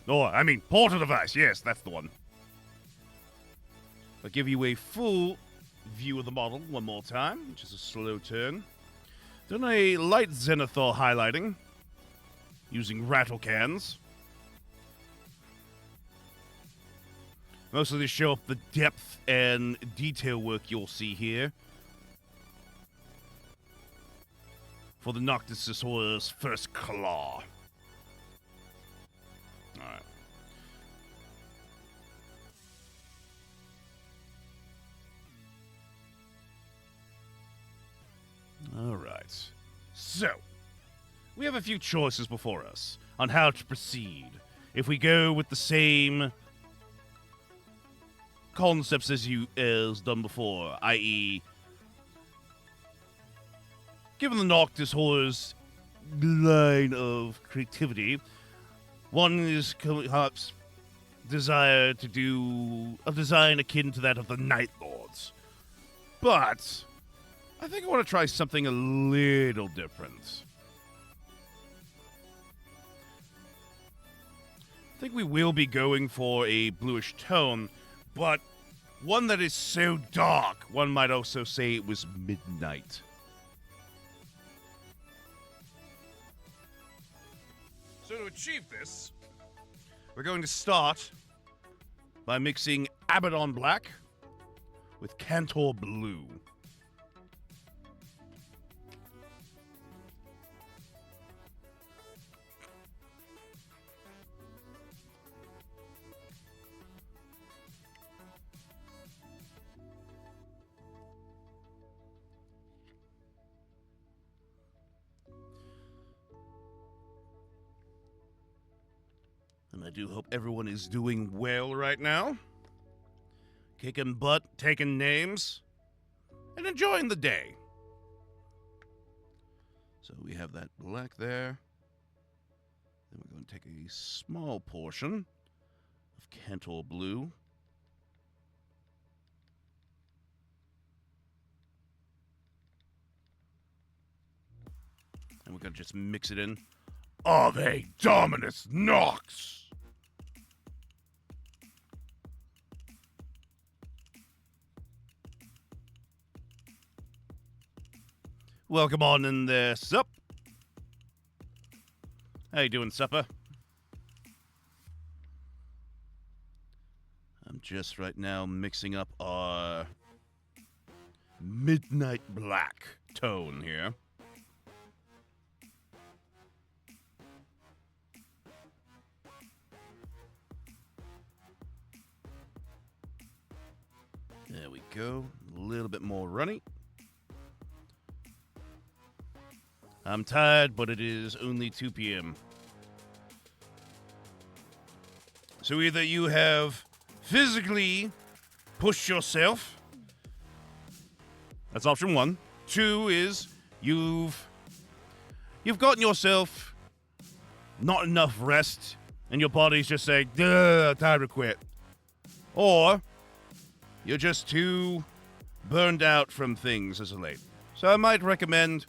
I mean, portal device. Yes, that's the one. I'll give you a full view of the model one more time, which is a slow turn. Done a light zenithal highlighting using rattle cans. Mostly to show up the depth and detail work you'll see here for the Noctis' horror's first claw. Alright. Alright. So, we have a few choices before us on how to proceed. If we go with the same concepts as done before, i.e., given the Noctis horror's line of creativity, one is perhaps desire to do a design akin to that of the Night Lords. But I think I want to try something a little different. I think we will be going for a bluish tone, but one that is so dark, one might also say it was midnight. So to achieve this, we're going to start by mixing Abaddon Black with Cantor Blue. And I do hope everyone is doing well right now. Kicking butt, taking names, and enjoying the day. So we have that black there. Then we're going to take a small portion of Cantor Blue. And we're going to just mix it in. Ave Dominus Nox! Welcome on in there, Sup. How you doing, Supper? I'm just right now mixing up our midnight black tone here. There we go. A little bit more runny. I'm tired, but it is only 2 p.m. So either you have physically pushed yourself. That's option 1. 2 is you've gotten yourself not enough rest, and your body's just saying, "Duh, time to quit." Or you're just too burned out from things as of late. So I might recommend,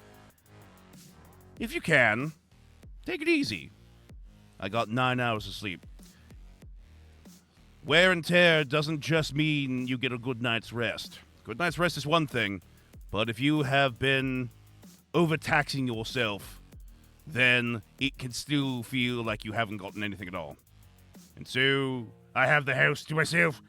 if you can, take it easy. I got 9 hours of sleep. Wear and tear doesn't just mean you get a good night's rest. Good night's rest is one thing, but if you have been overtaxing yourself, then it can still feel like you haven't gotten anything at all. And so, I have the house to myself.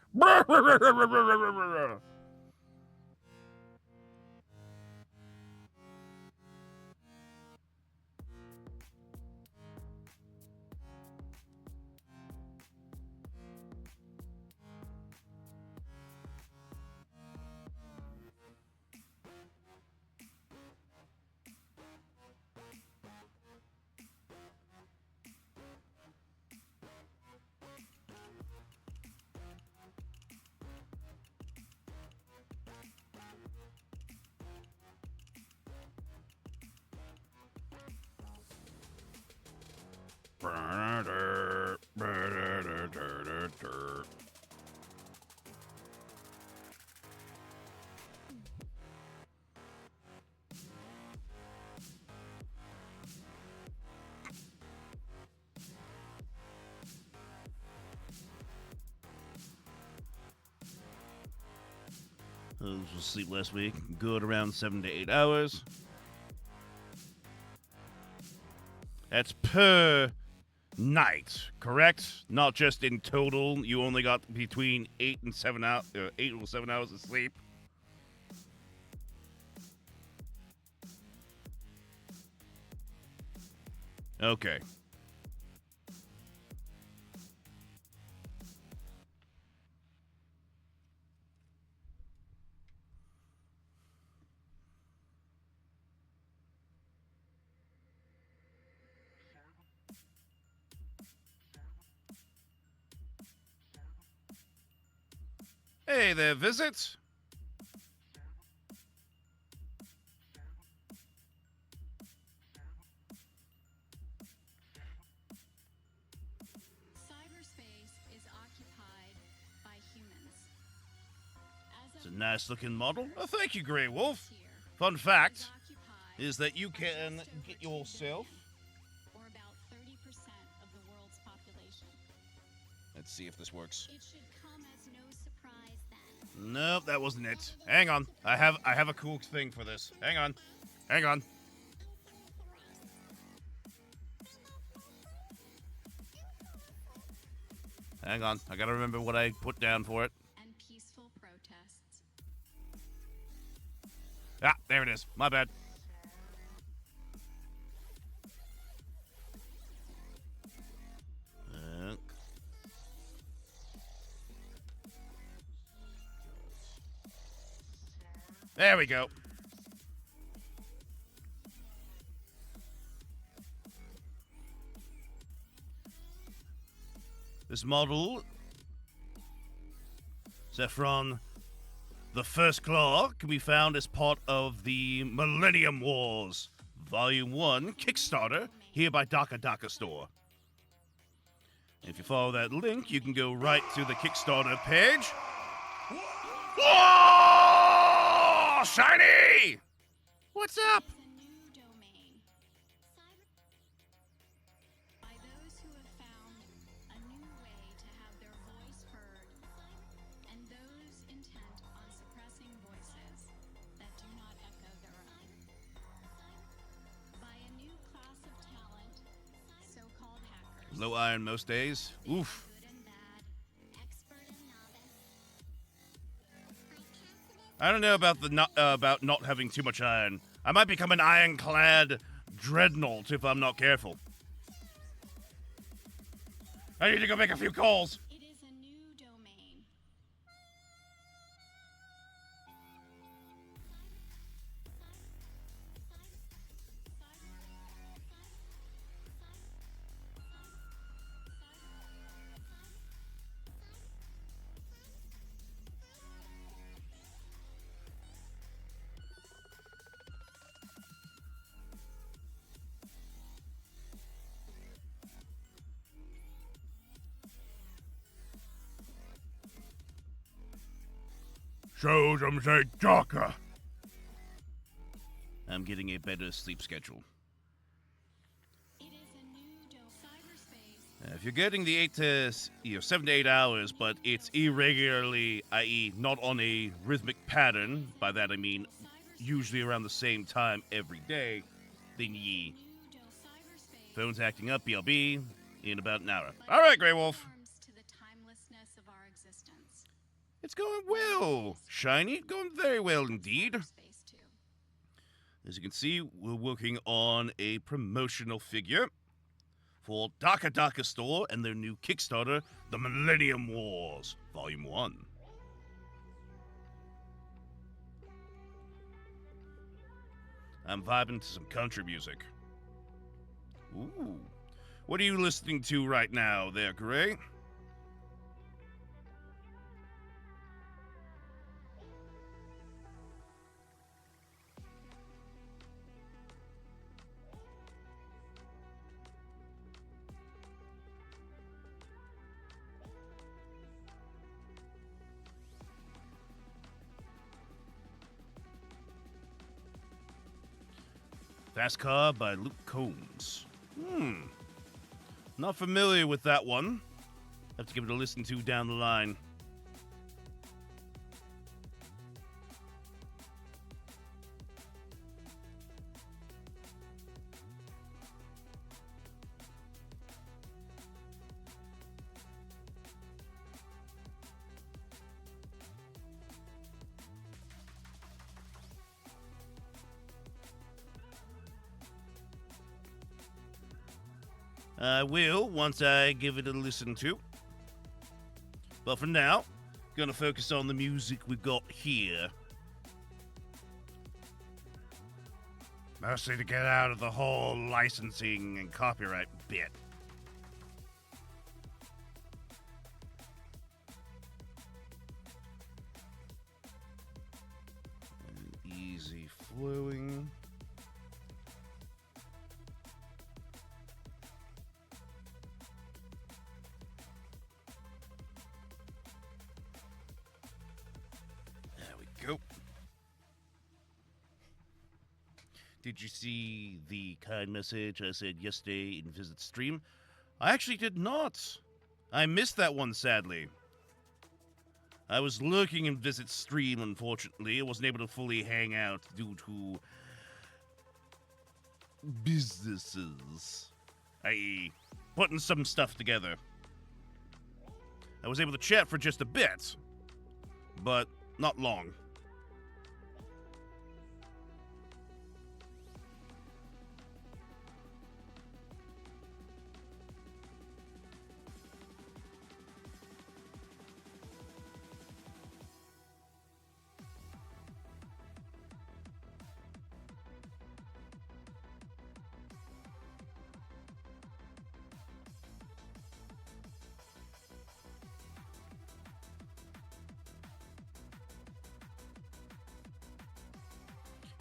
I was asleep last week. Good, around 7 to 8 hours. That's per night, correct? Not just in total. You only got between 8 and 7 hours, 8 or 7 hours of sleep. Okay. Hey there, visit. Cyberspace is occupied by humans. It's a nice looking model. Oh, thank you, Grey Wolf. Fun fact is that you can get yourself. Or about 30% of the world's population. Let's see if this works. It should come as no surprise then. Nope, that wasn't it. Hang on. I have a cool thing for this. Hang on. Hang on. Hang on. I gotta remember what I put down for it. And peaceful protests. Ah, there it is. My bad. There we go. This model, Sefiron, the First Claw, can be found as part of the Millennium Wars Volume 1 Kickstarter here by Daka Store. If you follow that link, you can go right to the Kickstarter page. Whoa! Shiny! What's up? It's a new domain. By those who have found a new way to have their voice heard, and those intent on suppressing voices that do not echo their own. By a new class of talent, so-called hackers. Low iron most days. Oof. Good and bad, expert and novice. I don't know about about not having too much iron. I might become an ironclad dreadnought if I'm not careful. I need to go make a few calls. It is a new domain. Show them say Daka. I'm getting a better sleep schedule. It is a new cyberspace. If you're getting the 7 to 8 hours, but it's irregularly, i.e., not on a rhythmic pattern, by that I mean usually around the same time every day, then ye. Phone's acting up, BLB, in about an hour. All right, Grey Wolf. To the timelessness of our existence. It's going well, Shiny. Going very well indeed. Space too. As you can see, we're working on a promotional figure for Daka Store and their new Kickstarter, The Millennium Wars, Volume 1. I'm vibing to some country music. Ooh. What are you listening to right now there, Gray? Fast Car by Luke Combs. Not familiar with that one. Have to give it a listen to down the line. I will once I give it a listen to. But for now, gonna focus on the music we've got here. Mostly to get out of the whole licensing and copyright bit. And easy flowing. There we go. Did you see the kind message I said yesterday in Visit Stream? I actually did not. I missed that one, sadly. I was lurking in Visit Stream, unfortunately. I wasn't able to fully hang out due to businesses, i.e., putting some stuff together. I was able to chat for just a bit, but not long.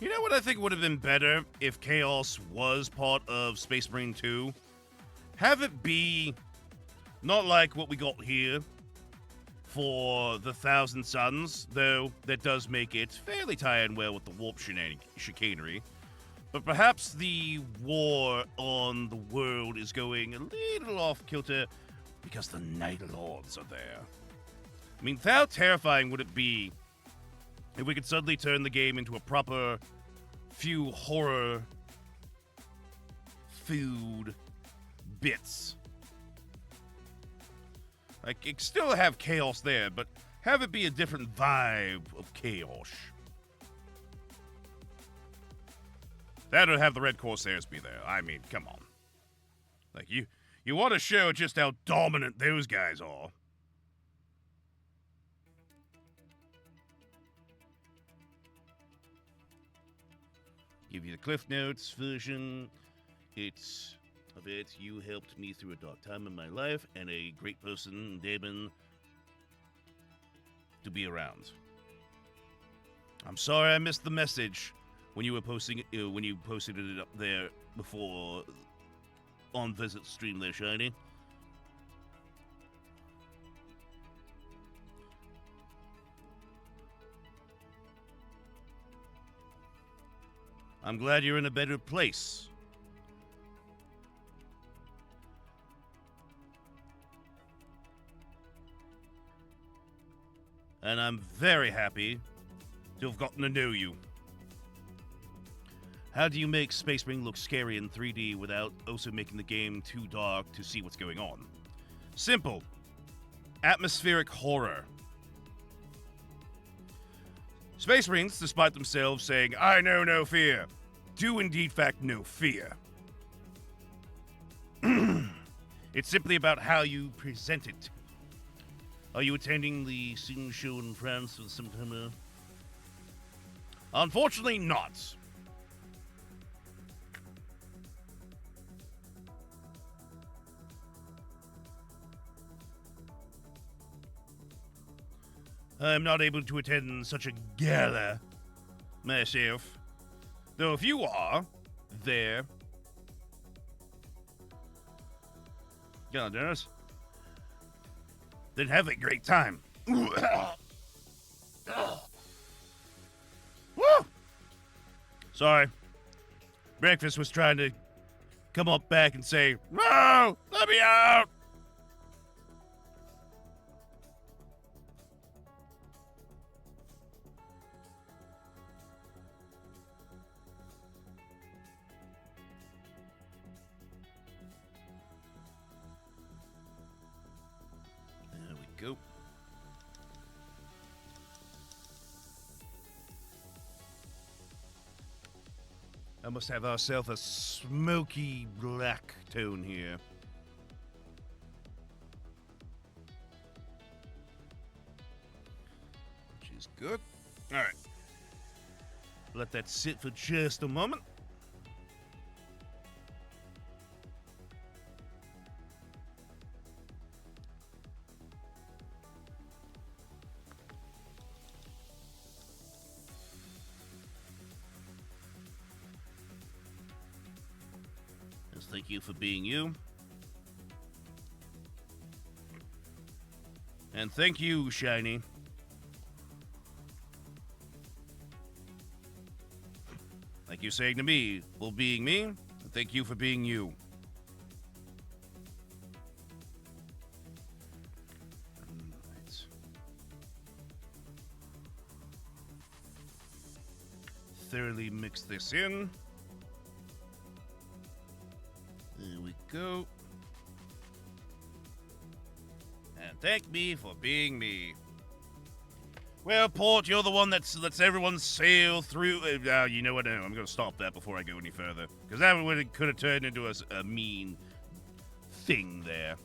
You know what I think would have been better if Chaos was part of Space Marine 2? Have it be not like what we got here for the Thousand Suns, though that does make it fairly tie in well with the warp chicanery. But perhaps the war on the world is going a little off kilter because the Night Lords are there. I mean, how terrifying would it be if we could suddenly turn the game into a proper few horror food bits? Like, it still have chaos there, but have it be a different vibe of chaos. That would have the Red Corsairs be there. I mean, come on. Like, you want to show just how dominant those guys are. Give you the Cliff Notes version. It's of it. You helped me through a dark time in my life, and a great person, Damon, to be around. I'm sorry I missed the message when you were posting it, when you posted it up there before on Visit Stream there, Shiny. I'm glad you're in a better place. And I'm very happy to have gotten to know you. How do you make Space Marine look scary in 3D without also making the game too dark to see what's going on? Simple. Atmospheric horror. Space Marines, despite themselves saying, "I know no fear," do indeed fact know fear. It's simply about how you present it. Are you attending the scene show in France in September? Unfortunately not. I'm not able to attend such a gala myself. Though if you are there, God, Dennis, then have a great time. Woo! Sorry. Breakfast was trying to come up back and say, "No, let me out." There we go. I must have ourselves a smoky black tone here. is good. All right. Let that sit for just a moment. Just thank you for being you. And thank you, Shiny. Like you saying to me, for being me, and thank you for being you. Right. Thoroughly mix this in. There we go. And thank me for being me. Well, Port, you're the one that lets everyone sail through. You know what? No, I'm going to stop that before I go any further. Because that could have turned into a mean thing there.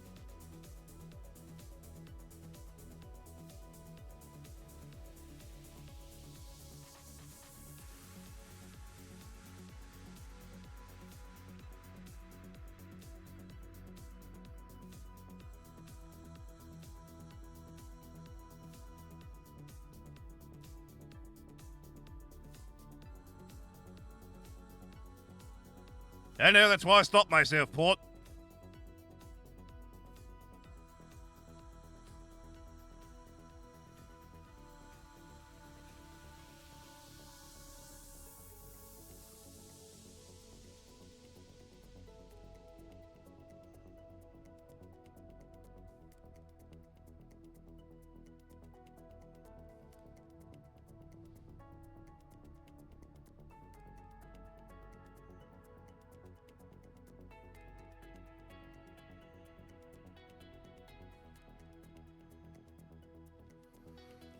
I know, that's why I stopped myself, Port.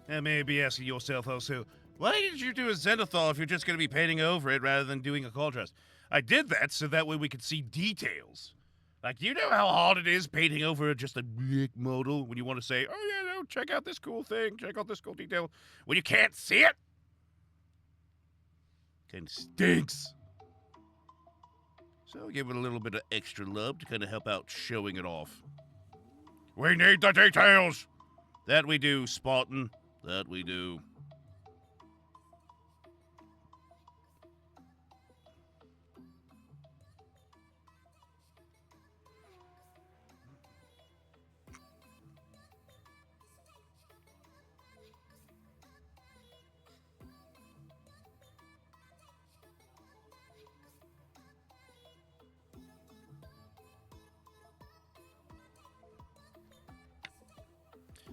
And maybe asking yourself also, why did you do a Zenithal if you're just going to be painting over it rather than doing a contrast? I did that so that way we could see details. Like, you know how hard it is painting over just a black model when you want to say, oh yeah, no, check out this cool thing, check out this cool detail, when you can't see it? Kind of stinks. So I'll give it a little bit of extra love to kind of help out showing it off. We need the details! That we do, Spartan. That we do.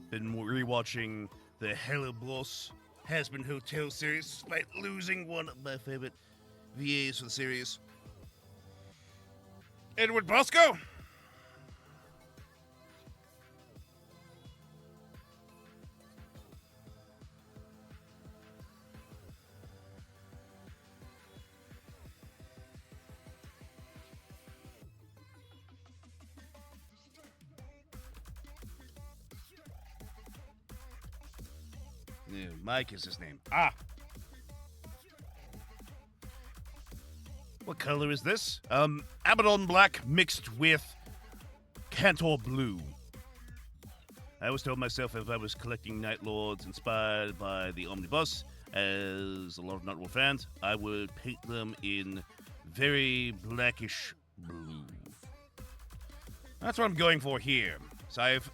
Been rewatching the Hello Boss Has-Been Hotel series, despite losing one of my favorite VAs for the series. Edward Bosco! Yeah, Mike is his name. Ah! What color is this? Abaddon Black mixed with Cantor Blue. I always told myself if I was collecting Night Lords inspired by the Omnibus, as a lot of Night Lord fans, I would paint them in very blackish blue. That's what I'm going for here. So I've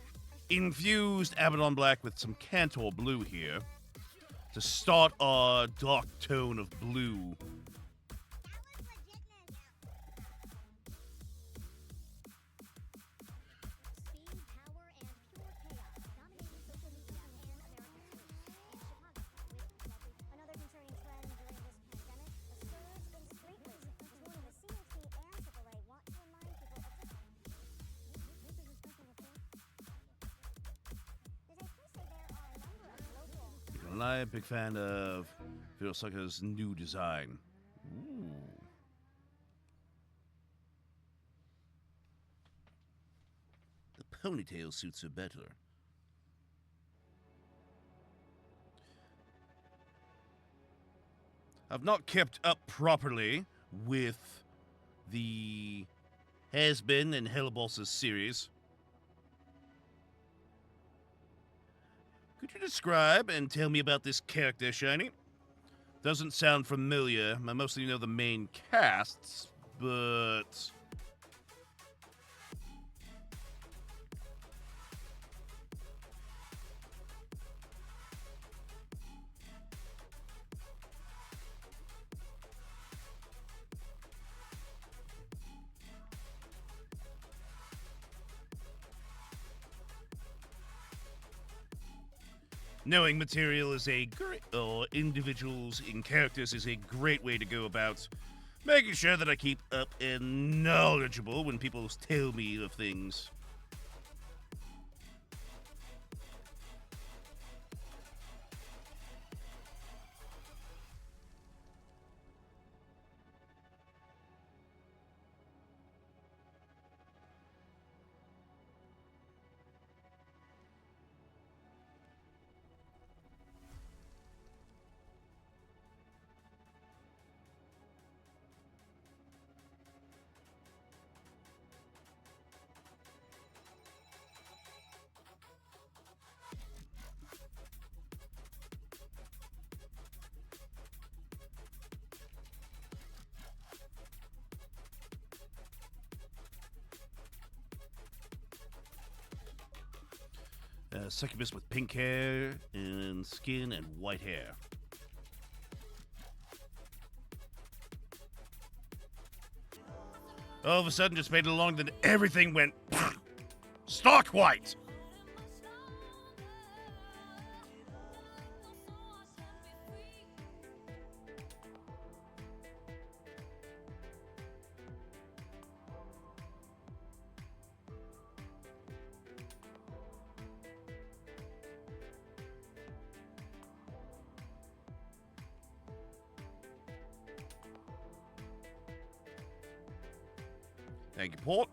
infused Abaddon Black with some Cantor Blue here to start our dark tone of blue. I'm a big fan of Virosaka's new design. Ooh. The ponytail suits her better. I've not kept up properly with the Has-Been and Hellbosses series. Could you describe and tell me about this character, Shiny? Doesn't sound familiar. I mostly know the main casts, but... knowing material is a great, or individuals in characters is a great way to go about making sure that I keep up and knowledgeable when people tell me of things. Succubus with pink hair and skin and white hair. All of a sudden, just made it along, then everything went stark white. Thank you, Port.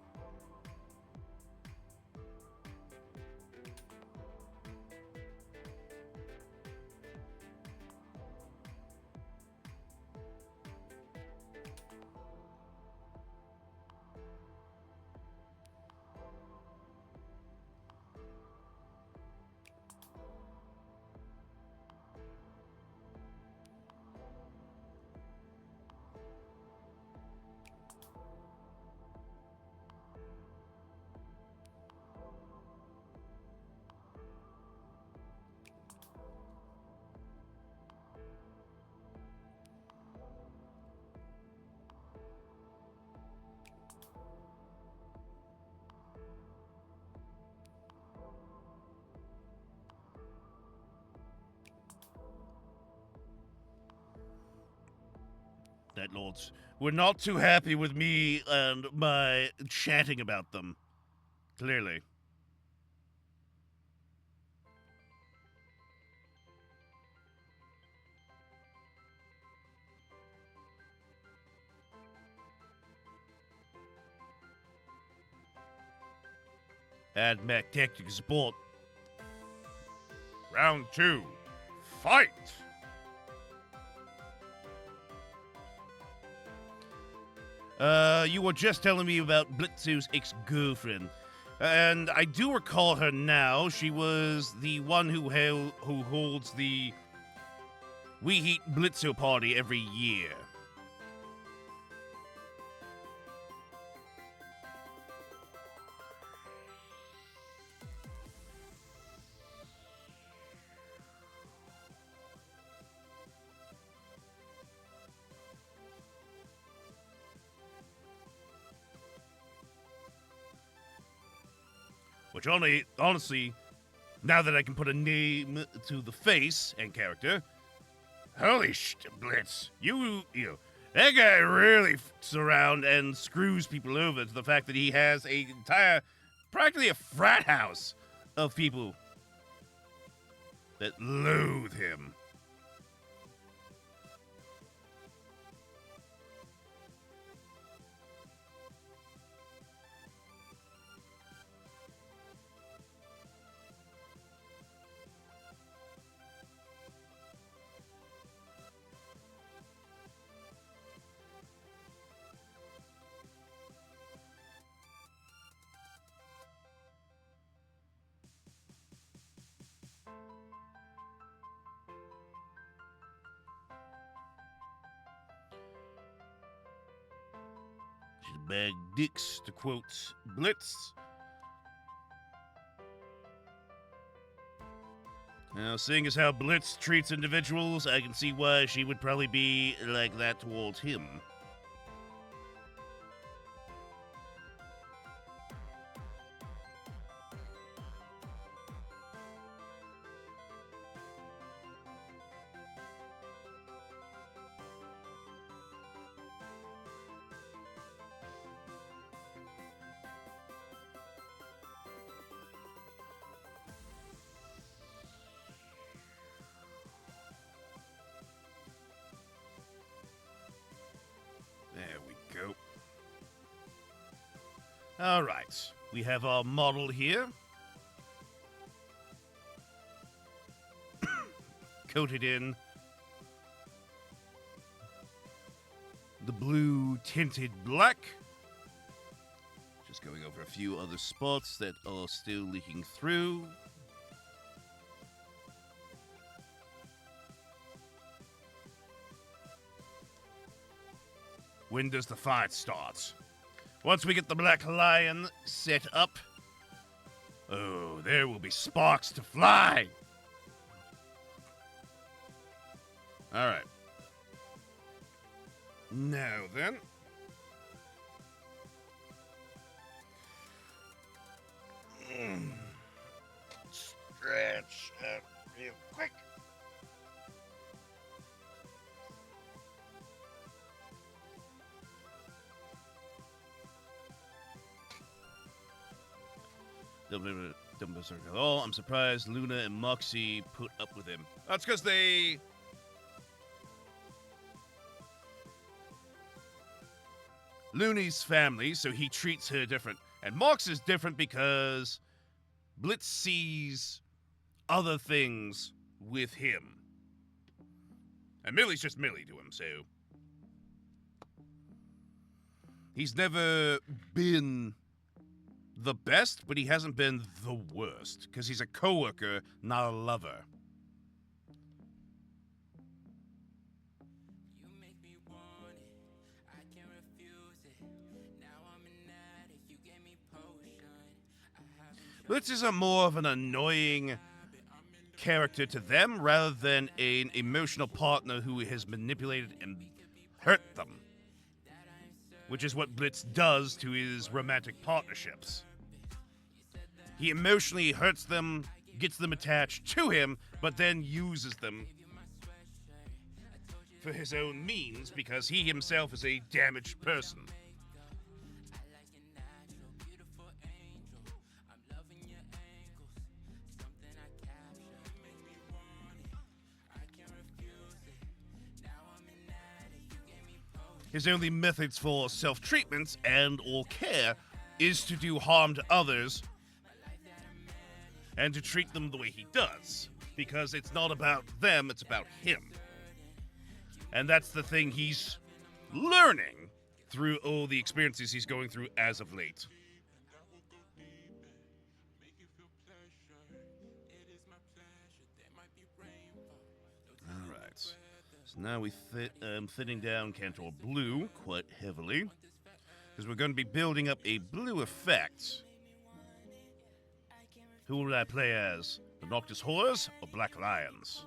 That lords were not too happy with me and my chatting about them. Clearly. Add mech tactic support. Round 2. Fight! You were just telling me about Blitzu's ex-girlfriend. And I do recall her now. She was the one who holds the We Heat Blitzo party every year. Which honestly, now that I can put a name to the face and character, holy Blitz, you know, that guy really fucks around and screws people over to the fact that he has a entire, practically a frat house of people that loathe him. bag dicks, to quote Blitz. Now, seeing as how Blitz treats individuals, I can see why she would probably be like that towards him. There we go. All right, we have our model here. Coated in the blue tinted black. Just going over a few other spots that are still leaking through. When does the fight start? Once we get the Black Lion set up, oh, there will be sparks to fly. All right. Now then. Stretch out real quick. Don't berserk at all. I'm surprised Luna and Moxie put up with him. That's because they... Looney's family, so he treats her different. And Mox is different because Blitz sees other things with him. And Millie's just Millie to him, so... He's never been the best, but he hasn't been the worst, because he's a coworker, not a lover. You make me want it, I can't refuse it. Now I'm an addict, you gave me potion. Blitz is a more of an annoying character to them, rather than an emotional partner who has manipulated and hurt them. Which is what Blitz does to his romantic partnerships. He emotionally hurts them, gets them attached to him, but then uses them for his own means because he himself is a damaged person. His only methods for self-treatment and or care is to do harm to others and to treat them the way he does. Because it's not about them, it's about him. And that's the thing he's learning through all the experiences he's going through as of late. Alright. So now we thinning down Cantor Blue quite heavily. Because we're going to be building up a blue effect. Who will I play as? The Noctis Horrors or Black Lions?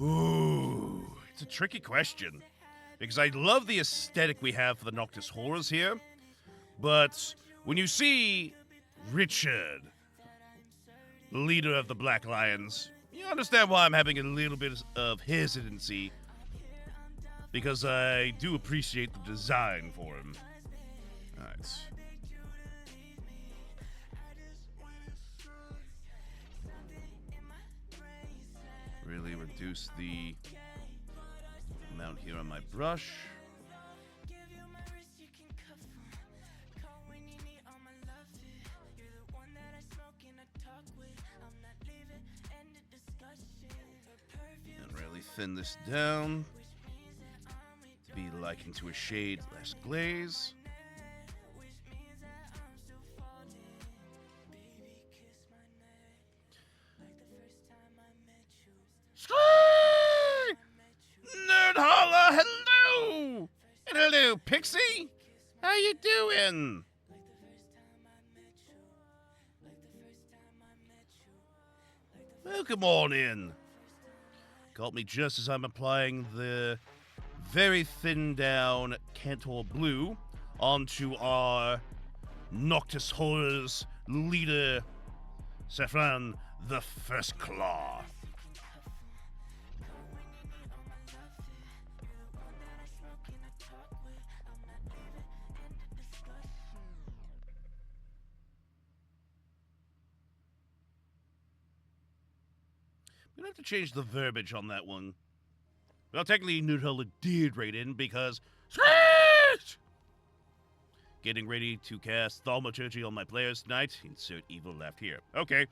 Ooh, it's a tricky question. Because I love the aesthetic we have for the Noctis Horrors here. But when you see Richard, the leader of the Black Lions, you understand why I'm having a little bit of hesitancy. Because I do appreciate the design for him. Alright. Really reduce the amount here on my brush. And really thin this down to be likened to a shade less glaze. Nerd holla, hello! And hello, Pixie! How you doing? Welcome on in. Got me just as I'm applying the very thin down Cantor Blue onto our Noctis Horrors leader, Sefiron the First Claw. I'm gonna have to change the verbiage on that one. Well, technically, Nutella did rate in because sweet! Getting ready to cast Thaumaturgy on my players tonight. Insert evil laugh here. Okay.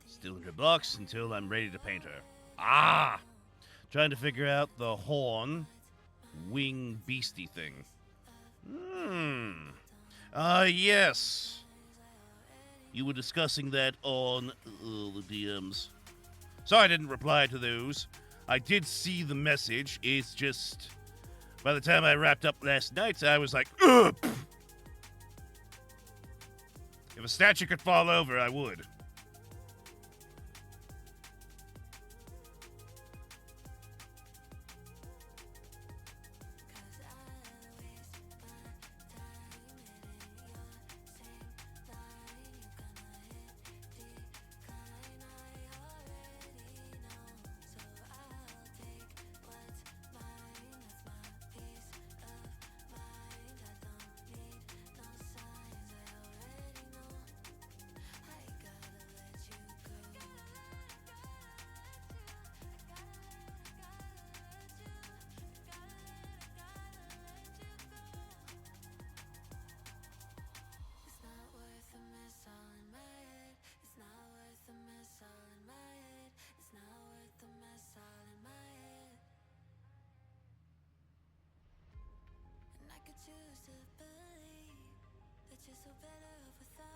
Still in her box until I'm ready to paint her. Ah! Trying to figure out the horn wing beastie thing. Yes. You were discussing that on the DMs. Sorry I didn't reply to those. I did see the message. It's just, by the time I wrapped up last night, I was like, ugh! If a statue could fall over, I would.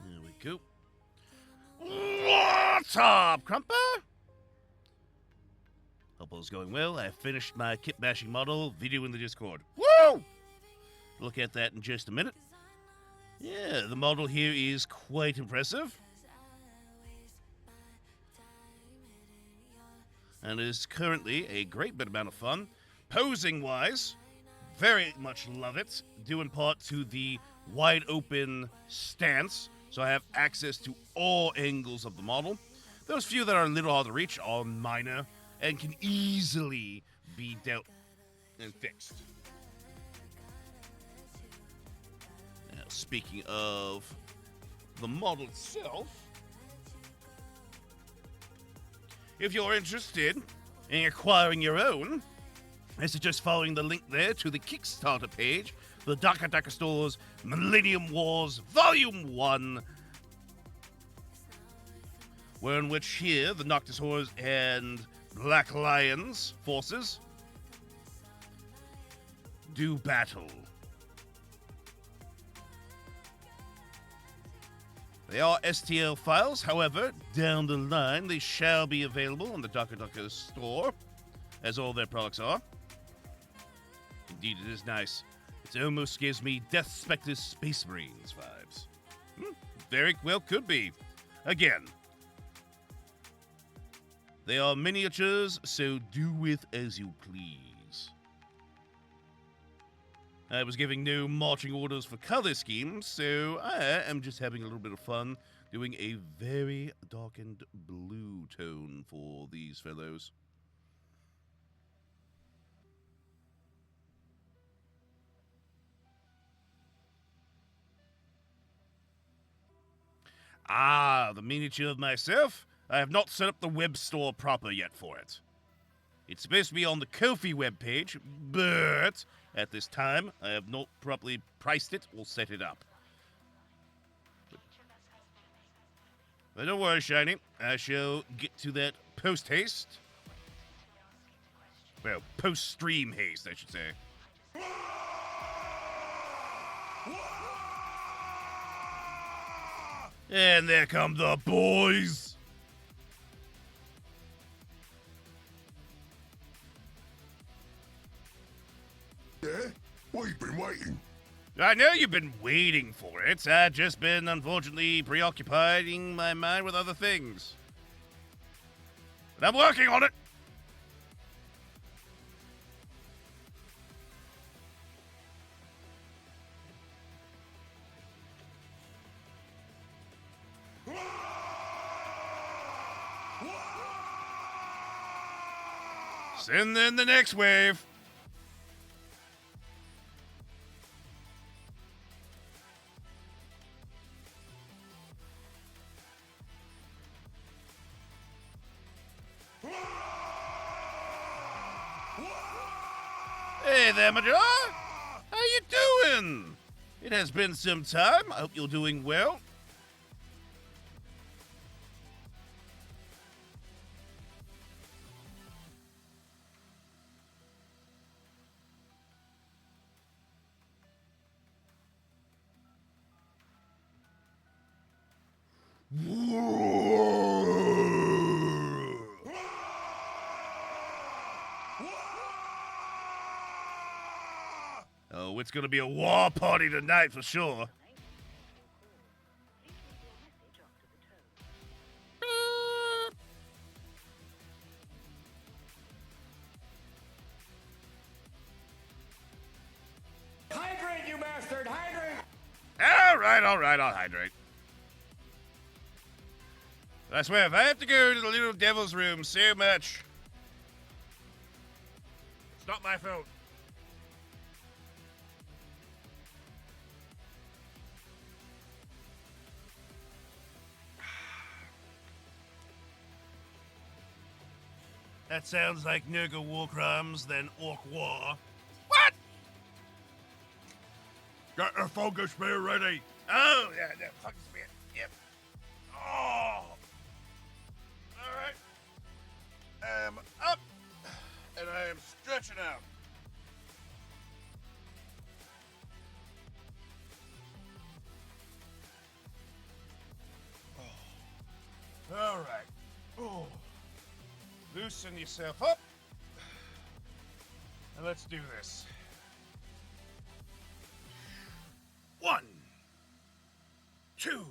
There we go. What's up, Crumper? Hope all's going well. I finished my kit bashing model video in the Discord. Woo! Look at that in just a minute. Yeah, the model here is quite impressive. And is currently a great bit amount of fun. Posing-wise, very much love it. Due in part to the wide open stance, so I have access to all angles of the model. Those few that are a little hard to reach are minor and can easily be dealt and fixed. Now, speaking of the model itself, if you're interested in acquiring your own, I suggest following the link there to the Kickstarter page, the Daka Daka Store's Millennium Wars Volume 1, wherein which here the Noctis Horrors and Black Lions forces do battle. They are STL files, however, down the line they shall be available on the Daka Daka store, as all their products are. Indeed, it is nice. It almost gives me Death Spectre's Space Marines vibes. Very well could be. Again, they are miniatures, so do with as you please. I was giving no marching orders for color schemes, so I am just having a little bit of fun doing a very darkened blue tone for these fellows. Ah, the miniature of myself? I have not set up the web store proper yet for it. It's supposed to be on the Ko-fi webpage, but at this time, I have not properly priced it or set it up. But don't worry, Shiny. I shall get to that post-haste. Well, post-stream haste, I should say. And there come the boys. Yeah? We've been waiting. I know you've been waiting for it. I've just been, unfortunately, preoccupying my mind with other things. But I'm working on it. Send in the next wave. Hey there, Major. How you doing? It has been some time. I hope you're doing well. Oh, it's gonna be a war party tonight for sure. Hydrate, you bastard! Hydrate! All right, I'll hydrate. I swear, if I have to go to the little devil's room so much, it's not my fault. That sounds like Nurgle war crimes, then Orc war. What? Got the fungus spear ready. Oh, yeah, that fucking spear. Yep. Oh. All right. I'm up, and I am stretching out. Oh. All right. Oh. Loosen yourself up, and let's do this. 1, 2,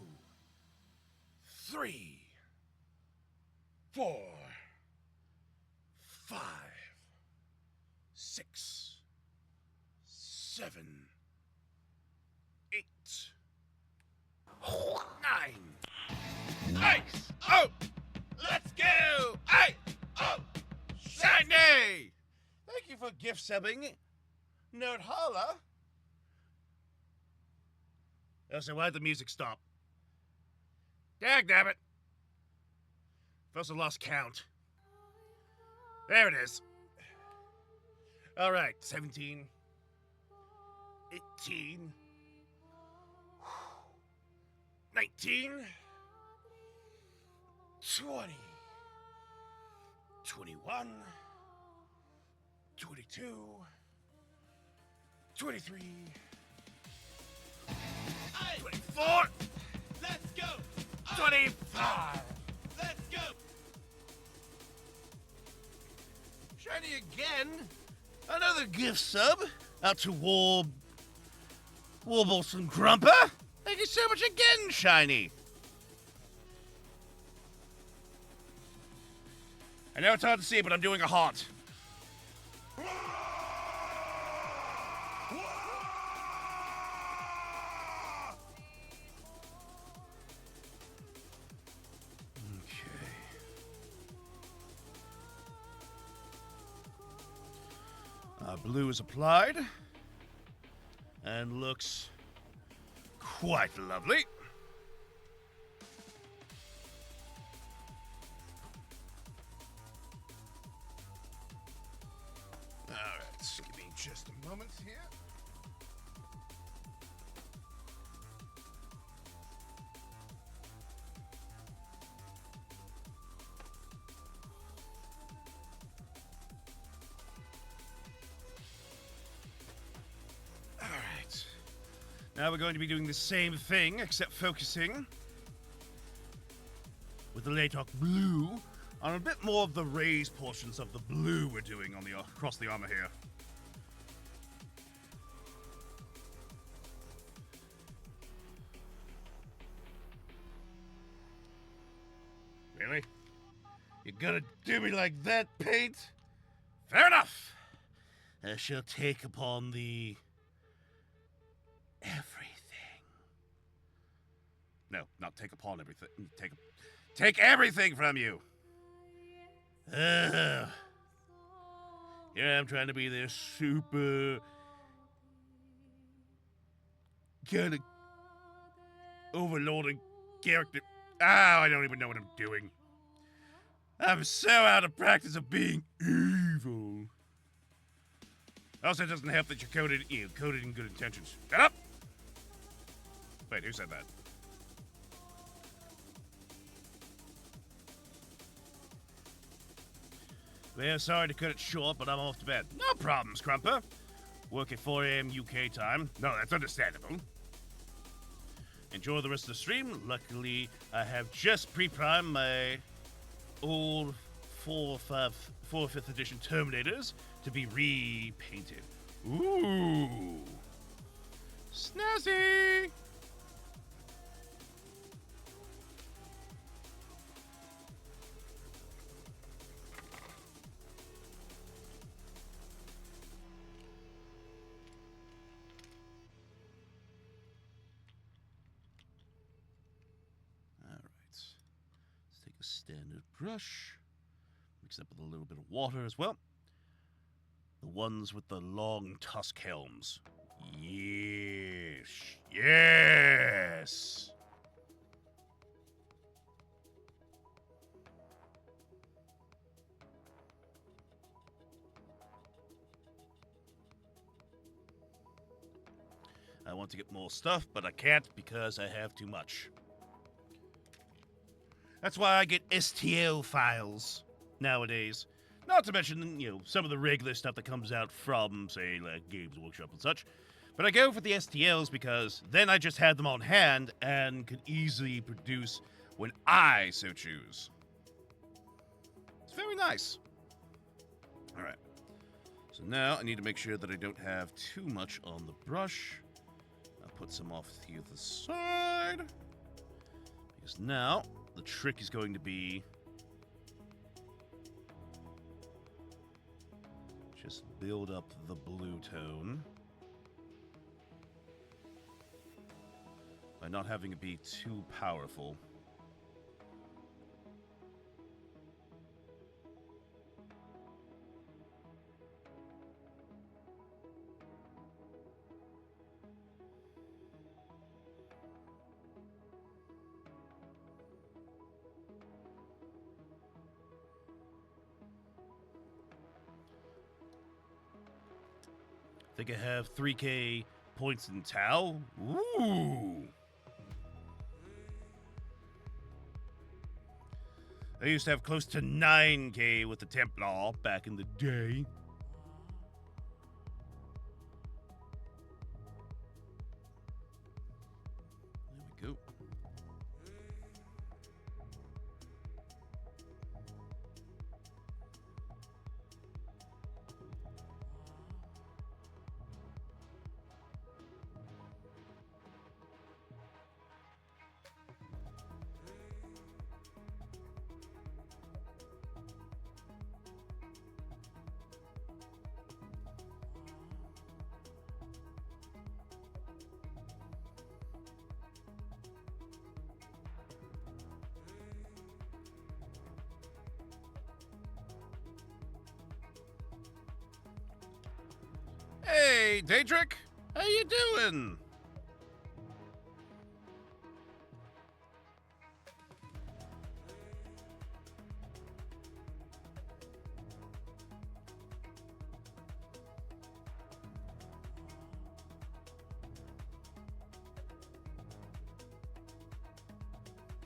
3, 4, 5, 6, 7, 8, 9. Nice! Oh! Let's go! Hey! Oh! Shiny! Thank you for gift subbing, Nerd Holla. Also, why'd the music stop? Dagnabbit! First I lost count. There it is. Alright, 17, 18, 19, 20, 21, 22, 23, 24, Let's go! 25. Let's go! Shiny again. Another gift sub out to Warbles and Grumper. Thank you so much again, Shiny. I know it's hard to see, but I'm doing a heart. Blue is applied and looks quite lovely. All right, give me just a moment here. Now we're going to be doing the same thing, except focusing with the Latok blue on a bit more of the raised portions of the blue we're doing on the across the armor here. Really? You're gonna do me like that, Paint? Fair enough. I shall take upon the everything. No, not take upon everything. Take everything from you. Here I'm trying to be this super kind of overloading character. I don't even know what I'm doing. I'm so out of practice of being evil. Also, it doesn't help that you're coded in good intentions. Shut up! Wait, who said that? Well, sorry to cut it short, but I'm off to bed. No problems, Crumper. Work at 4 a.m. UK time. No, that's understandable. Enjoy the rest of the stream. Luckily, I have just pre-primed my old 5th edition Terminators to be repainted. Ooh. Snazzy! Standard brush. Mix it up with a little bit of water as well. The ones with the long tusk helms. Yes. Yes. I want to get more stuff, but I can't because I have too much. That's why I get STL files nowadays. Not to mention, some of the regular stuff that comes out from, say, like Games Workshop and such. But I go for the STLs because then I just have them on hand and can easily produce when I so choose. It's very nice. Alright. So now I need to make sure that I don't have too much on the brush. I'll put some off to the side. Because now the trick is going to be just build up the blue tone by not having it be too powerful. I think I have 3K points in Tau. Ooh! I used to have close to 9K with the Templar back in the day. There we go. Hey, Daedric! How you doing?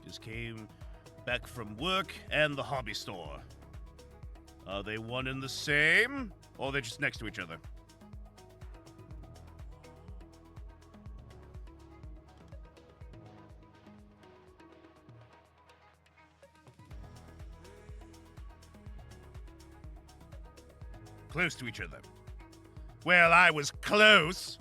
Just came back from work and the hobby store. Are they one and the same? Or are they just next to each other? close to each other. Well, I was close.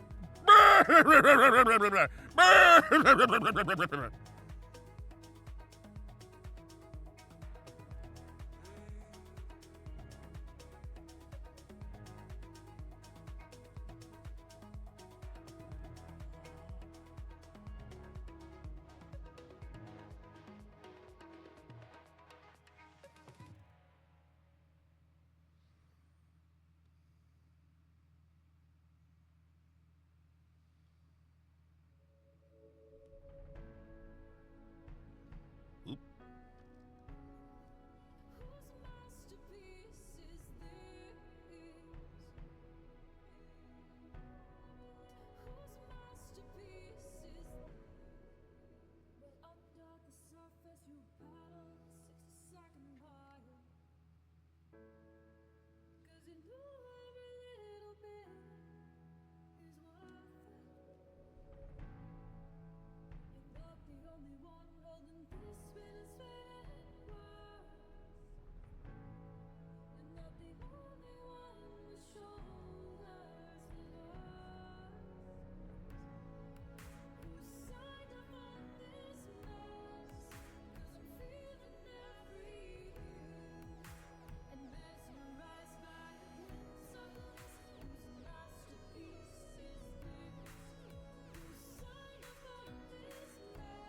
Oop.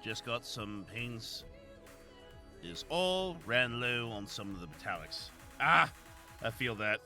Just got some paints. Is all ran low on some of the metallics. Ah, I feel that.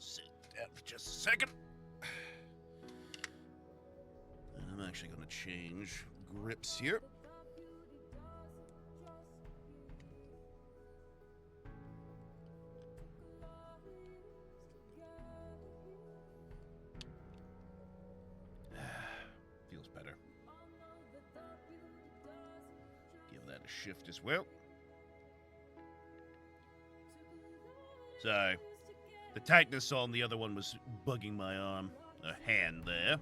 Sit down for just a second. And I'm actually going to change grips here. Feels better. Give that a shift as well. So, the tightness on the other one was bugging my arm, hand there.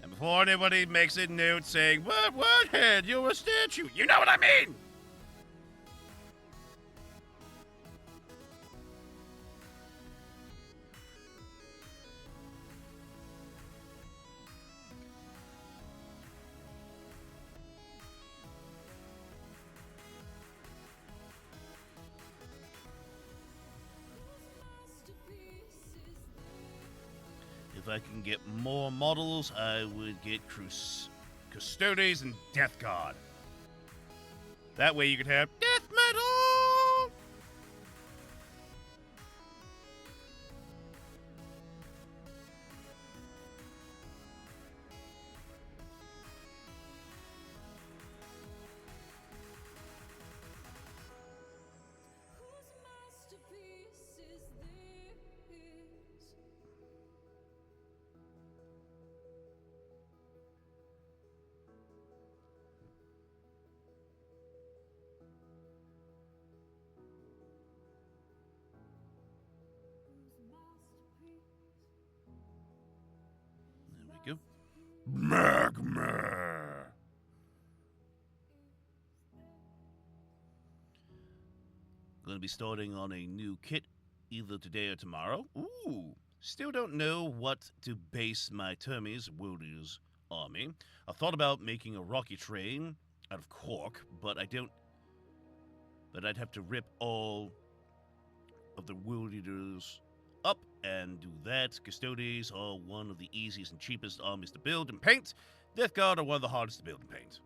And before anybody makes a note saying, what hand? You're a statue. You know what I mean? If I can get more models, I would get Custodes and Death Guard. That way you could have Death Metal! There we go. Magma! Going to be starting on a new kit either today or tomorrow. Ooh! Still don't know what to base my Termes Warriors army. I thought about making a rocket train out of cork, but I don't. But I'd have to rip all of the Warriors up and do that. Custodes are one of the easiest and cheapest armies to build and paint. Death Guard are one of the hardest to build and paint.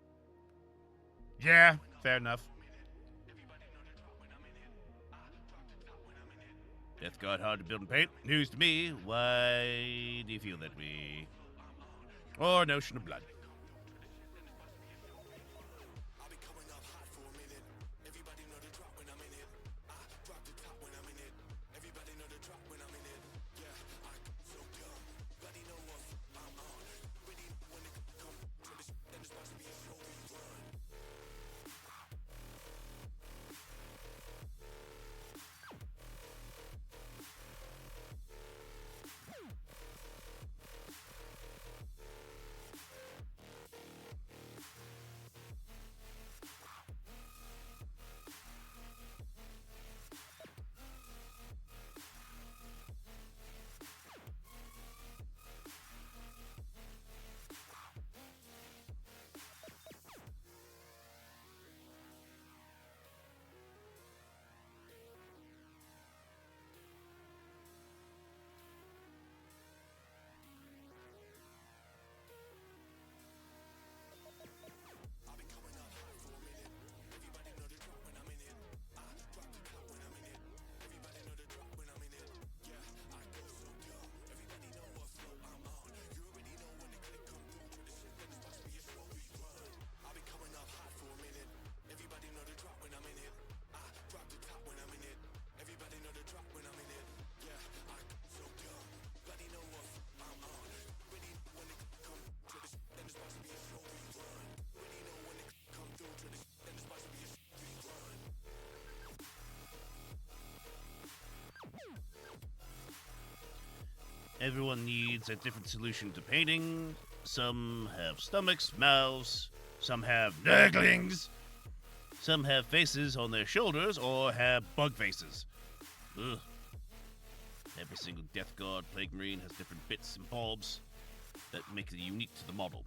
Yeah, fair enough. Death Guard hard to build and paint. News to me. Why do you feel that way? Or Notion of Blood. Everyone needs a different solution to painting. Some have stomachs, mouths, some have nurglings, some have faces on their shoulders or have bug faces. Ugh. Every single Death Guard Plague Marine has different bits and bobs that make it unique to the model.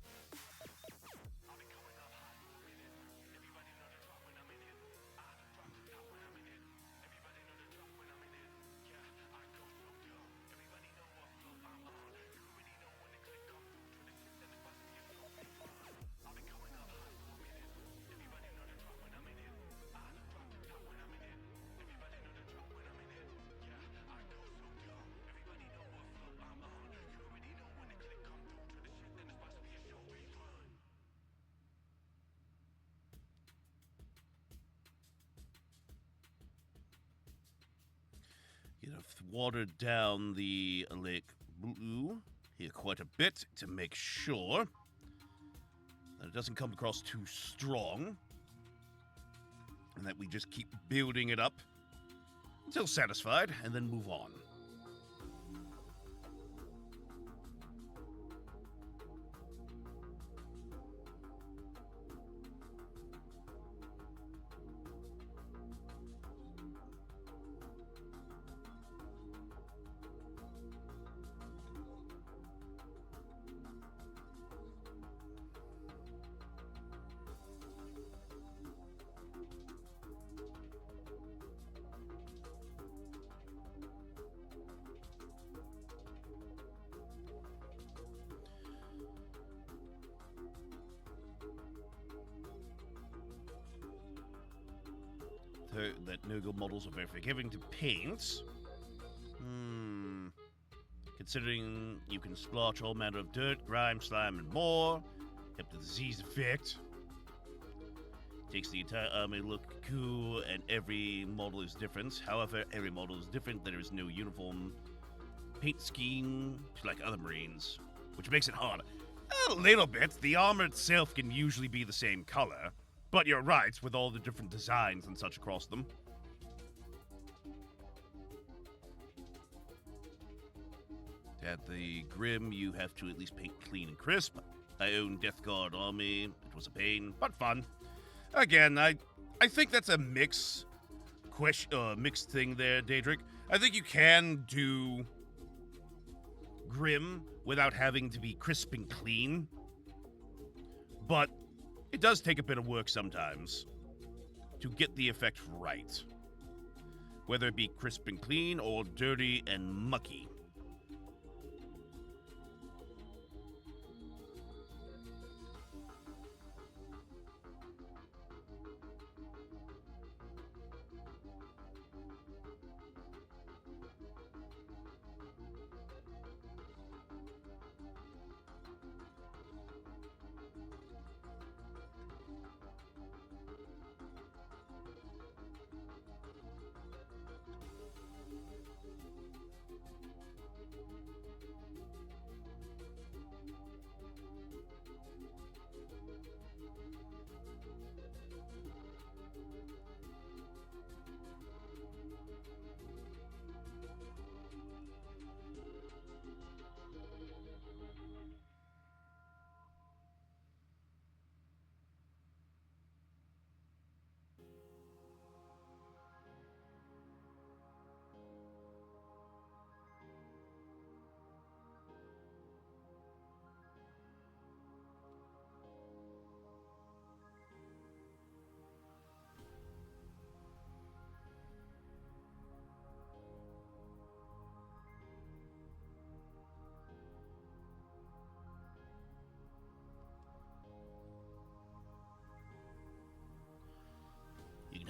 You have watered down the lake blue here quite a bit to make sure that it doesn't come across too strong, and that we just keep building it up until satisfied and then move on. That Nurgle models are very forgiving to paint. Considering you can splotch all manner of dirt, grime, slime, and more, help the disease effect. Takes the entire army to look cool, and every model is different. However, every model is different. There is no uniform paint scheme like other Marines, which makes it hard. A little bit. The armor itself can usually be the same color. But you're right, with all the different designs and such across them. At the Grim, you have to at least paint clean and crisp. I own Death Guard army. It was a pain, but fun. Again, I think that's a mixed thing there, Daedric. I think you can do Grim without having to be crisp and clean. But it does take a bit of work sometimes to get the effect right, whether it be crisp and clean or dirty and mucky.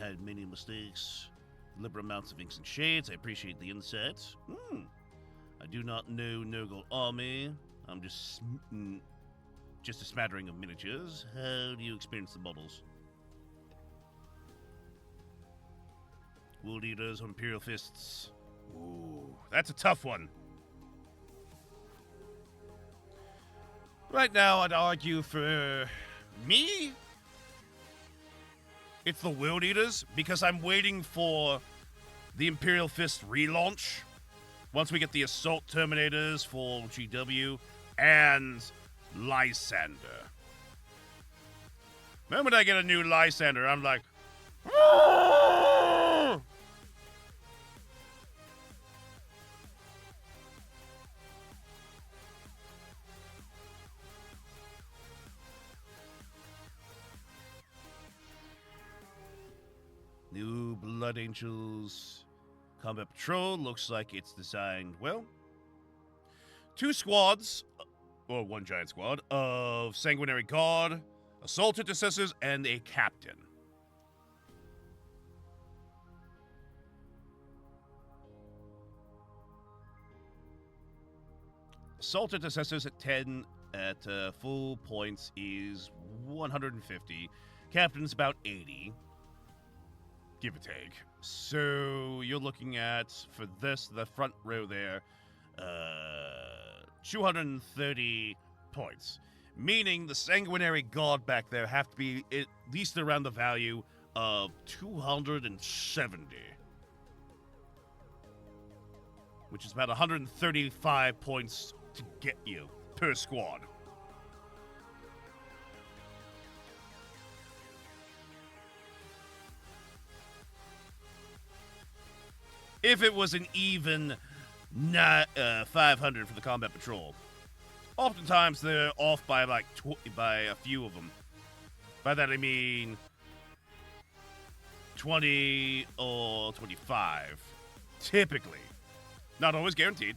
had many mistakes. Liberal amounts of inks and shades. I appreciate the insight. I do not know Nurgle army. I'm just a smattering of miniatures. How do you experience the models? World Eaters or Imperial Fists? Ooh, that's a tough one. Right now, I'd argue for me, it's the World Eaters, because I'm waiting for the Imperial Fist relaunch. Once we get the Assault Terminators for GW and Lysander. The moment I get a new Lysander, I'm like, "Roar!" New Blood Angels Combat Patrol looks like it's designed well. 2 squads, or 1 giant squad, of Sanguinary Guard, Assault Intercessors, and a Captain. Assault Intercessors at 10 at full points is 150. Captain's about 80. Give or take. So you're looking at, for this, the front row there, 230 points. Meaning the Sanguinary God back there have to be at least around the value of 270. Which is about 135 points to get you per squad. If it was an even 500 for the combat patrol. Oftentimes they're off by like by a few of them. By that I mean 20 or 25. Typically. Not always guaranteed.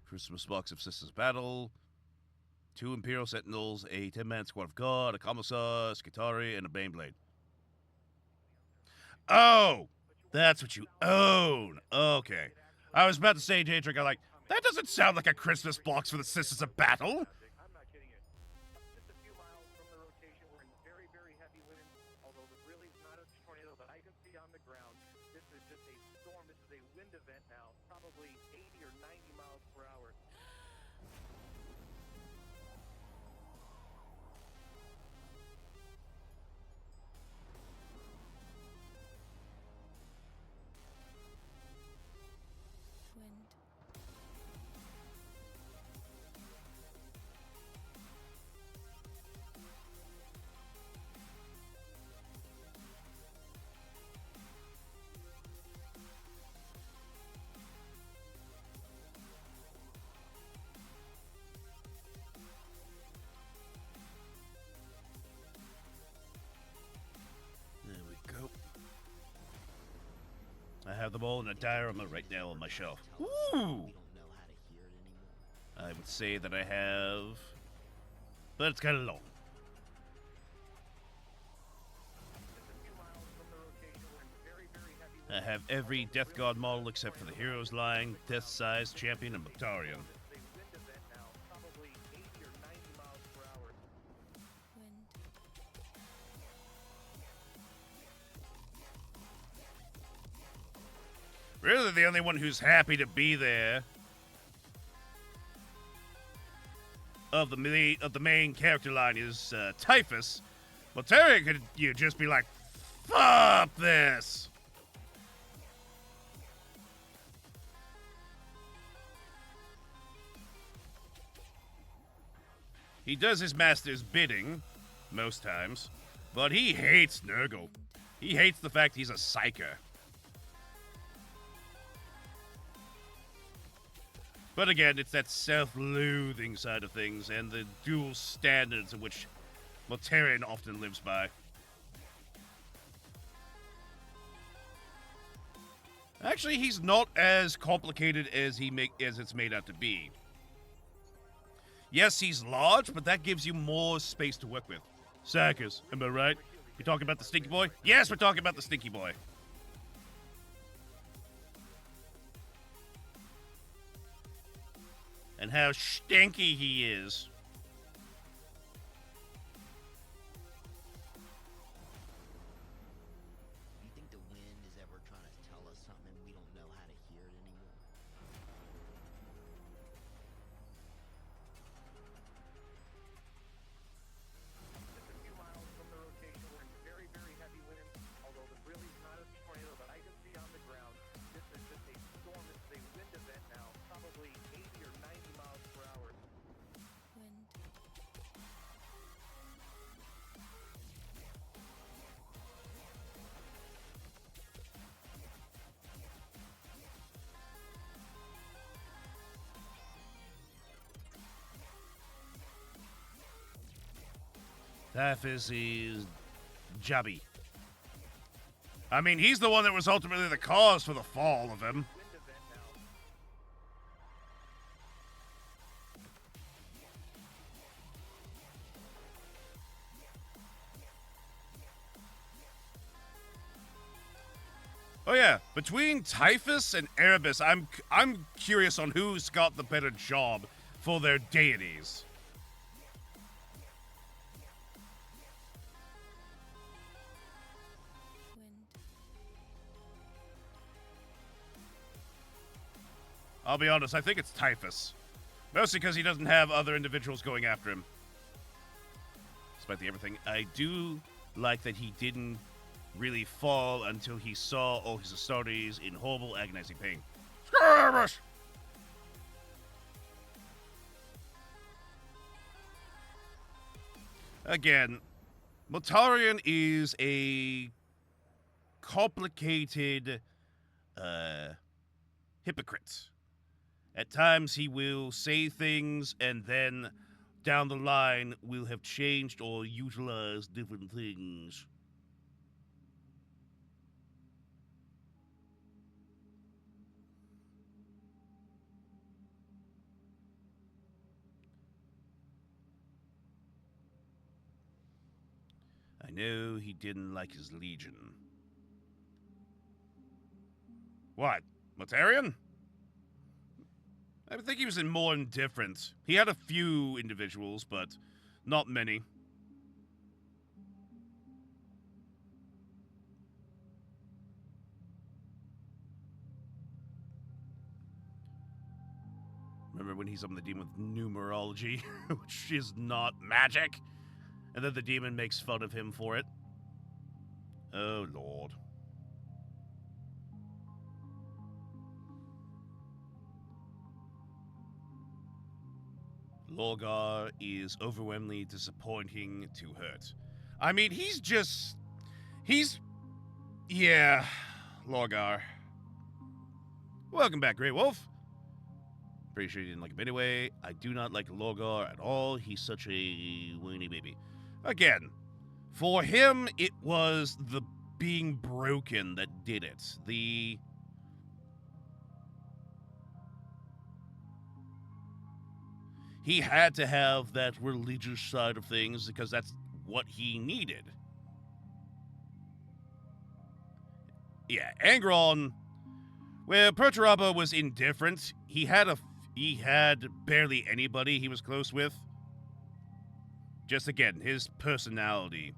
Christmas box of Sisters Battle. 2 Imperial Sentinels, a 10-man squad of guard, a Commissar, a Skitarii, and a Baneblade. Oh! That's what you own! Okay. I was about to say, J-Trick, I'm like, that doesn't sound like a Christmas box for the Sisters of Battle! I'm not kidding you. Just a few miles from the rotation, we're in very, very heavy winds, although there really is not a tornado that I can see on the ground. This is just a storm. This is a wind event now, probably 80 or 90 miles per hour. Wind. There we go. I have them all in a diorama right now on my shelf. Ooh! I would say that I have, but it's kind of long. I have every Death God model except for the Heroes line, Death Size, Champion, and Moctarion. Wind. Really, the only one who's happy to be there of the main character line is Typhus. Moctarion could just be like, fuck this. He does his master's bidding, most times, but he hates Nurgle. He hates the fact he's a psyker. But again, it's that self-loathing side of things and the dual standards in which Moctarion often lives by. I Actually, he's not as complicated as as it's made out to be. Yes, he's large, but that gives you more space to work with. Sackers, am I right? We talking about the stinky boy? Yes, we're talking about the stinky boy. And how stinky he is. You think the wind is ever trying to tell us something and we don't know how to hear it anymore? Just a few miles from the rotation, we're in very, very heavy winds. Although the really is not a tornado that I can see on the ground. This is just a storm. This is a wind event now, probably 80 or 90 miles per hour. Wind. Typhus is jubby. I mean, he's the one that was ultimately the cause for the fall of him. Wind event now. Oh yeah, between Typhus and Erebus, I'm curious on who's got the better job for their deities. Wind. I'll be honest, I think it's Typhus. Mostly because he doesn't have other individuals going after him. Despite the everything, I do like that he didn't really fall until he saw all his Astartes in horrible, agonizing pain. Skirmish! Again, Mortarion is a complicated hypocrite. At times he will say things and then down the line will have changed or utilized different things. I know he didn't like his legion. What? Mortarion? I think he was more indifferent. He had a few individuals, but not many. Remember when he's on the demon with numerology, which is not magic? And then the demon makes fun of him for it. Oh, Lord. Lorgar is overwhelmingly disappointing to hurt. I mean, yeah, Lorgar. Welcome back, Grey Wolf. Pretty sure you didn't like him anyway. I do not like Lorgar at all. He's such a whiny baby. Again, for him, it was the being broken that did it. He had to have that religious side of things because that's what he needed. Yeah, Angron, well, Perturabo was indifferent. He had barely anybody he was close with. Just again, his personality.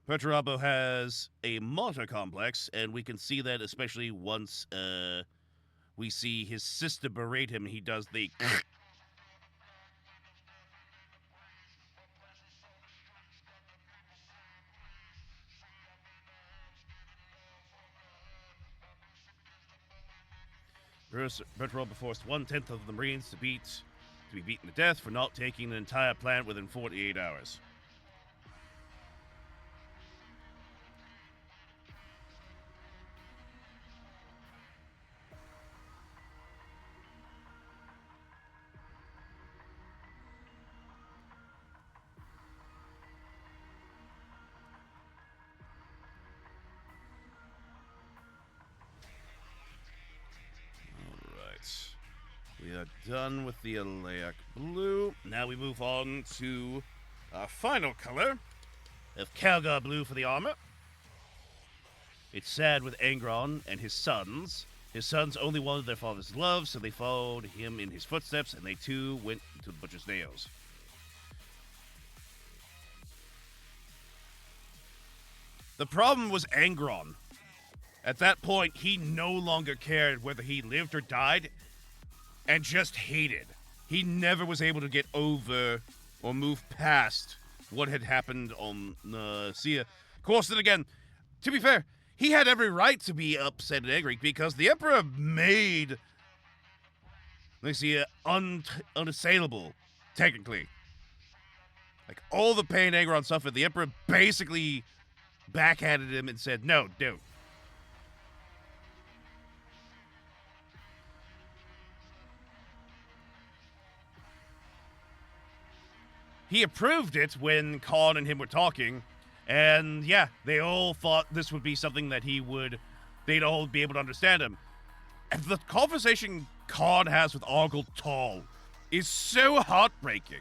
Perturabo has a martyr complex, and we can see that especially once we see his sister berate him. He does the Perturabo forced 1/10 of the Marines to be beaten to death for not taking an entire plant within 48 hours. We are done with the Alaic blue. Now we move on to our final color of Calgar blue for the armor. It's sad with Angron and his sons. His sons only wanted their father's love, so they followed him in his footsteps, and they too went to the Butcher's Nails. The problem was Angron. At that point, he no longer cared whether he lived or died, and just hated. He never was able to get over or move past what had happened on Sia. Of course, then again, to be fair, he had every right to be upset and angry because the Emperor made Sia unassailable, technically. Like, all the pain Angron suffered, the Emperor basically backhanded him and said, no, don't. He approved it when Khan and him were talking, and yeah, they all thought this would be something that they'd all be able to understand him. And the conversation Khan has with Argyle Tall is so heartbreaking.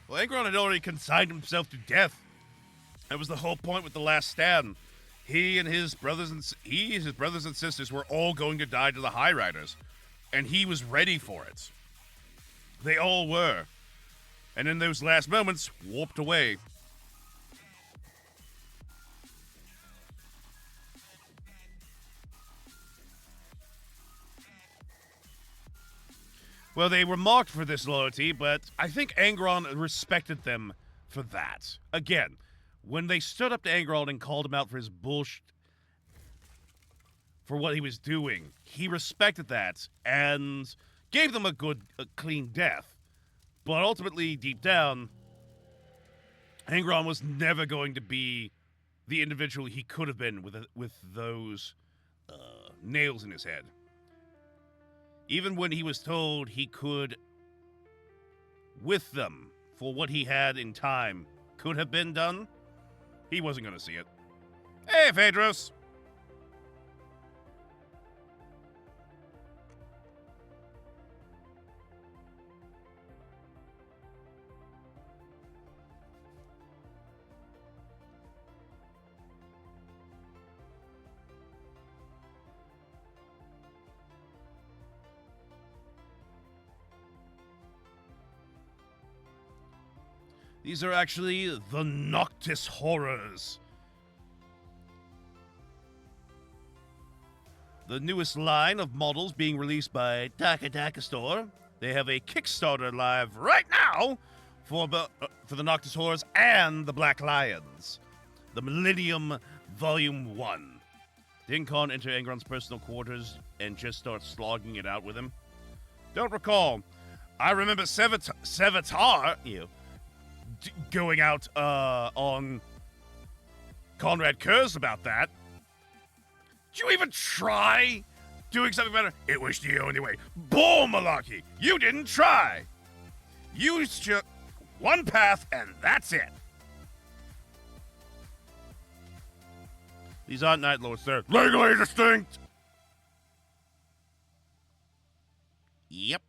Well, Angron had already consigned himself to death. That was the whole point with the last stand. He and his brothers and sisters were all going to die to the High Riders, and he was ready for it. They all were. And in those last moments, warped away. Well, they were mocked for this loyalty, but I think Angron respected them for that. Again, when they stood up to Angron and called him out for his bullshit, for what he was doing, he respected that and gave them a clean death. But ultimately, deep down, Angron was never going to be the individual he could have been with those nails in his head. Even when he was told he could, with them, for what he had in time, could have been done, he wasn't going to see it. Hey, Phaedrus! These are actually the Noctis horrors. The newest line of models being released by Taka Store. They have a Kickstarter live right now for the Noctis horrors and the Black Lions. The Millennium Volume 1. Didn't Khan enter Angron's personal quarters and just start slogging it out with him? Don't recall. I remember Sevitar, going out on Conrad Kurz about that. Did you even try doing something better? It was the only way. Bull malarkey! You didn't try! You took one path and that's it. These aren't Night Lords, they're legally distinct! Yep.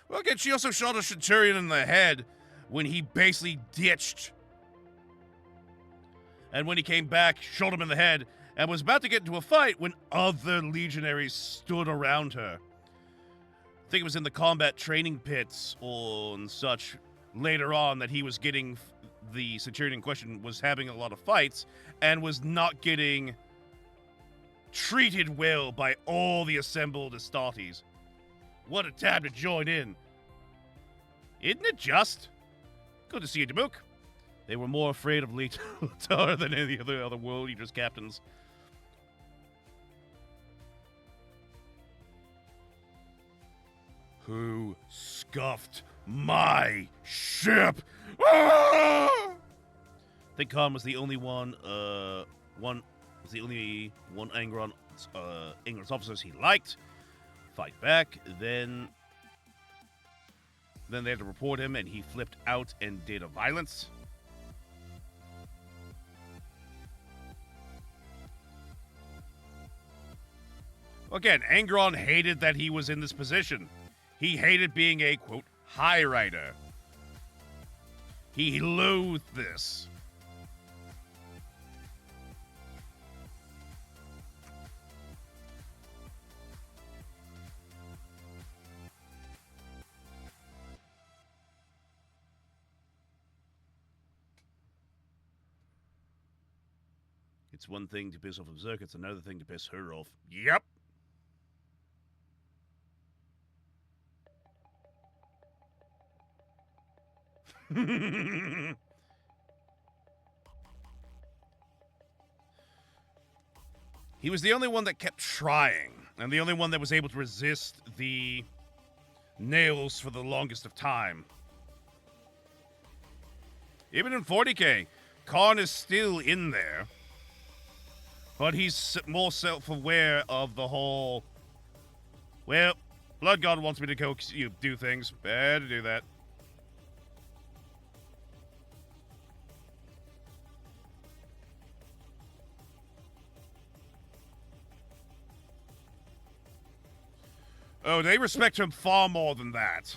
Well, again, she also shot a Centurion in the head when he basically ditched. And when he came back, shot him in the head, and was about to get into a fight when other legionaries stood around her. I think it was in the combat training pits or and such later on that he was getting, the Centurion in question was having a lot of fights and was not getting treated well by all the assembled Astartes. What a time to join in. Isn't it just? Good to see you, Demuk. They were more afraid of Litar than any of the other World Eaters captains. Who scuffed my ship? Ah! I think Khan was the only one, was the only one Angron England's officers he liked, fight back, then they had to report him, and he flipped out and did a violence. Again, Angron hated that he was in this position. He hated being a, quote, high rider. He loathed this. It's one thing to piss off a Berserker, it's another thing to piss her off. Yep. He was the only one that kept trying, and the only one that was able to resist the nails for the longest of time. Even in 40k, Khan is still in there, but he's more self-aware of the whole, well, Blood God wants me to go do things, better do that. Oh, they respect him far more than that.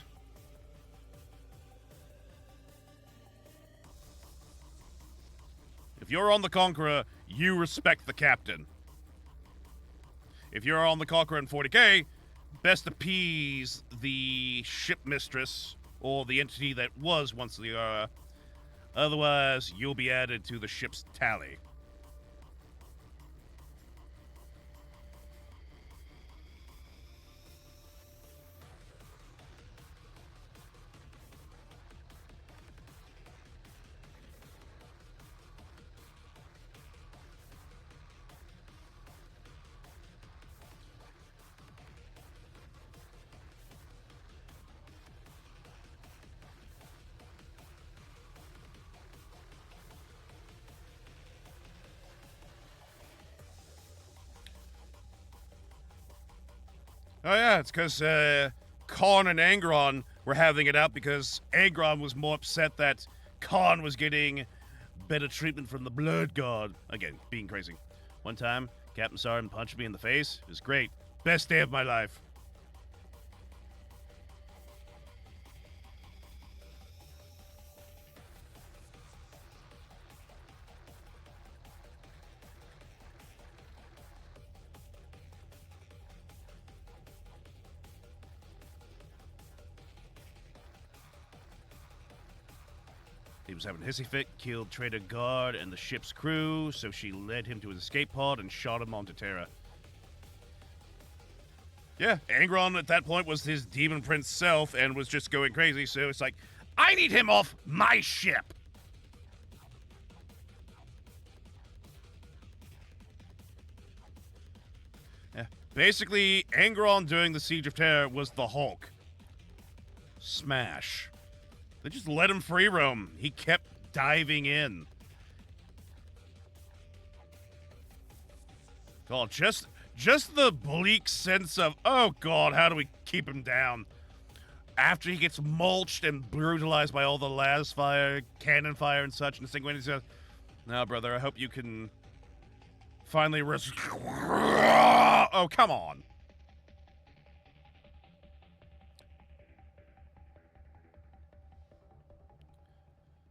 If you're on the Conqueror, you respect the captain. If you're on the Conqueror in 40k, best appease the ship mistress or the entity that was once the Liara. Otherwise, you'll be added to the ship's tally. Oh yeah, it's because Khan and Angron were having it out because Angron was more upset that Khan was getting better treatment from the Blood God. Again, being crazy. One time, Captain saw him punch me in the face. It was great. Best day of my life. He was having a hissy fit, killed Trader Guard and the ship's crew, so she led him to his escape pod and shot him onto Terra. Yeah, Angron at that point was his demon prince self and was just going crazy, so it's like, I need him off my ship! Yeah, basically, Angron during the Siege of Terra was the Hulk. Smash. They just let him free roam. He kept diving in. Oh, just the bleak sense of, oh god, how do we keep him down? After he gets mulched and brutalized by all the las fire, cannon fire, and such, and Sanguinius says, "No, brother, I hope you can finally Oh, come on.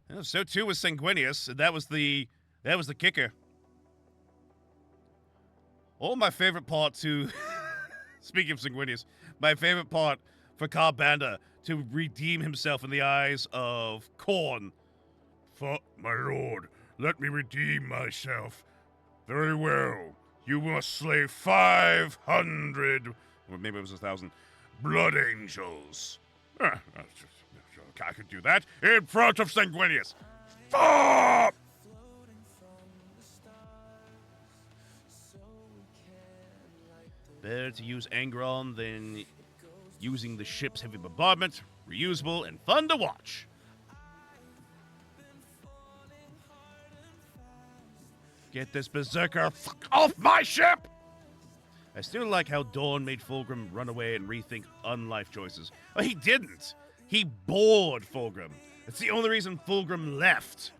Yeah, so too was Sanguinius, and that was the kicker. Oh, my favorite part to speaking of Sanguinius, my favorite part for Carbanda to redeem himself in the eyes of Khorne. For my lord, let me redeem myself. Very well. You must slay 500, Or maybe it was 1,000. blood angels. I could do that in front of Sanguinius. Fuck! Better to use Angron than using the ship's heavy bombardment. Reusable and fun to watch. Get this berserker off my ship! I still like how Dawn made Fulgrim run away and rethink unlife choices. Well, he didn't. He bored Fulgrim. That's the only reason Fulgrim left,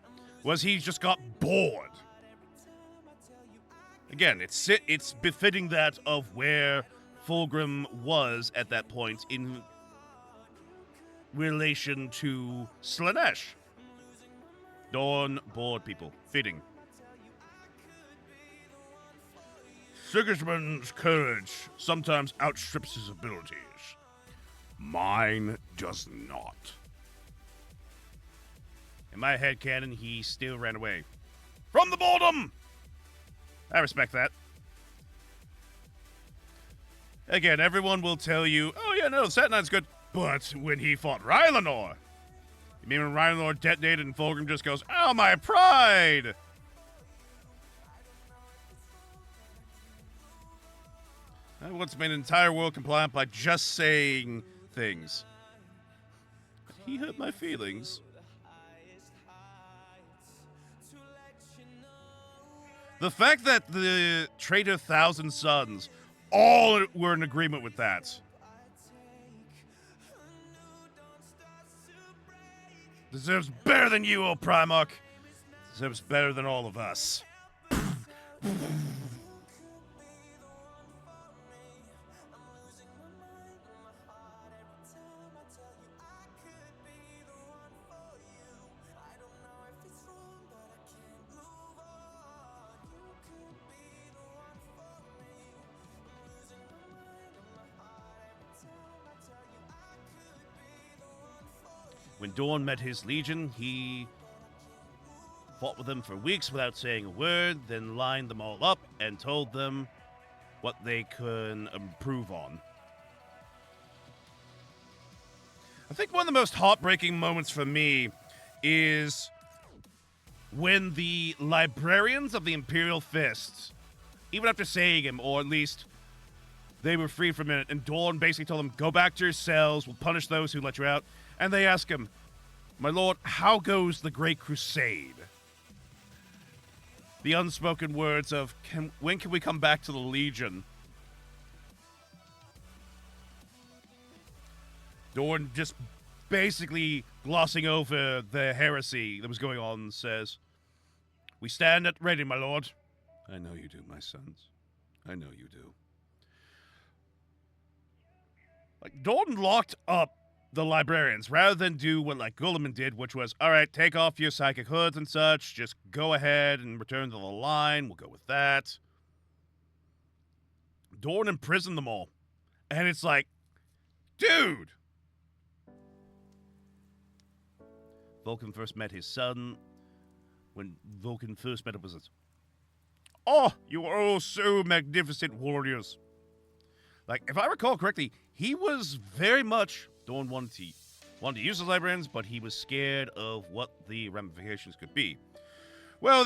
was he just got bored. Again, it's befitting that of where Fulgrim was at that point in relation to Slanesh. Dawn bored people. Fitting. Sigismund's courage sometimes outstrips his abilities. Mine does not. In my headcanon, he still ran away. From the boredom! I respect that. Again, everyone will tell you, oh yeah, no, Saturn's good. But when he fought Rylanor, you mean when Rylanor detonated and Fulgrim just goes, oh, my pride! I once made an entire world compliant by just saying things. He hurt my feelings. The fact that the traitor Thousand Sons all were in agreement with that. Deserves better than you, O Primarch. Deserves better than all of us. When Dawn met his legion, he fought with them for weeks without saying a word, then lined them all up and told them what they could improve on. I think one of the most heartbreaking moments for me is when the librarians of the Imperial Fist, even after saying him, or at least they were freed for a minute, and Dawn basically told them, go back to your cells, we'll punish those who let you out. And they ask him, my lord, how goes the Great Crusade? The unspoken words of, when can we come back to the Legion? Dawn just basically glossing over the heresy that was going on says, we stand at ready, my lord. I know you do, my sons. I know you do. Like, Dawn locked up the librarians, rather than do what like Guilliman did, which was, all right, take off your psychic hoods and such, just go ahead and return to the line, we'll go with that. Dawn imprisoned them all. And it's like, dude! Vulcan first met his son. When Vulcan first met him was this, oh, you are all so magnificent warriors. Like, if I recall correctly, he was very much, Dawn wanted to use the librarians, but he was scared of what the ramifications could be. Well,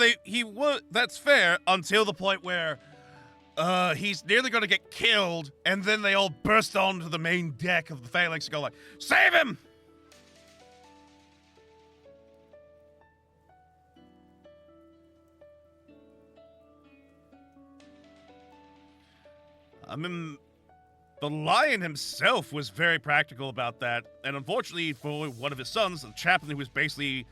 that's fair until the point where he's nearly going to get killed, and then they all burst onto the main deck of the Phalanx and go like, save him! I mean, the Lion himself was very practical about that, and unfortunately for one of his sons, the chaplain who was basically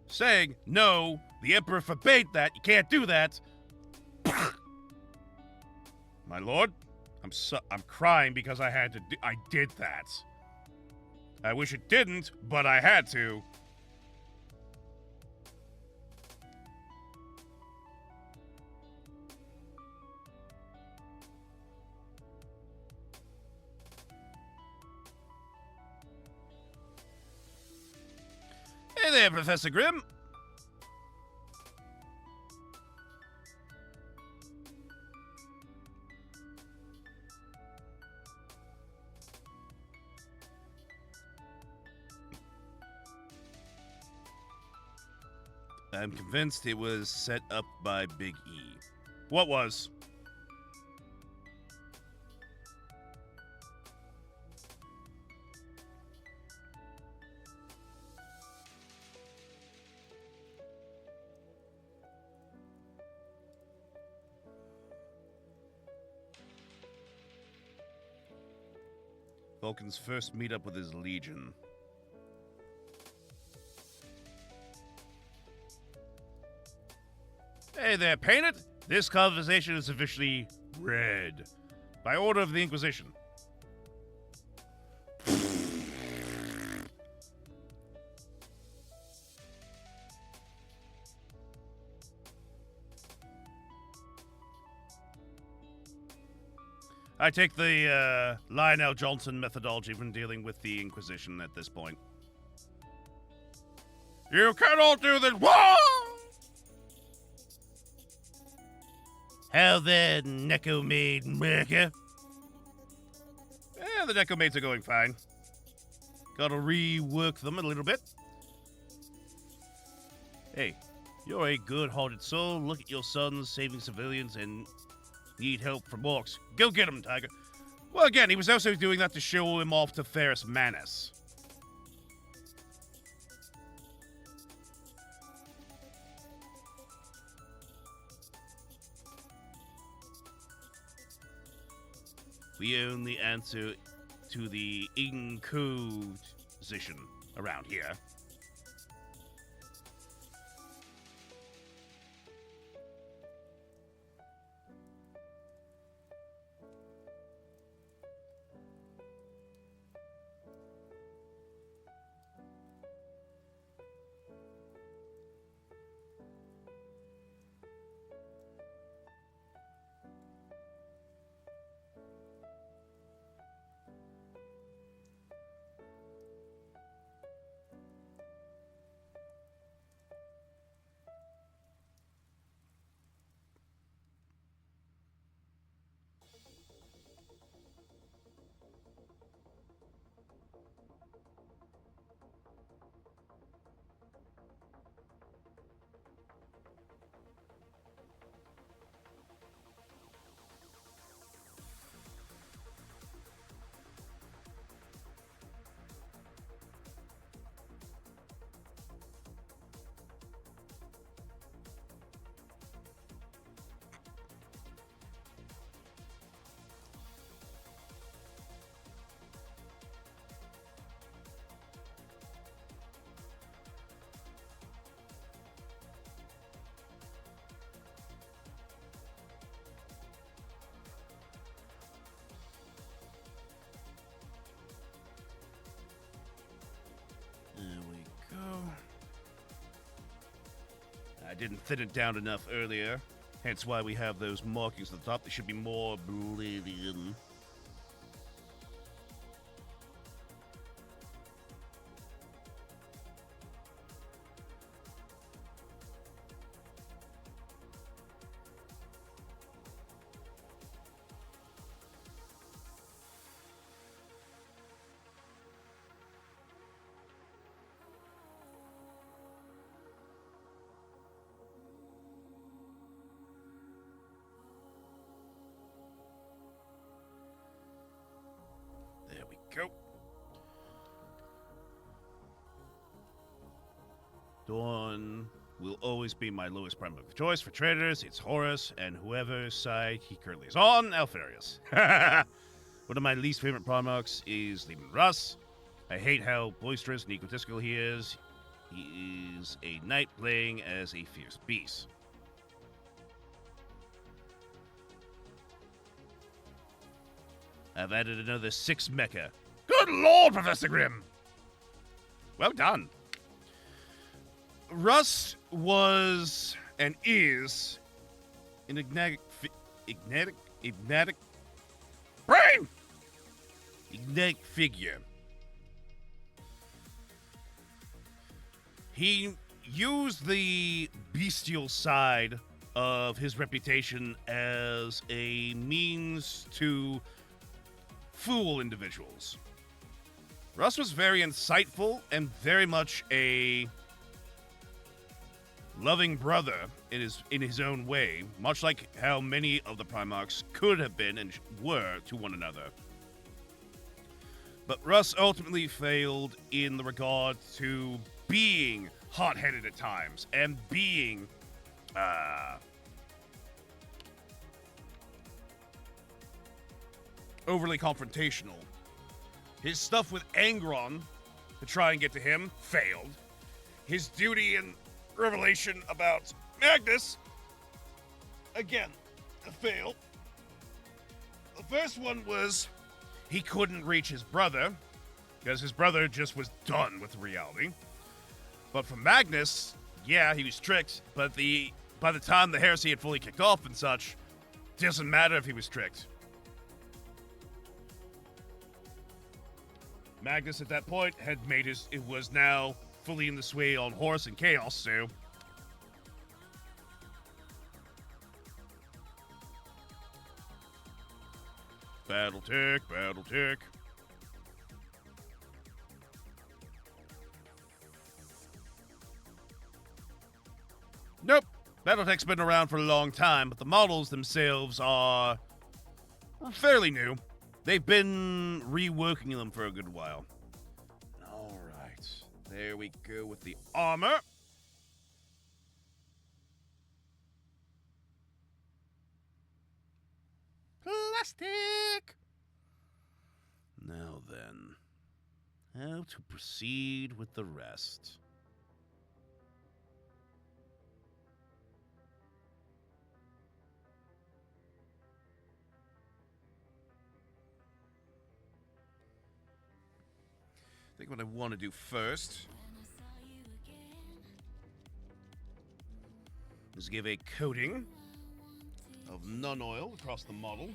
saying, no, the Emperor forbade that, you can't do that. My lord, I'm crying because I did that. I wish it didn't, but I had to. Hey there, Professor Grimm. I'm convinced it was set up by Big E. What was? Vulcan's first meetup with his legion. Hey there, Painted! This conversation is officially read. By order of the Inquisition. I take the Lionel Johnson methodology when dealing with the Inquisition at this point. You cannot do this! Whoa! How the Neko Maid Merca? The Neko Maids are going fine. Gotta rework them a little bit. Hey, you're a good-hearted soul. Look at your sons saving civilians and need help from orcs. Go get him, Tiger. Well, again, he was also doing that to show him off to Ferrus Manus. We only answer to the Inquisition around here. I didn't thin it down enough earlier, hence why we have those markings at the top. They should be more oblivion. There we go. Dawn will always be my lowest prime of choice for traders. It's Horus and whoever side he currently is on, Alfarius. One of my least favorite Primarchs is Lehman Russ. I hate how boisterous and egotistical he is. He is a knight playing as a fierce beast. I've added another 6 mecha. Good lord, Professor Grimm! Well done. Russ was and is an enigmatic figure. He used the bestial side of his reputation as a means to fool individuals. Russ was very insightful and very much a loving brother in his own way, much like how many of the Primarchs could have been and were to one another. But Russ ultimately failed in the regard to being hot-headed at times and being overly confrontational. His stuff with Angron to try and get to him failed. His duty and revelation about Magnus, again, failed. The first one was he couldn't reach his brother because his brother just was done with reality. But for Magnus, yeah, he was tricked, but by the time the heresy had fully kicked off and such, doesn't matter if he was tricked. Magnus at that point had made it was now fully in the sway on Horus and Chaos, so battle tick, battle tick. Nope. Battletech's been around for a long time, but the models themselves are fairly new. They've been reworking them for a good while. All right. There we go with the armor. Plastic! Now then, how to proceed with the rest. I think what I want to do first is give a coating of non-oil across the model.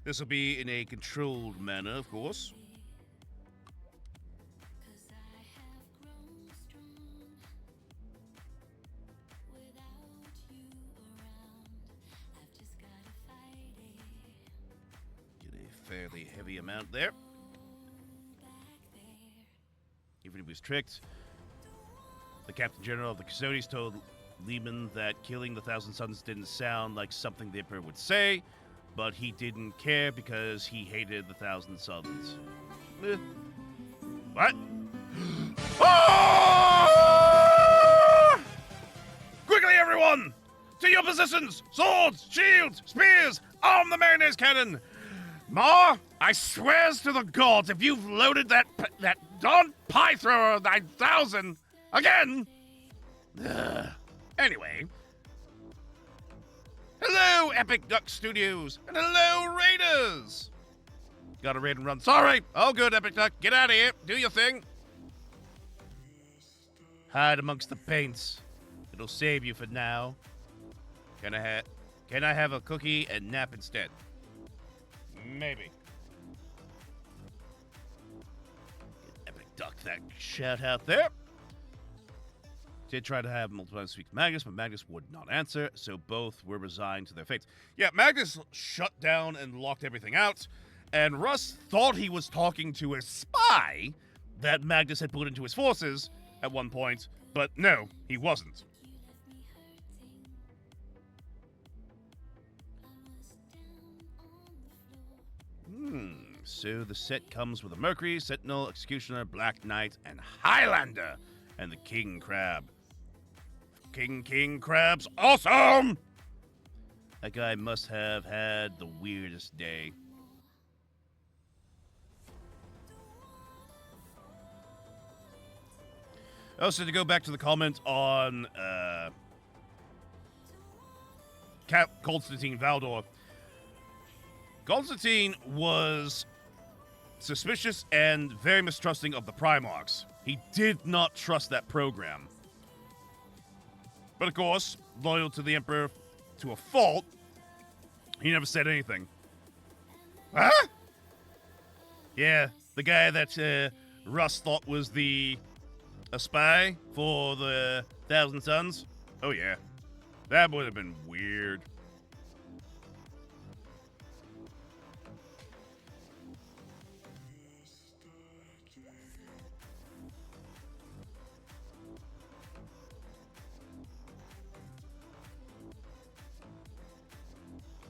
This will be in a controlled manner, of course. Get a fairly heavy amount there. Even if he was tricked, the Captain General of the Custodes told Lehman that killing the Thousand Sons didn't sound like something the Emperor would say, but he didn't care because he hated the Thousand Sons. What? Ah! Quickly, everyone! To your positions! Swords, shields, spears, arm the Mariners cannon! Ma, I swears to the gods, if you've loaded that darn pie thrower 9000 again. Anyway, hello, Epic Duck Studios, and hello, Raiders. Got a raid and run. Sorry. Oh, good, Epic Duck. Get out of here. Do your thing. Hide amongst the paints. It'll save you for now. Can I have a cookie and nap instead? Maybe. Epic Duck that shout out there. Did try to have multiple times speak to Magnus, but Magnus would not answer, so both were resigned to their fates. Yeah, Magnus shut down and locked everything out, and Russ thought he was talking to a spy that Magnus had put into his forces at one point, but no, he wasn't. So the set comes with a Mercury, Sentinel, Executioner, Black Knight, and Highlander, and the King Crab. King Crab's awesome! That guy must have had the weirdest day. Also, to go back to the comment on Constantine Valdor, Constantine was suspicious and very mistrusting of the Primarchs. He did not trust that program. But of course, loyal to the Emperor to a fault, he never said anything. Huh? Yeah, the guy that Russ thought was a spy for the Thousand Sons. Oh yeah, that would have been weird.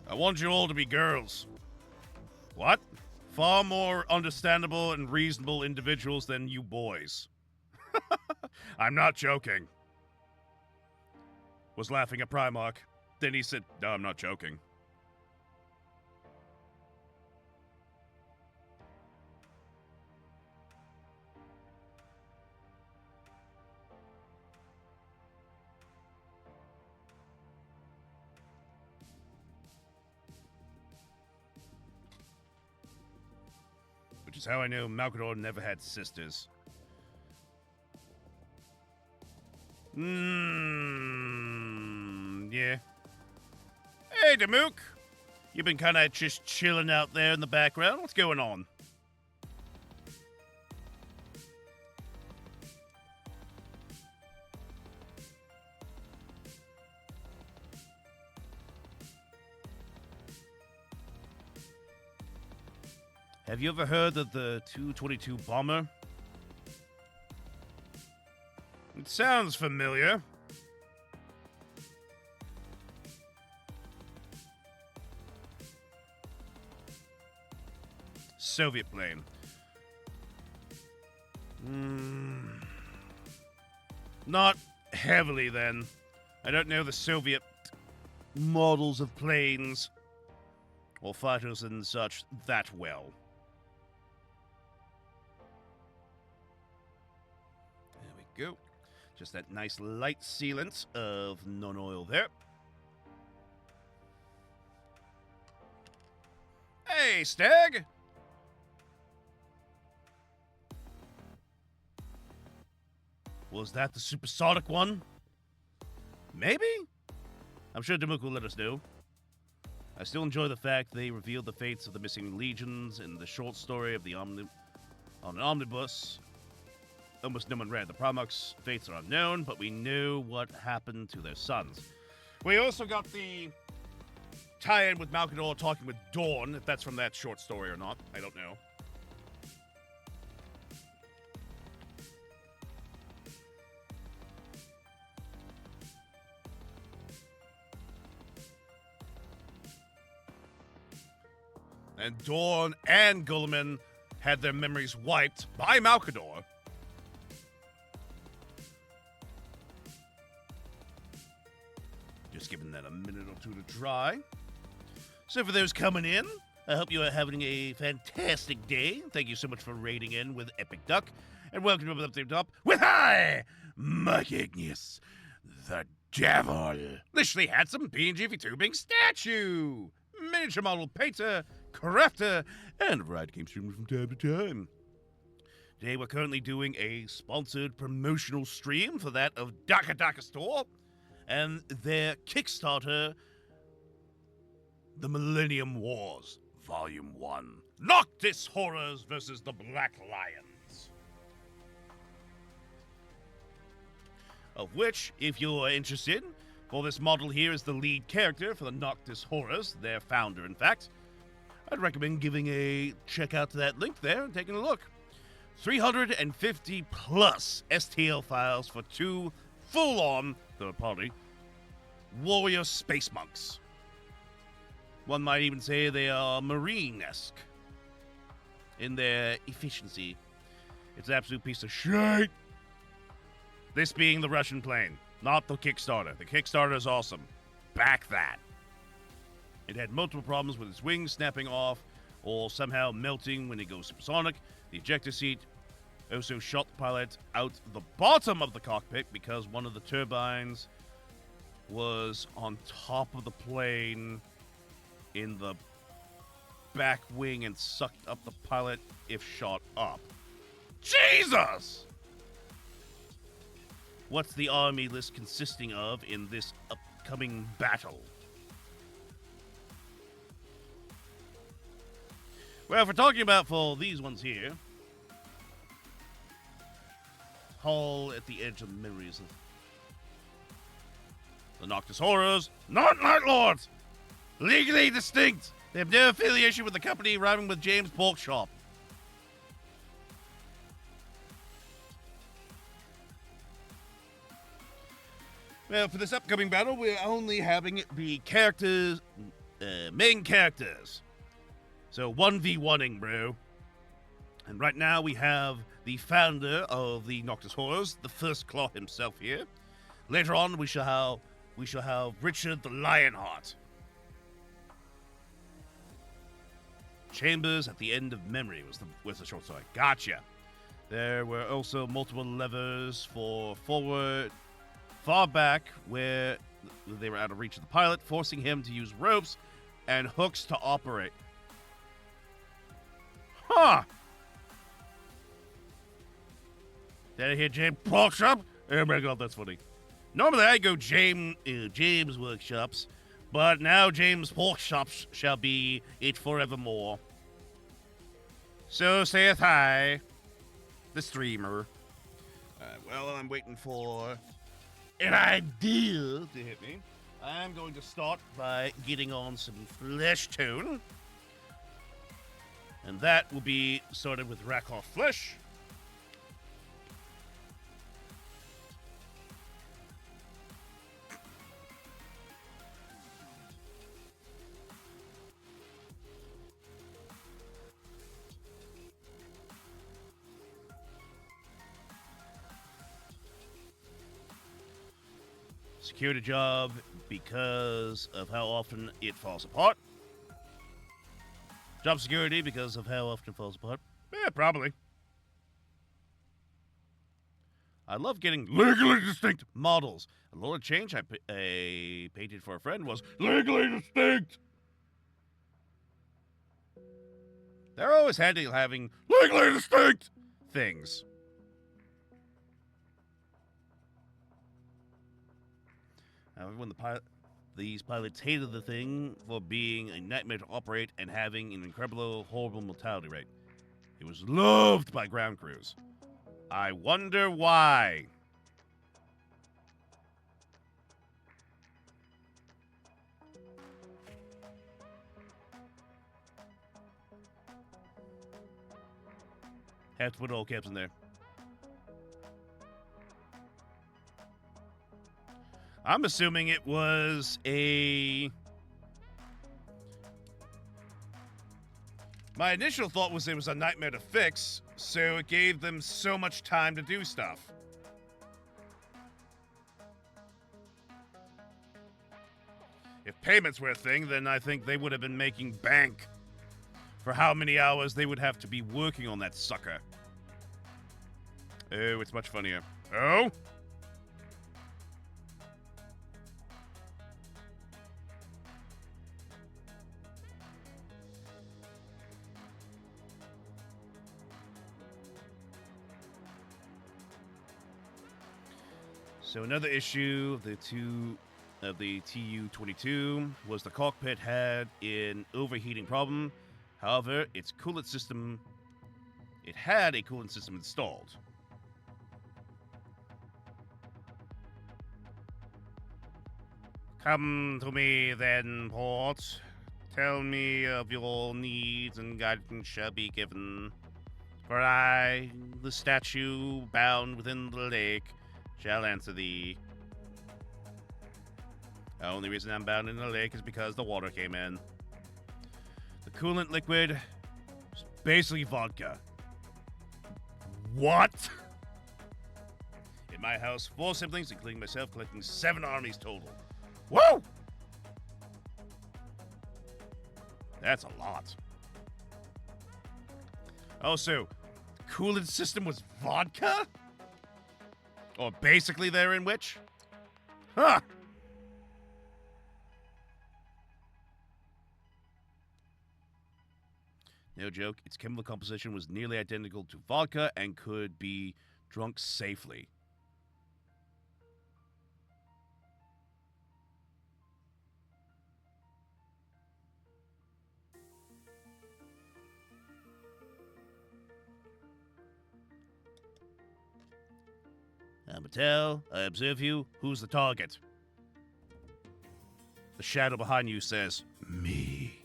I want you all to be girls. What? Far more understandable and reasonable individuals than you boys. I'm not joking. Was laughing at Primarch. Then he said, no, I'm not joking. how I know Malcador never had sisters. Yeah. Hey, Damook. You've been kind of just chilling out there in the background. What's going on? Have you ever heard of the 222 bomber? It sounds familiar. Soviet plane. Not heavily, then. I don't know the Soviet models of planes or fighters and such that well. There we go. Just that nice light sealant of non-oil there. Hey, Stag! Was that the supersonic one? Maybe? I'm sure Damook will let us know. I still enjoy the fact they revealed the fates of the missing legions in the short story of the on an omnibus. Almost no one read. The Promux fates are unknown, but we knew what happened to their sons. We also got the tie-in with Malcador talking with Dawn, if that's from that short story or not. I don't know. And Dawn and Gulliman had their memories wiped by Malcador. Just giving that a minute or two to dry. So for those coming in, I hope you are having a fantastic day. Thank you so much for raiding in with Epic Duck. And welcome up to the top with micaigneous, the devil. Literally handsome PNG VTubing statue. Miniature model painter, crafter, and a variety game streamer from time to time. Today we're currently doing a sponsored promotional stream for that of Daka Daka Store and their Kickstarter, The Millennium Wars, Volume 1. Noctis Horrors versus the Black Lions. Of which, if you're interested, for this model here is the lead character for the Noctis Horrors, their founder, in fact. I'd recommend giving a check out to that link there and taking a look. 350 plus STL files for two full-on, third-party, warrior space monks. One might even say they are Marine-esque in their efficiency. It's an absolute piece of shit. This being the Russian plane. Not the Kickstarter. The Kickstarter is awesome. Back that. It had multiple problems with its wings snapping off or somehow melting when it goes supersonic. The ejector seat also shot the pilot out the bottom of the cockpit because one of the turbines was on top of the plane in the back wing and sucked up the pilot if shot up. Jesus! What's the army list consisting of in this upcoming battle? Well, if we're talking about for these ones here, Hull at the edge of memories of the Noctis Horrors, not Night Lords! Legally distinct! They have no affiliation with the company rhyming with James Porkchop. Well, for this upcoming battle, we're only having the characters, main characters. So 1v1ing, bro. And right now we have the founder of the Noctis Horrors, the First Claw himself here. Later on, we shall have Richard the Lionheart. Chambers at the end of memory was the short story. Gotcha. There were also multiple levers for forward, far back, where they were out of reach of the pilot, forcing him to use ropes and hooks to operate. Huh! Did I hear James Pork Shop? Oh my god, that's funny. Normally I go James Workshops, but now James Pork Shops shall be it forevermore. So saith I, the streamer. Well, I'm waiting for an idea to hit me. I'm going to start by getting on some flesh tone. And that will be started with Rakoff Flesh. Security job because of how often it falls apart. Job security because of how often it falls apart. Yeah, probably. I love getting legally distinct models. A lot of change I painted for a friend was legally distinct. They're always handy having legally distinct things. However, when these pilots hated the thing for being a nightmare to operate and having an incredible, horrible mortality rate. It was loved by ground crews. I wonder why. Have to put all caps in there. I'm assuming it was a... My initial thought was it was a nightmare to fix, so it gave them so much time to do stuff. If payments were a thing, then I think they would have been making bank for how many hours they would have to be working on that sucker. Oh, it's much funnier. Oh? So another issue of the TU-22 was the cockpit had an overheating problem. However, it had a coolant system installed. Come to me then, Port. Tell me of your needs and guidance shall be given. For I, the statue bound within the lake, shall answer thee. The only reason I'm bound in the lake is because the water came in. The coolant liquid is basically vodka. What? In my house, 4 siblings, including myself, collecting 7 armies total. Whoa! That's a lot. Also, coolant system was vodka? Or basically therein which? Huh! No joke, its chemical composition was nearly identical to vodka and could be drunk safely. Mattel, I observe you. Who's the target? The shadow behind you says, me.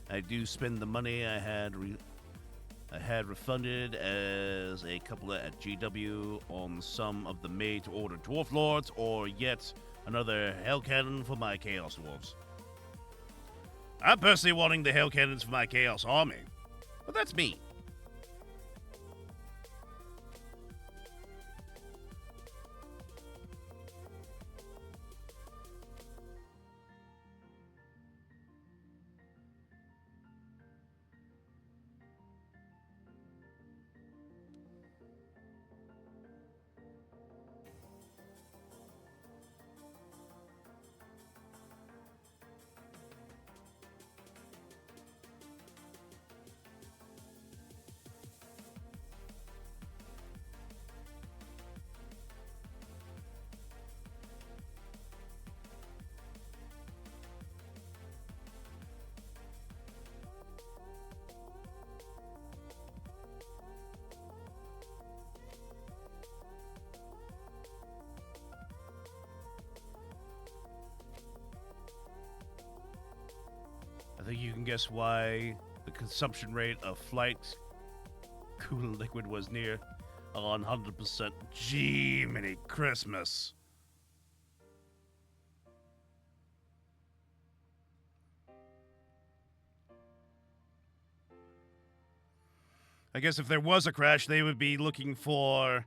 I do spend the money I had refunded as a couple at GW on some of the made-to-order Dwarf Lords, or yet another Hell Cannon for my Chaos Dwarves. I'm personally wanting the Hell Cannons for my Chaos Army, but that's me. think you can guess why the consumption rate of flight coolant liquid was near 100%. Jiminy Christmas. I guess if there was a crash, they would be looking for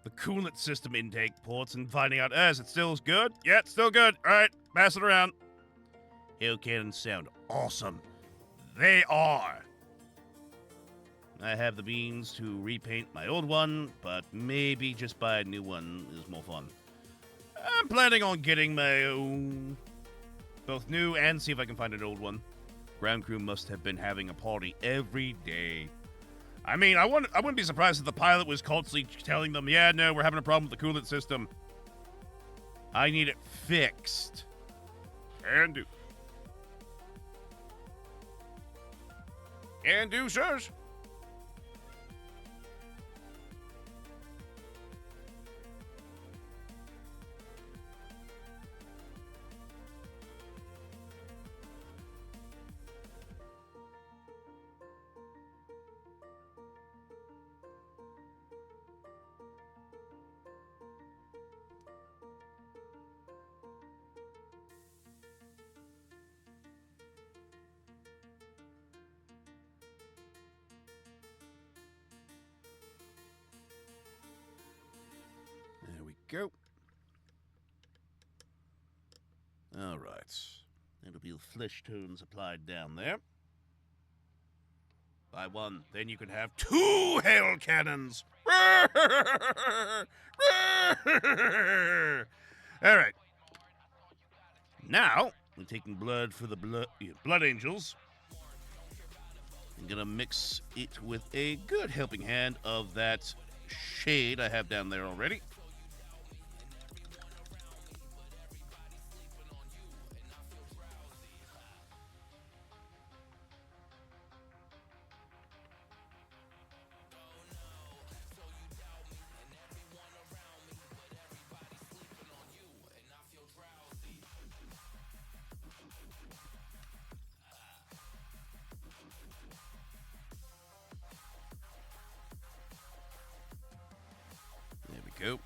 the coolant system intake ports and finding out, is it still good? Yeah, it's still good. All right, pass it around. Hail cannons sound awesome. They are. I have the means to repaint my old one, but maybe just buy a new one is more fun. I'm planning on getting my own, both new and see if I can find an old one. Ground crew must have been having a party every day. I mean, I wouldn't be surprised if the pilot was constantly telling them, yeah, no, we're having a problem with the coolant system. I need it fixed. Can do. Can do, sirs. There we go. All right. It'll be the flesh tones applied down there. Buy one, then you can have 2 hail cannons. All right. Now, we're taking blood for the blood angels. I'm gonna mix it with a good helping hand of that shade I have down there already. There we go.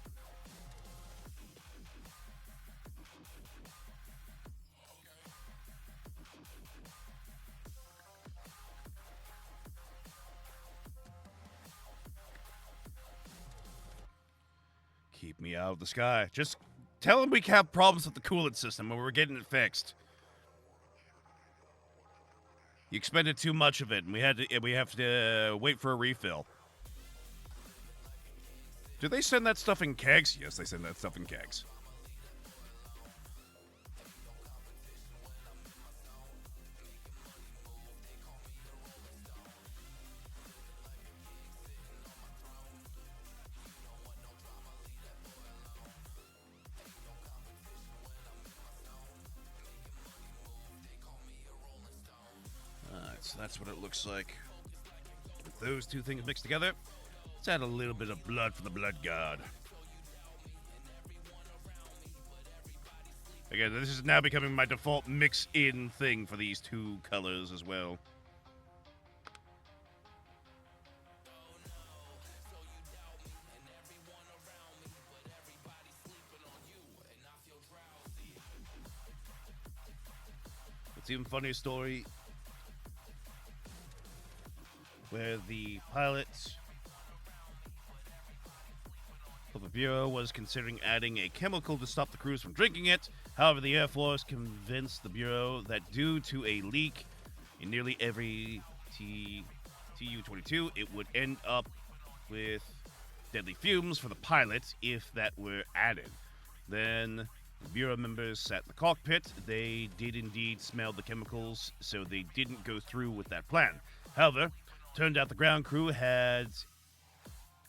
Keep me out of the sky. Just tell him we have problems with the coolant system and we're getting it fixed. You expended too much of it, and we have to wait for a refill. Do they send that stuff in kegs? Yes, they send that stuff in kegs. Alright, so that's what it looks like. With those two things mixed together, let's add a little bit of blood for the blood god. Again, this is now becoming my default mix-in thing for these two colors as well. It's even funnier story where the pilot of the Bureau was considering adding a chemical to stop the crews from drinking it. However, the Air Force convinced the Bureau that due to a leak in nearly every Tu-22, it would end up with deadly fumes for the pilot if that were added. Then the Bureau members sat in the cockpit. They did indeed smell the chemicals, so they didn't go through with that plan. However, turned out the ground crew had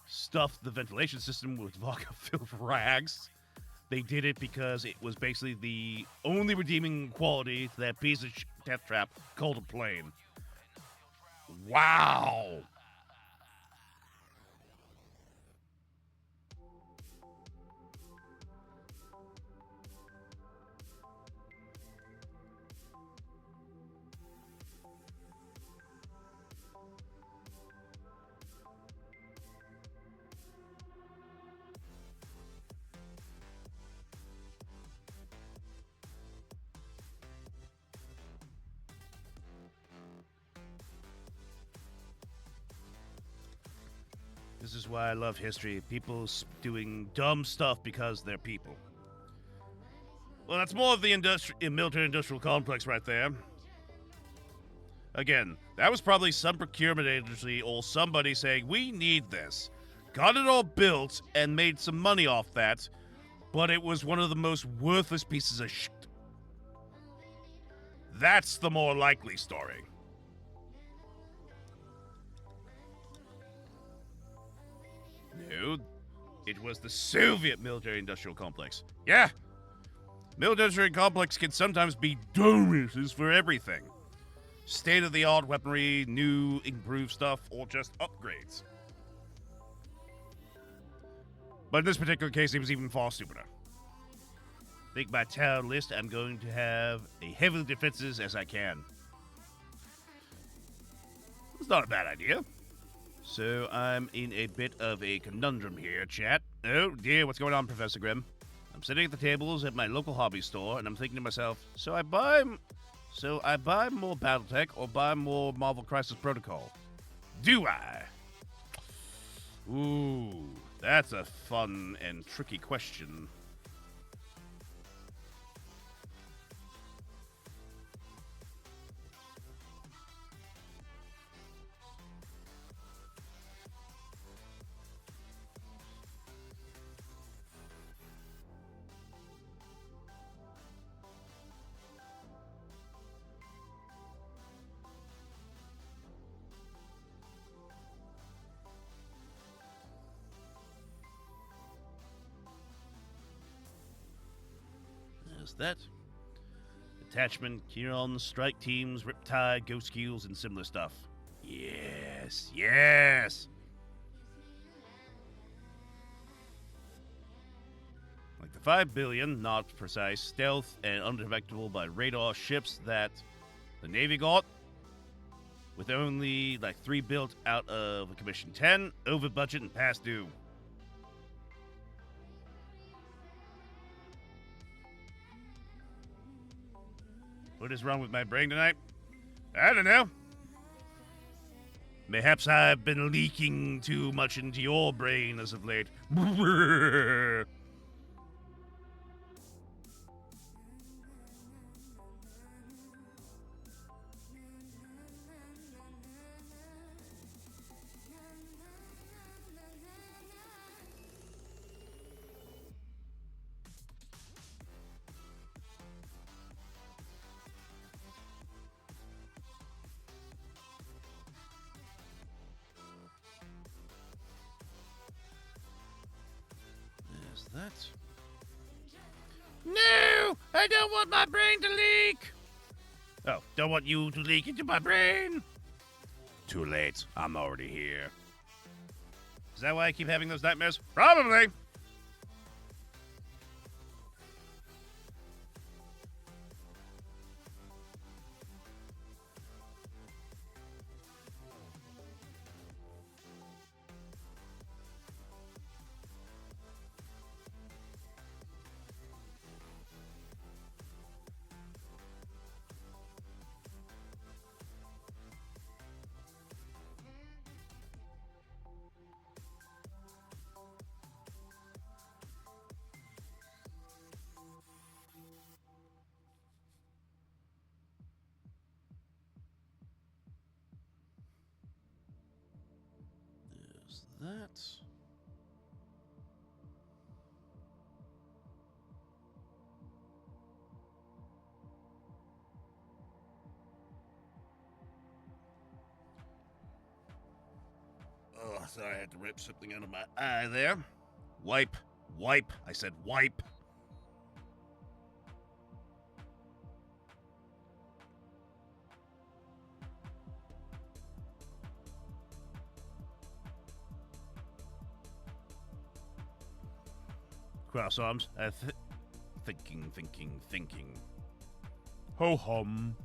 stuffed the ventilation system with vodka-filled rags. They did it because it was basically the only redeeming quality to that piece of death trap called a plane. Wow! This is why I love history. People doing dumb stuff because they're people. Well, that's more of the military-industrial complex right there. Again, that was probably some procurement agency or somebody saying, we need this. Got it all built and made some money off that, but it was one of the most worthless pieces of shit. That's the more likely story. No, it was the Soviet military-industrial complex. Yeah, military complex can sometimes be dumbasses for everything. State-of-the-art weaponry, new, improved stuff, or just upgrades. But in this particular case, it was even far stupider. Make my town list, I'm going to have as heavy defenses as I can. It's not a bad idea. So I'm in a bit of a conundrum here, chat. Oh dear, what's going on, Professor Grimm? I'm sitting at the tables at my local hobby store, and I'm thinking to myself, so I buy more BattleTech or buy more Marvel Crisis Protocol? Do I? Ooh, that's a fun and tricky question. There's that. Attachment, Kieran, strike teams, Riptide, Ghost Skills, and similar stuff. Yes, yes! Like the 5 billion, not precise, stealth and undetectable by radar ships that the Navy got, with only like 3 built out of a Commission 10, over budget and past due. What is wrong with my brain tonight? I don't know. Perhaps I've been leaking too much into your brain as of late. That. No! I don't want my brain to leak! Oh, don't want you to leak into my brain? Too late. I'm already here. Is that why I keep having those nightmares? Probably! That. Oh, sorry, I had to rip something out of my eye there. Wipe. Wipe. I said wipe. Cross arms. Thinking. Ho hum.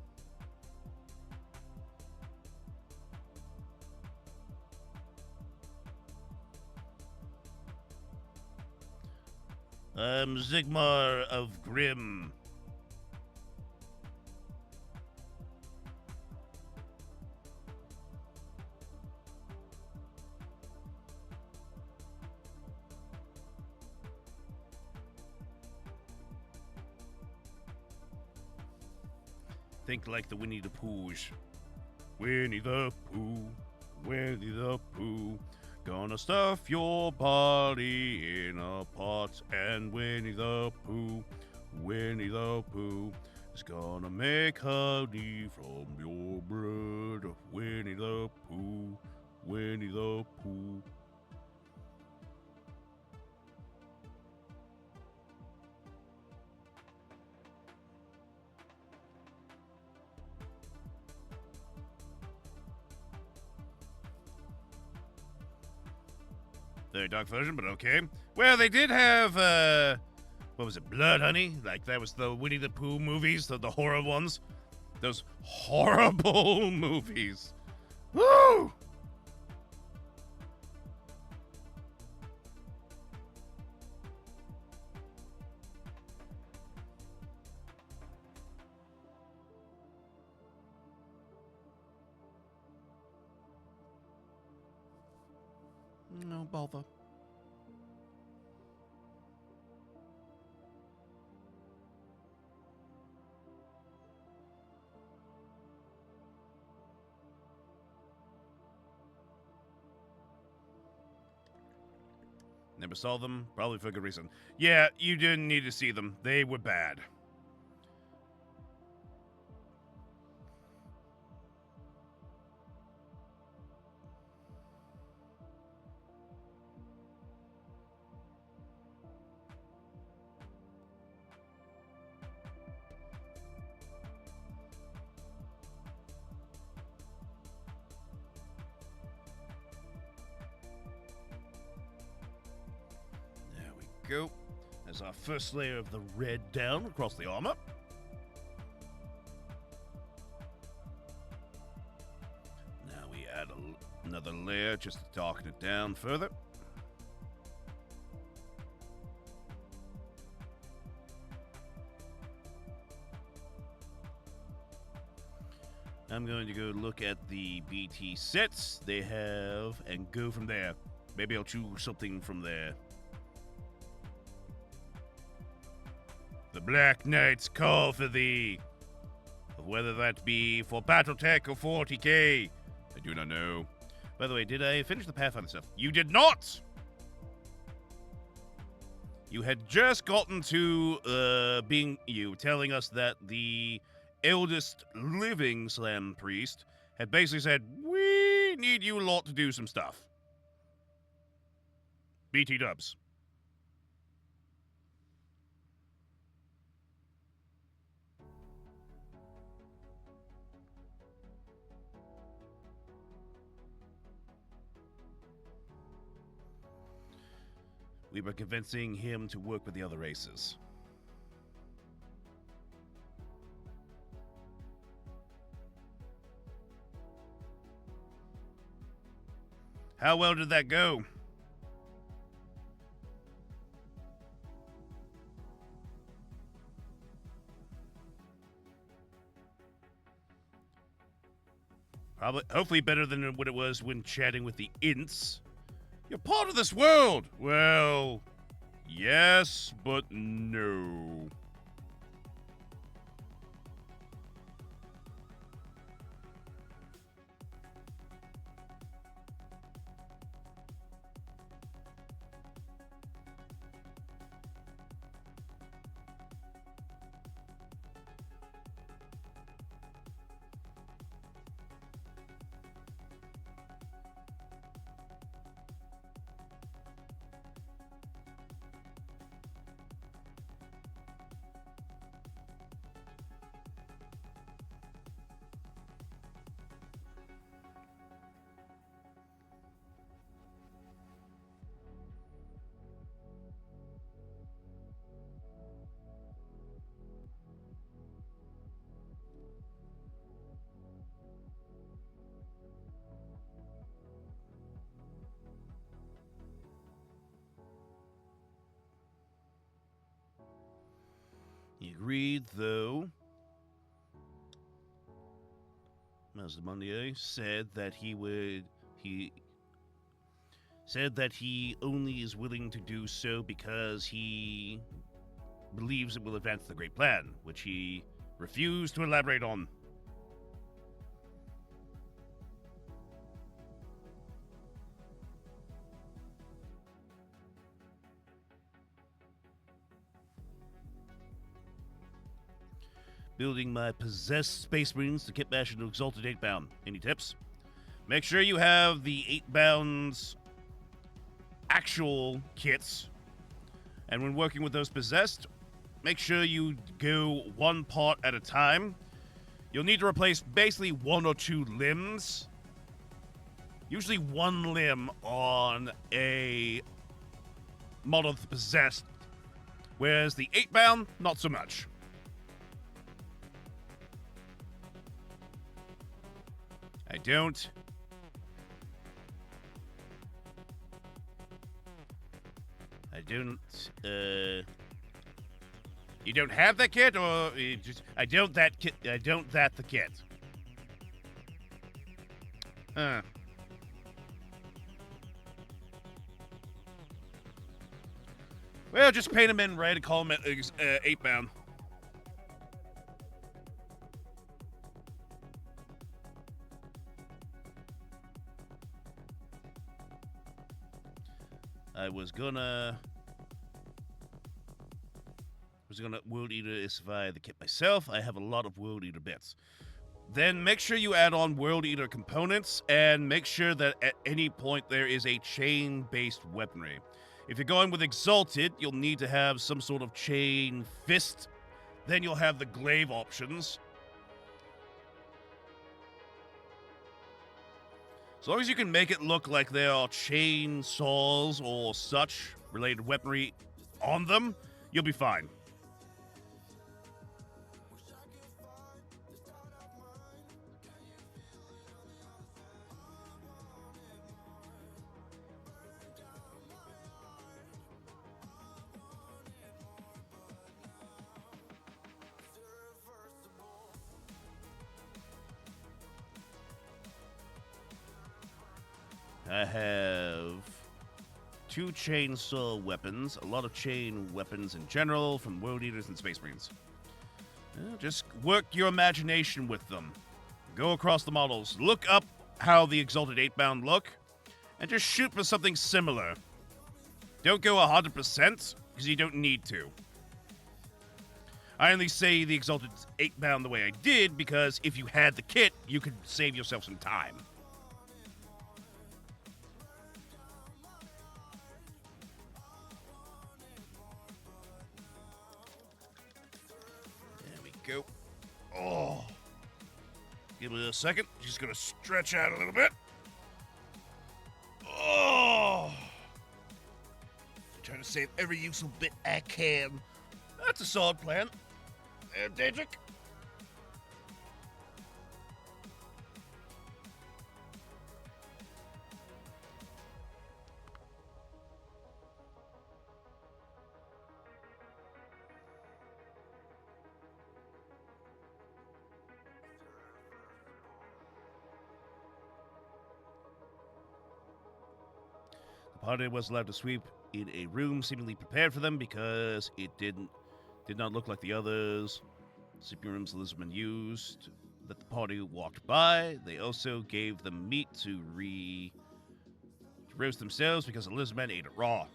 Zigmar of Grimm. Think like the Winnie the Poohs. Winnie the Pooh, Winnie the Pooh. Gonna stuff your body in a pot, and Winnie the Pooh is gonna make honey from your bread. Winnie the Pooh, Winnie the Pooh. Very dark version, but okay. Well, they did have, what was it, Blood Honey? Like, that was the Winnie the Pooh movies, the horror ones. Those horrible movies. Woo! No bother. Never saw them, probably for good reason. Yeah, you didn't need to see them. They were bad. Go. There's our first layer of the red down across the armor. Now we add another layer just to darken it down further. I'm going to go look at the BT sets they have and go from there. Maybe I'll choose something from there. The Black Knights call for thee. Whether that be for Battletech or 40k, I do not know. By the way, did I finish the Pathfinder stuff? You did not! You had just gotten to telling us that the eldest living Slam Priest had basically said, we need you lot to do some stuff. BT dubs. We were convincing him to work with the other races. How well did that go? Hopefully better than what it was when chatting with the Ints. You're part of this world! Well, yes, but no. He agreed, though. Mazdamundia said that he said that he only is willing to do so because he believes it will advance the Great Plan, which he refused to elaborate on. building my possessed Space Marines to kit bash into Exalted 8-bound. Any tips? Make sure you have the 8-bounds actual kits. And when working with those possessed, make sure you go one part at a time. You'll need to replace basically 1 or 2 limbs. Usually 1 limb on a model of the possessed. Whereas the 8-bound, not so much. I don't. You don't have that kit, or you just I don't that kit. I don't that the kit. Well, just paint him in red and call him 8-bound. I was gonna World Eater the kit myself. I have a lot of World Eater bits. Then make sure you add on World Eater components and make sure that at any point there is a chain-based weaponry. If you're going with Exalted, you'll need to have some sort of chain fist. Then you'll have the glaive options. As long as you can make it look like there are chainsaws or such related weaponry on them, you'll be fine. I have 2 chainsaw weapons, a lot of chain weapons in general from World Eaters and Space Marines. Just work your imagination with them. Go across the models, look up how the Exalted 8-bound look, and just shoot for something similar. Don't go 100%, because you don't need to. I only say the Exalted 8-bound the way I did, because if you had the kit, you could save yourself some time. Go. Oh. Give it a second. Just gonna stretch out a little bit. Oh. Trying to save every useful bit I can. That's a solid plan. There, Daedric. The party was allowed to sweep in a room seemingly prepared for them because it did not look like the others. Sleeping rooms Elizabeth used that the party walked by. They also gave them meat to roast themselves because Elizabeth ate it raw.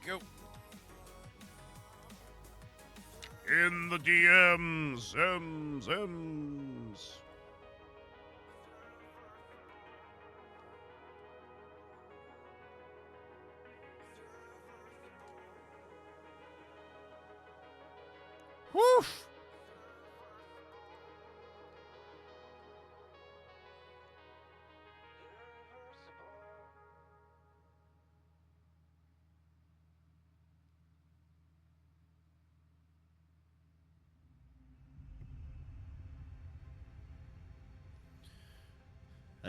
Go. In the DMs, M's. Woof.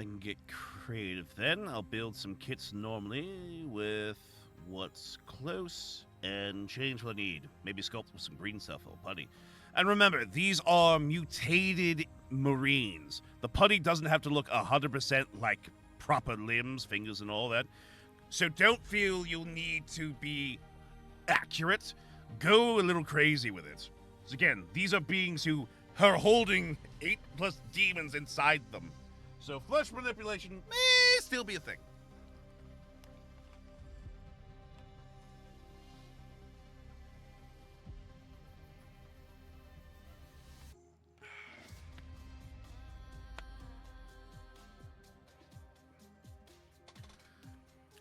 I can get creative then. I'll build some kits normally with what's close and change what I need. Maybe sculpt with some green stuff or putty. And remember, these are mutated marines. The putty doesn't have to look 100% like proper limbs, fingers, and all that. So don't feel you'll need to be accurate. Go a little crazy with it. So again, these are beings who are holding 8+ demons inside them. So flesh manipulation may still be a thing.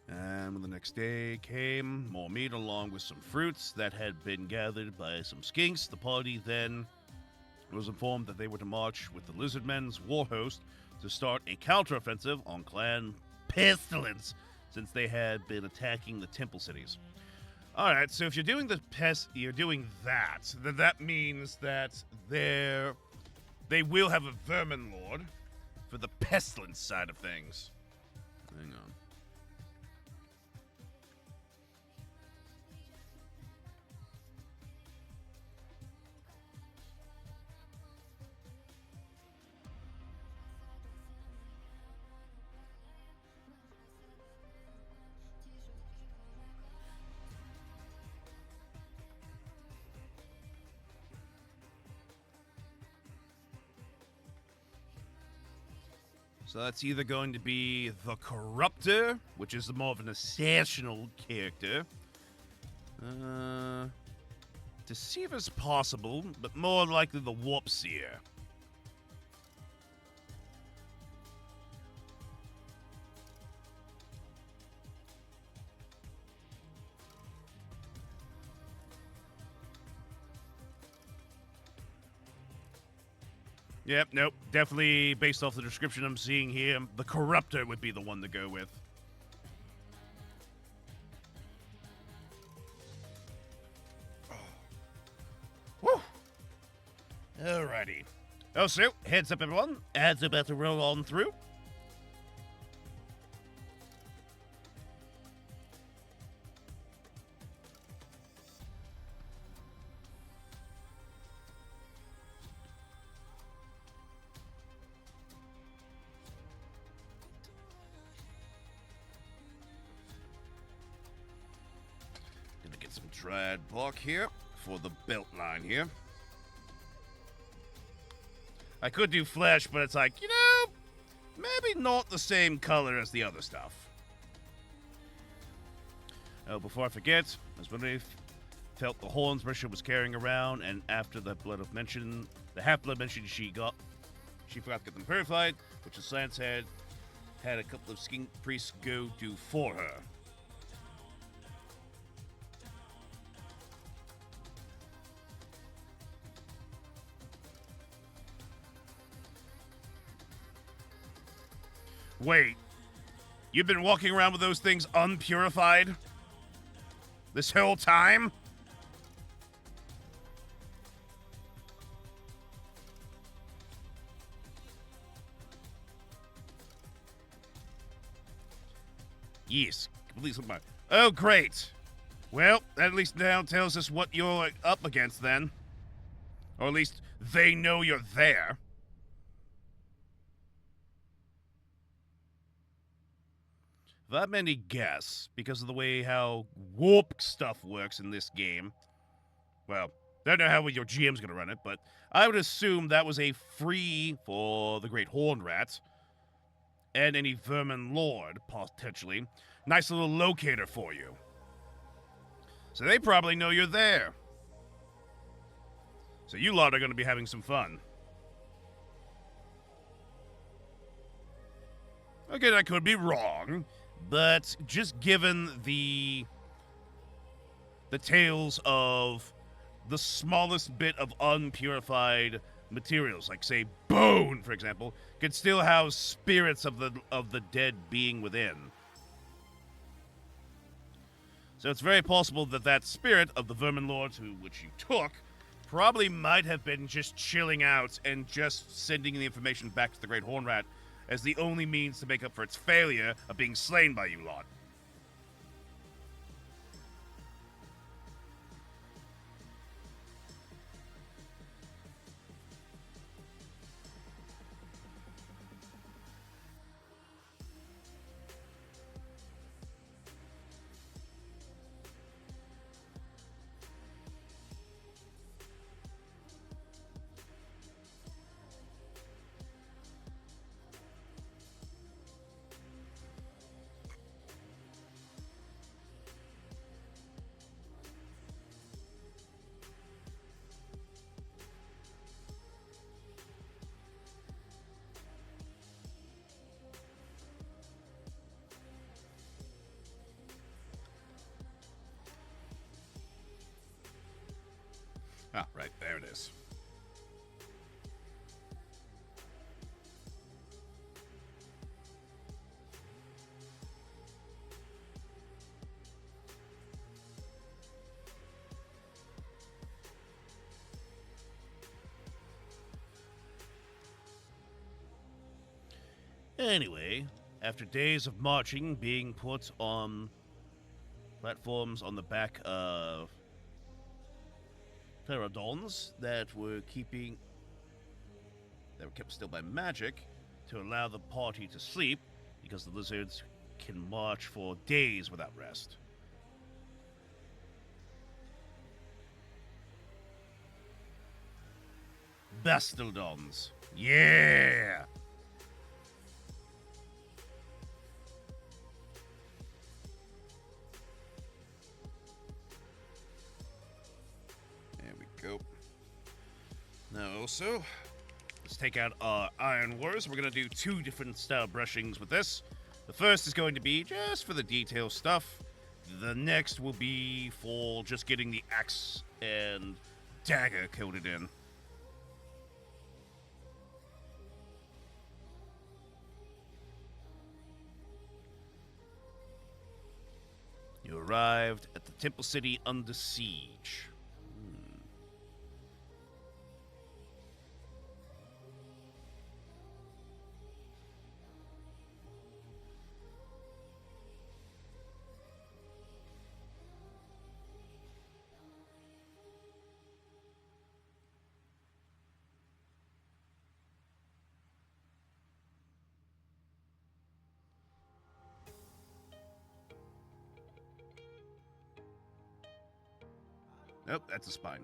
And when the next day came, more meat along with some fruits that had been gathered by some skinks, the party then was informed that they were to march with the Lizardmen's war host to start a counteroffensive on Clan Pestilence, since they had been attacking the temple cities. Alright, so if you're doing you're doing that, then that means that they will have a Vermin Lord for the Pestilence side of things. Hang on. So that's either going to be the Corruptor, which is more of an assassinal character. Deceiver's possible, but more likely the Warpseer. Yep, nope. Definitely, based off the description I'm seeing here, the Corruptor would be the one to go with. Woo! Alrighty. Oh, so, heads up, everyone. Ads about to roll on through. Some dried bark here for the belt line here. I could do flesh, but it's like, maybe not the same color as the other stuff. Oh, before I forget, as when I felt the horns Marisha was carrying around, and after the half-blood mention she forgot to get them purified, which the Slants had a couple of skink priests go do for her. Wait, you've been walking around with those things unpurified this whole time? Yes, please. Oh, great. Well, that at least now tells us what you're up against then. Or at least they know you're there. If I have any guess, because of the way how warp stuff works in this game, well, I don't know how your GM's going to run it, but I would assume that was a free for the Great Horned Rat and any Vermin Lord, potentially. Nice little locator for you. So they probably know you're there. So you lot are going to be having some fun. Again, I could be wrong. But just given the tales of the smallest bit of unpurified materials, like say bone, for example, could still house spirits of the dead being within. So it's very possible that that spirit of the Vermin Lords, which you took, probably might have been just chilling out and just sending the information back to the Great Horn Rat as the only means to make up for its failure of being slain by you lot. Ah, right, there it is. Anyway, after days of marching, being put on platforms on the back of pterodons that were kept still by magic to allow the party to sleep, because the lizards can march for days without rest. Bastildons. Yeah! There we go. Now also, let's take out our Iron Wars. We're going to do 2 different style brushings with this. The first is going to be just for the detail stuff. The next will be for just getting the axe and dagger coated in. You arrived at the Temple City under siege. Nope, that's a spine.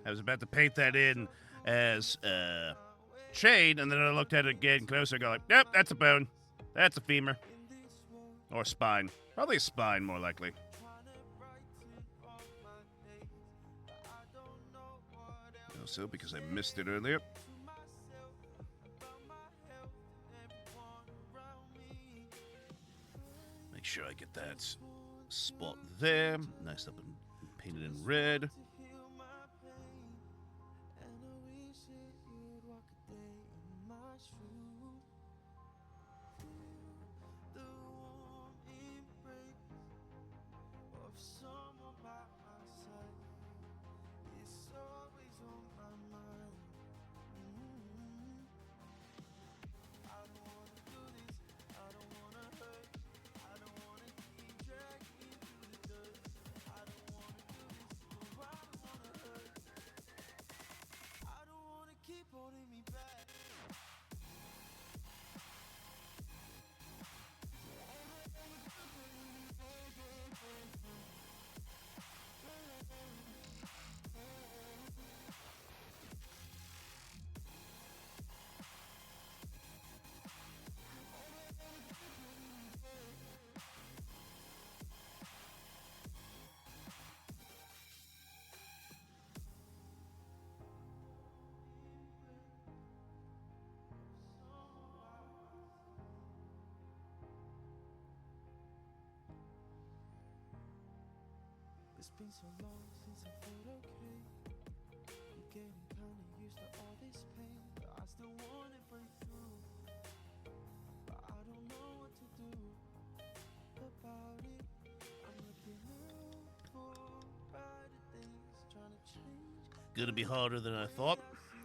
I was about to paint that in as shade, and then I looked at it again closer and go like, nope, that's a bone. That's a femur. Or spine. Probably a spine, more likely. Also, because I missed it earlier. Make sure I get that spot there. Nice up and painted in red. It's been so long since I felt okay. I'm getting kinda used to all this pain, but I still wanna break through. But I don't know what to do about it. I'm looking gonna be harder than I thought.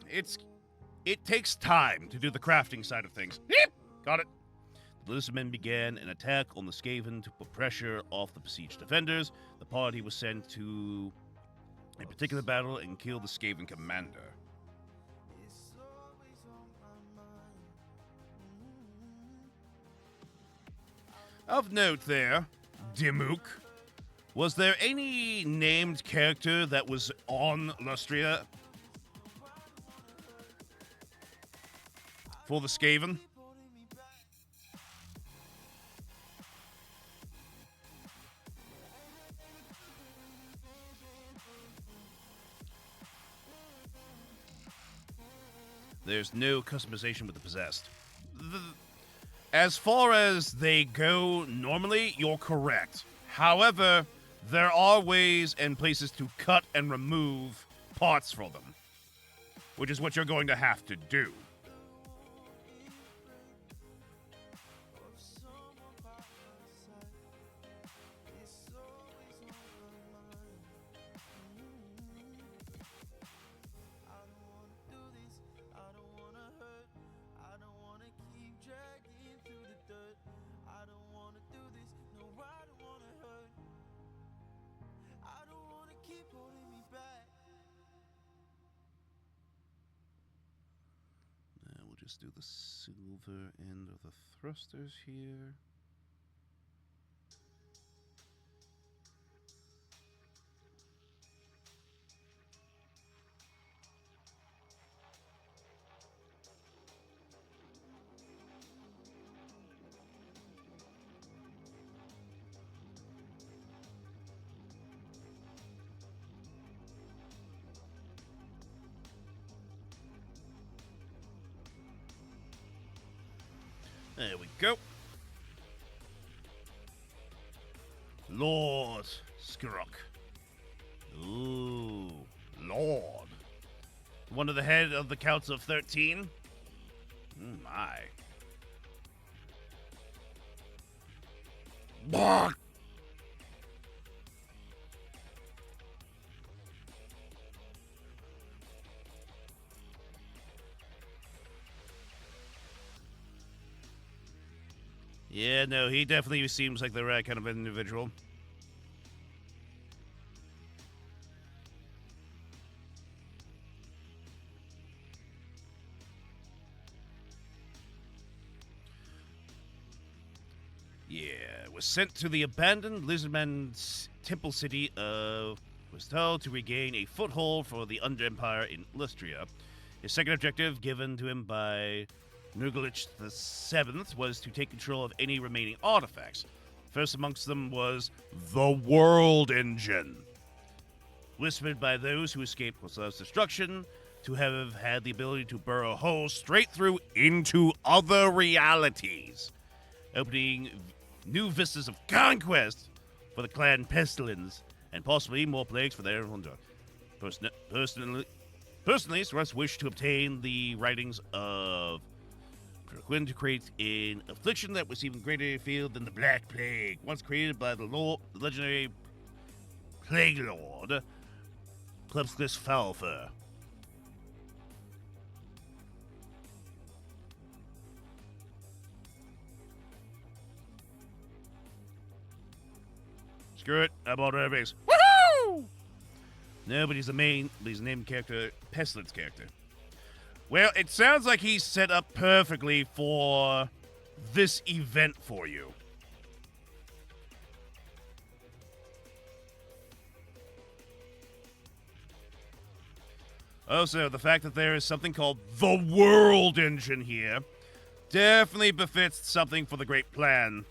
It takes time to do the crafting side of things. Yep, got it. The lizardmen began an attack on the Skaven to put pressure off the besieged defenders. The party was sent to a particular battle and killed the Skaven commander. It's always on my mind. Of note there, Dimuk, was there any named character that was on Lustria for the Skaven? There's no customization with the possessed. As far as they go normally, you're correct. However, there are ways and places to cut and remove parts for them, which is what you're going to have to do. Now we'll just do the silver end of the thrusters here. There we go. Lord Skirok. Ooh, Lord. One of the head of the Counts of 13. My. Bark! Yeah, no, he definitely seems like the right kind of individual. Yeah, was sent to the abandoned Lizardman's temple city was told to regain a foothold for the Under-Empire in Lustria. His second objective, given to him by Nurglich VII, was to take control of any remaining artifacts. First amongst them was the World Engine, whispered by those who escaped Kosal's destruction to have had the ability to burrow holes straight through into other realities, opening new vistas of conquest for the clan Pestilence, and possibly more plagues for their own. Personally, Struss wished to obtain the writings of Quinn to create an affliction that was even greater field than the Black Plague, once created by the legendary Plague Lord, Klebskis Falfer. Screw it, I bought a base. Woohoo! No, but he's a named character, Pestilence character. Well, it sounds like he's set up perfectly for this event for you. Also, the fact that there is something called the World Engine here definitely befits something for the Great Plan.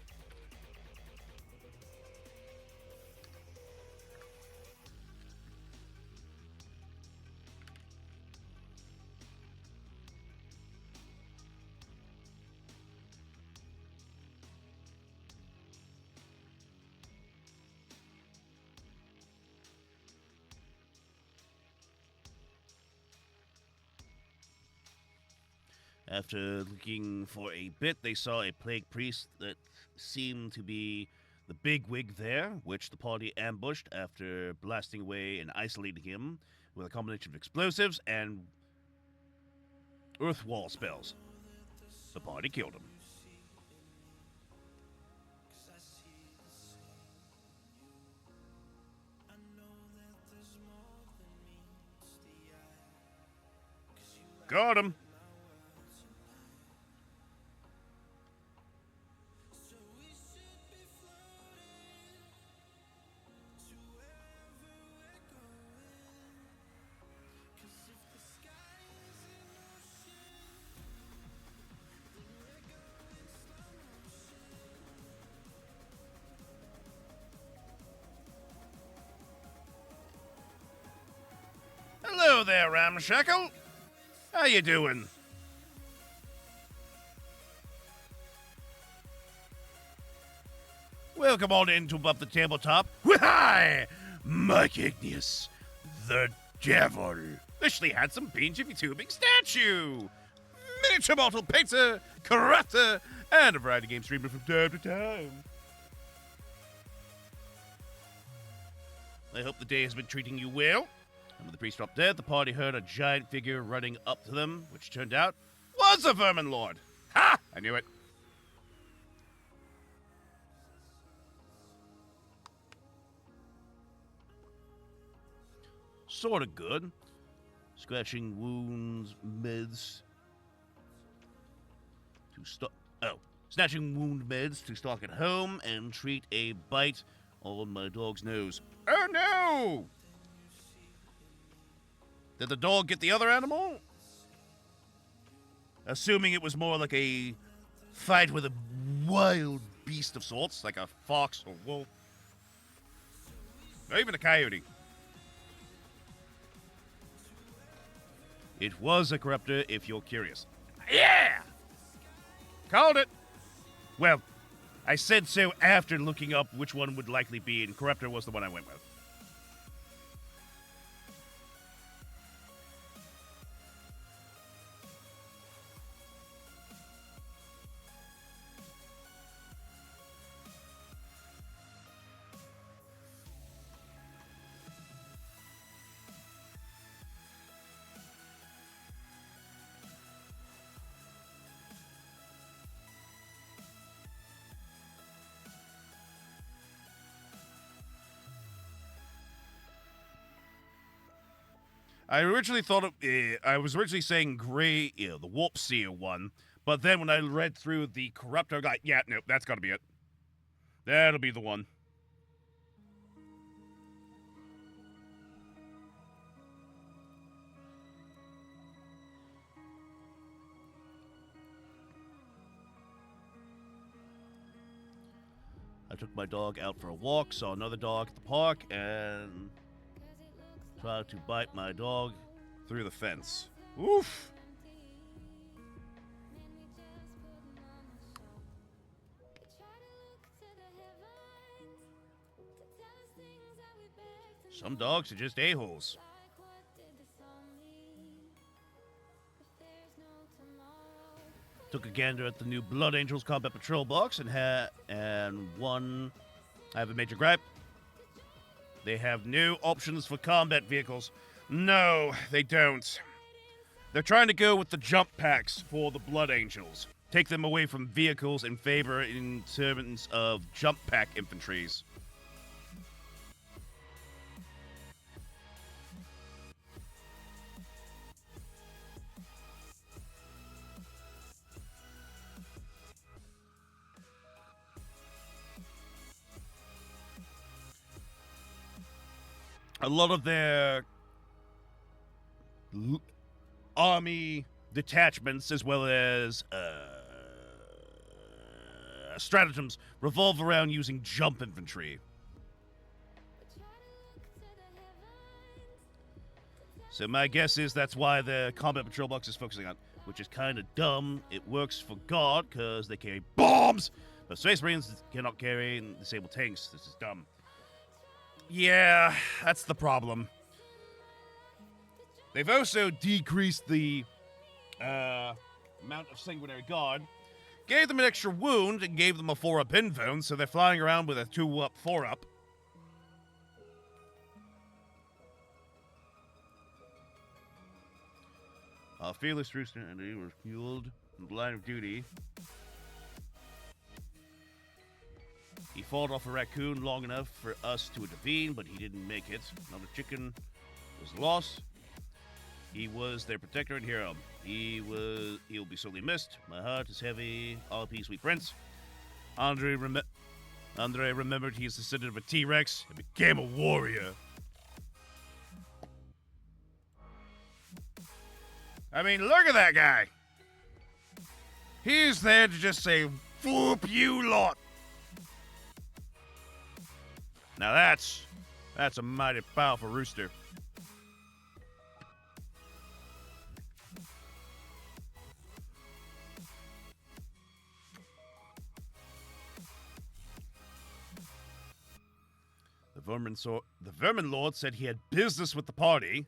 After looking for a bit, they saw a plague priest that seemed to be the bigwig there, which the party ambushed after blasting away and isolating him with a combination of explosives and earth wall spells. The party killed him. Got him. Hello there, Ramshackle. How you doing? Welcome on in to Above the Tabletop. Hi, micaigneous, the devil. Richly handsome painted tubing statue. Miniature model painter, corrupter, and a variety game streamer from time to time. I hope the day has been treating you well. And when the priest dropped dead, the party heard a giant figure running up to them, which turned out was a vermin lord. Ha! I knew it. Sorta good. Scratching wounds, meds. Snatching wound meds to stock at home and treat a bite on my dog's nose. Oh no! Did the dog get the other animal? Assuming it was more like a fight with a wild beast of sorts, like a fox or wolf. Or even a coyote. It was a corruptor, if you're curious. Yeah! Called it! Well, I said so after looking up which one would likely be, and corruptor was the one I went with. I was originally saying gray, the warp seal one, but then when I read through the corruptor, I got, yeah, nope, that's gotta be it. That'll be the one. I took my dog out for a walk, saw another dog at the park, and tried to bite my dog through the fence. Oof! Some dogs are just a-holes. Took a gander at the new Blood Angels Combat Patrol box and I have a major gripe. They have new options for combat vehicles. No, they don't. They're trying to go with the jump packs for the Blood Angels. Take them away from vehicles in favor in terms of jump pack infantries. A lot of their army detachments, as well as stratagems, revolve around using jump infantry. So my guess is that's why the combat patrol box is focusing on, which is kind of dumb. It works for God, because they carry bombs, but Space Marines cannot carry and disable tanks. This is dumb. Yeah, that's the problem. They've also decreased the amount of Sanguinary Guard, gave them an extra wound and gave them a 4-up invuln, so they're flying around with a 2-up, 4-up. Fearless Rooster and he was killed in the line of duty. He fought off a raccoon long enough for us to intervene, but he didn't make it. Another chicken was lost. He was their protector and hero. He'll be sorely missed. My heart is heavy. All peace, sweet prince. Andre remembered he is the descendant of a T-Rex and became a warrior. I mean, look at that guy. He's there to just say, "Whoop you lot." Now that's a mighty powerful rooster. The Vermin Lord said he had business with the party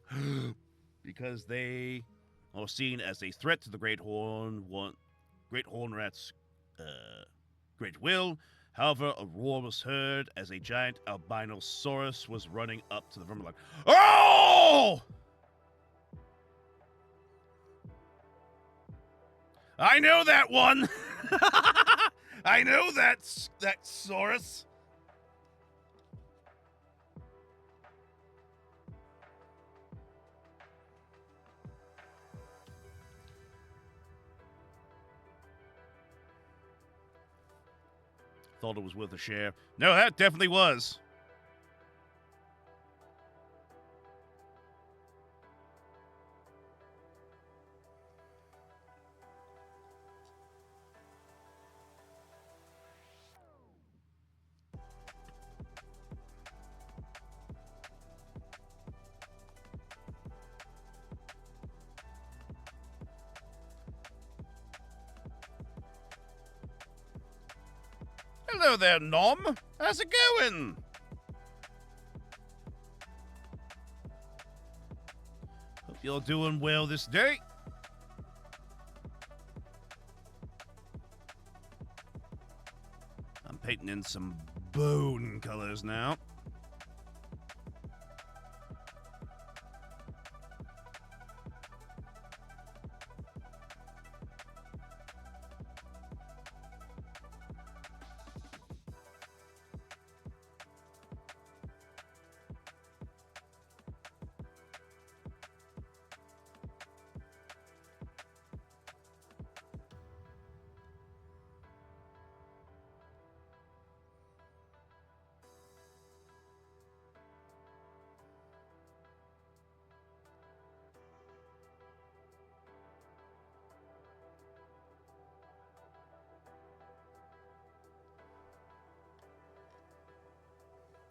because they are seen as a threat to the Great Horn Rat's great will. However, a roar was heard as a giant albinosaurus was running up to the Vermin Lord. Oh! I know that one. I know that saurus. Thought it was worth a share. No, that definitely was. Hello there, Nom. How's it going? Hope you're doing well this day. I'm painting in some bone colors now.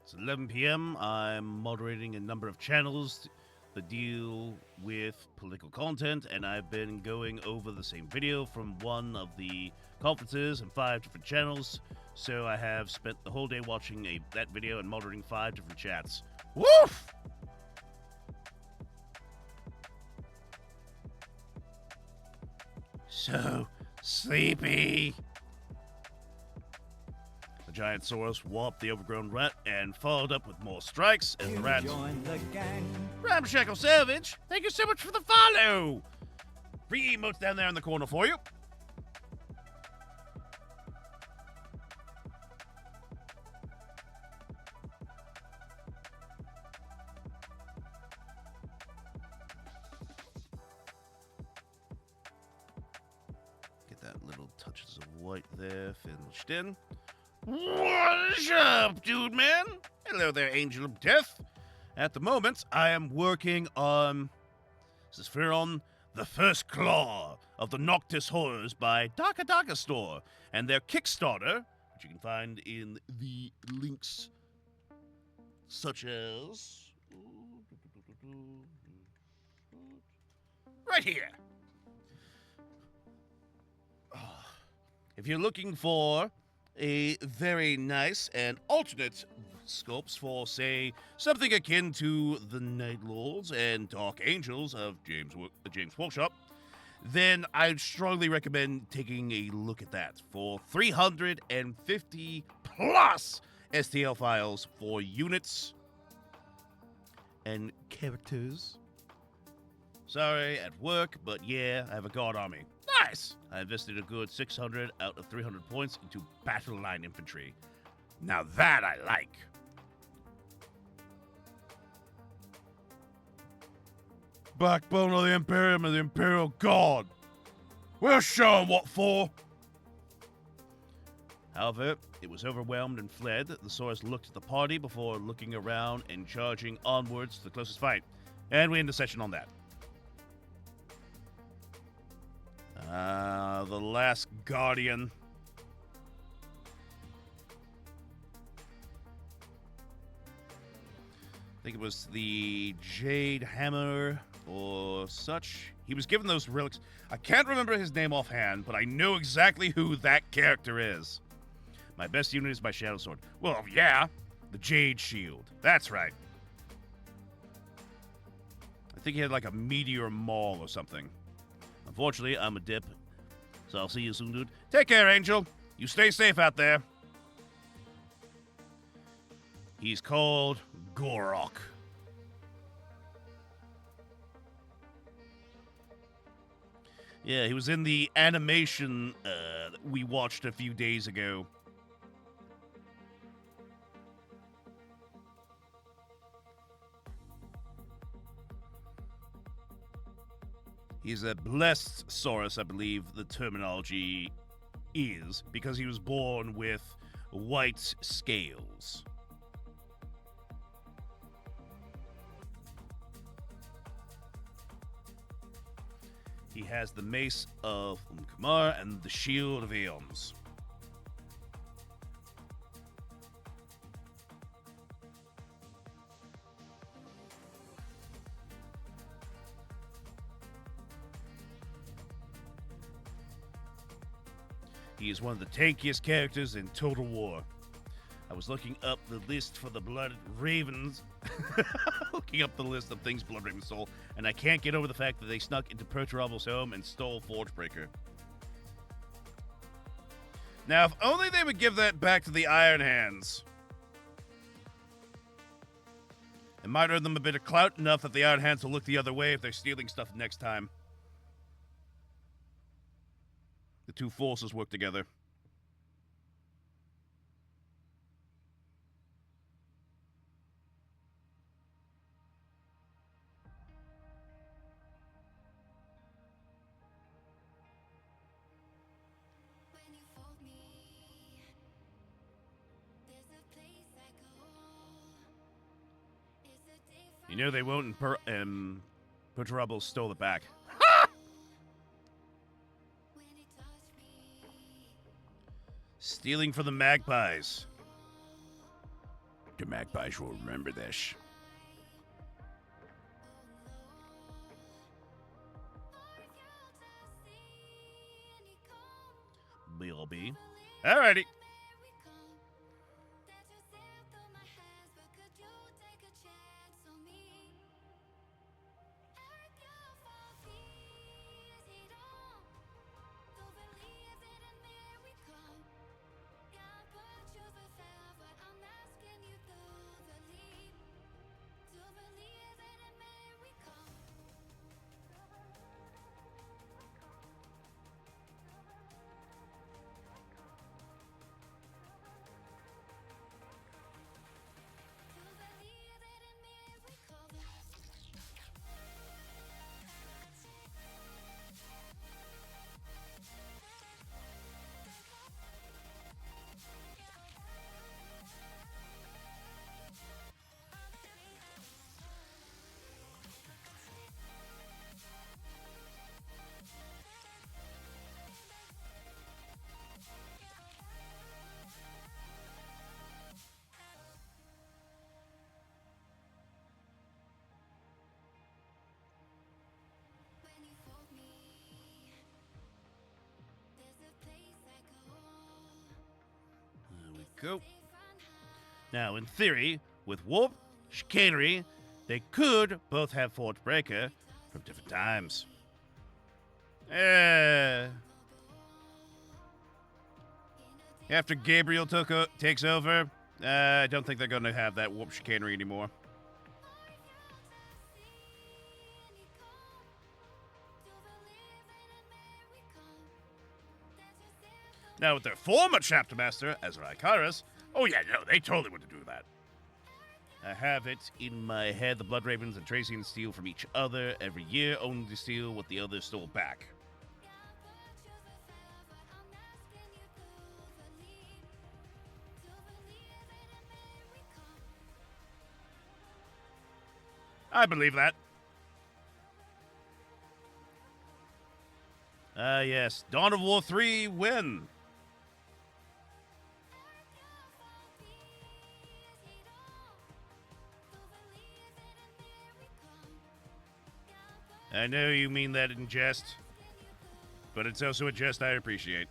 It's 11 p.m. I'm moderating a number of channels that deal with political content, and I've been going over the same video from one of the conferences and 5 different channels. So I have spent the whole day watching that video and moderating 5 different chats. Woof! So sleepy. The giant saurus whopped the overgrown rat and followed up with more strikes as the rats. Ramshackle Savage, thank you so much for the follow. Free emotes down there in the corner for you. Get that little touches of white there finished in. What's up, dude, man? Hello there, Angel of Death. At the moment, I am working on Sefiron, the First Claw of the Noctis Horrors by Daka Store, and their Kickstarter, which you can find in the links such as right here. If you're looking for a very nice and alternate sculpts for, say, something akin to the Night Lords and Dark Angels of James Workshop, then I'd strongly recommend taking a look at that for 350 plus STL files for units and characters. Sorry, at work, but yeah, I have a guard army. Nice! I invested a good 600 out of 300 points into battle line infantry. Now that I like. Backbone of the Imperium and the Imperial Guard. We'll show 'em what for. However, it was overwhelmed and fled. The Saurus looked at the party before looking around and charging onwards to the closest fight. And we end the session on that. The last Guardian. I think it was the Jade Hammer or such. He was given those relics. I can't remember his name offhand, but I know exactly who that character is. My best unit is my Shadow Sword. Well, yeah, the Jade Shield. That's right. I think he had like a Meteor Maul or something. Unfortunately, I'm a dip, so I'll see you soon, dude. Take care, Angel. You stay safe out there. He's called Gorok. Yeah, he was in the animation that we watched a few days ago. He's a blessed Saurus, I believe the terminology is, because he was born with white scales. He has the Mace of Umkamar and the Shield of Aeons. He is one of the tankiest characters in Total War. I was looking up the list for the Blood Ravens. Looking up the list of things Blood Raven stole, and I can't get over the fact that they snuck into Perturable's home and stole Forgebreaker. Now, if only they would give that back to the Iron Hands. It might earn them a bit of clout enough that the Iron Hands will look the other way if they're stealing stuff next time. The two forces work together. When you fold me, there's a place I go. It's a day You know they won't, and Perturable stole it back. when you touch me. Stealing from the Magpies. The Magpies will remember this. BLB. Alrighty. There we go. Now, in theory, with Warp, Chicanery, they could both have Forgebreaker from different times. After Gabriel takes over, I don't think they're going to have that warp chicanery anymore. Now, with their former chapter master, Ezra Ikaris, oh yeah, no, they totally would do that. I have it in my head. The Blood Ravens and Tracians steal from each other every year, only to steal what the others stole back. I believe that. Yes. Dawn of War 3 win. I know you mean that in jest, but it's also a jest I appreciate.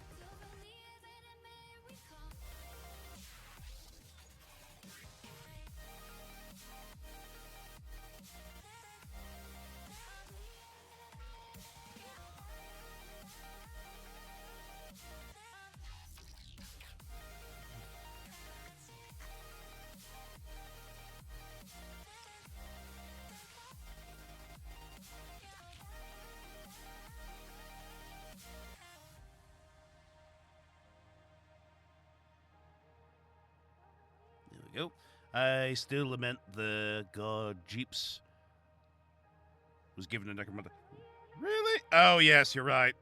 There we go. I still lament the god Jeeps was given a necromunda. Really? Oh, yes, you're right.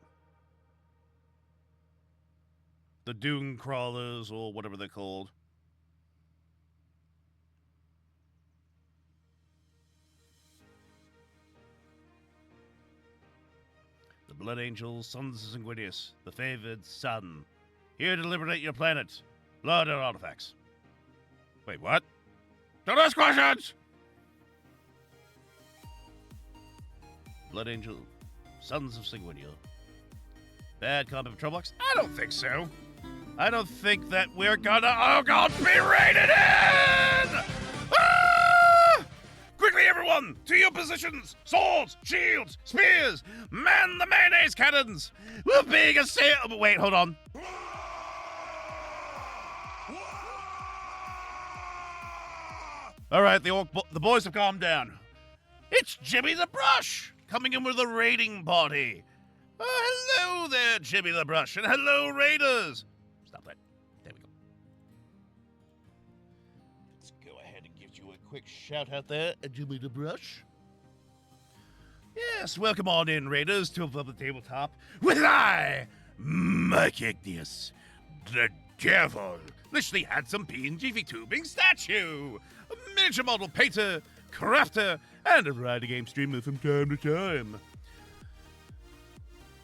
The Dune Crawlers, or whatever they're called. The Blood Angels, sons of Sanguinius, the favored son. Here to liberate your planet. Blood and artifacts. Wait, what? Don't ask questions! Blood Angel, sons of Sanguinius. Bad combat patrol box? I don't think so. I don't think that we're gonna, oh god, be raided in! Ah! Quickly, everyone, to your positions! Swords, shields, spears! Man the mayonnaise cannons! We're being assailed. Wait, hold on. All right, the boys have calmed down. It's Jimmy the Brush coming in with a raiding party. Oh, hello there, Jimmy the Brush, and hello, Raiders. Stop that. There we go. Let's go ahead and give you a quick shout out there, Jimmy the Brush. Yes, welcome on in, Raiders, to Above the Tabletop with I, micaigneous, the devil, literally handsome PNG VTubing statue, a miniature model painter, crafter, and a variety game streamer from time to time.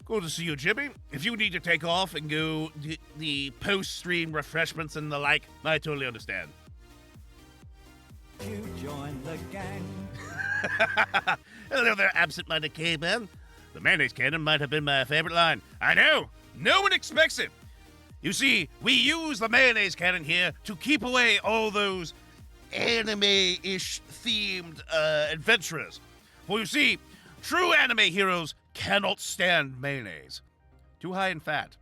Good to see you, Jimmy. If you need to take off and go the post-stream refreshments and the like, I totally understand. You join the gang. Hello there, absent-minded caveman. The mayonnaise cannon might have been my favorite line. I know. No one expects it. You see, we use the mayonnaise cannon here to keep away all those anime-ish themed adventurers. For you see, true anime heroes cannot stand mayonnaise. Too high in fat.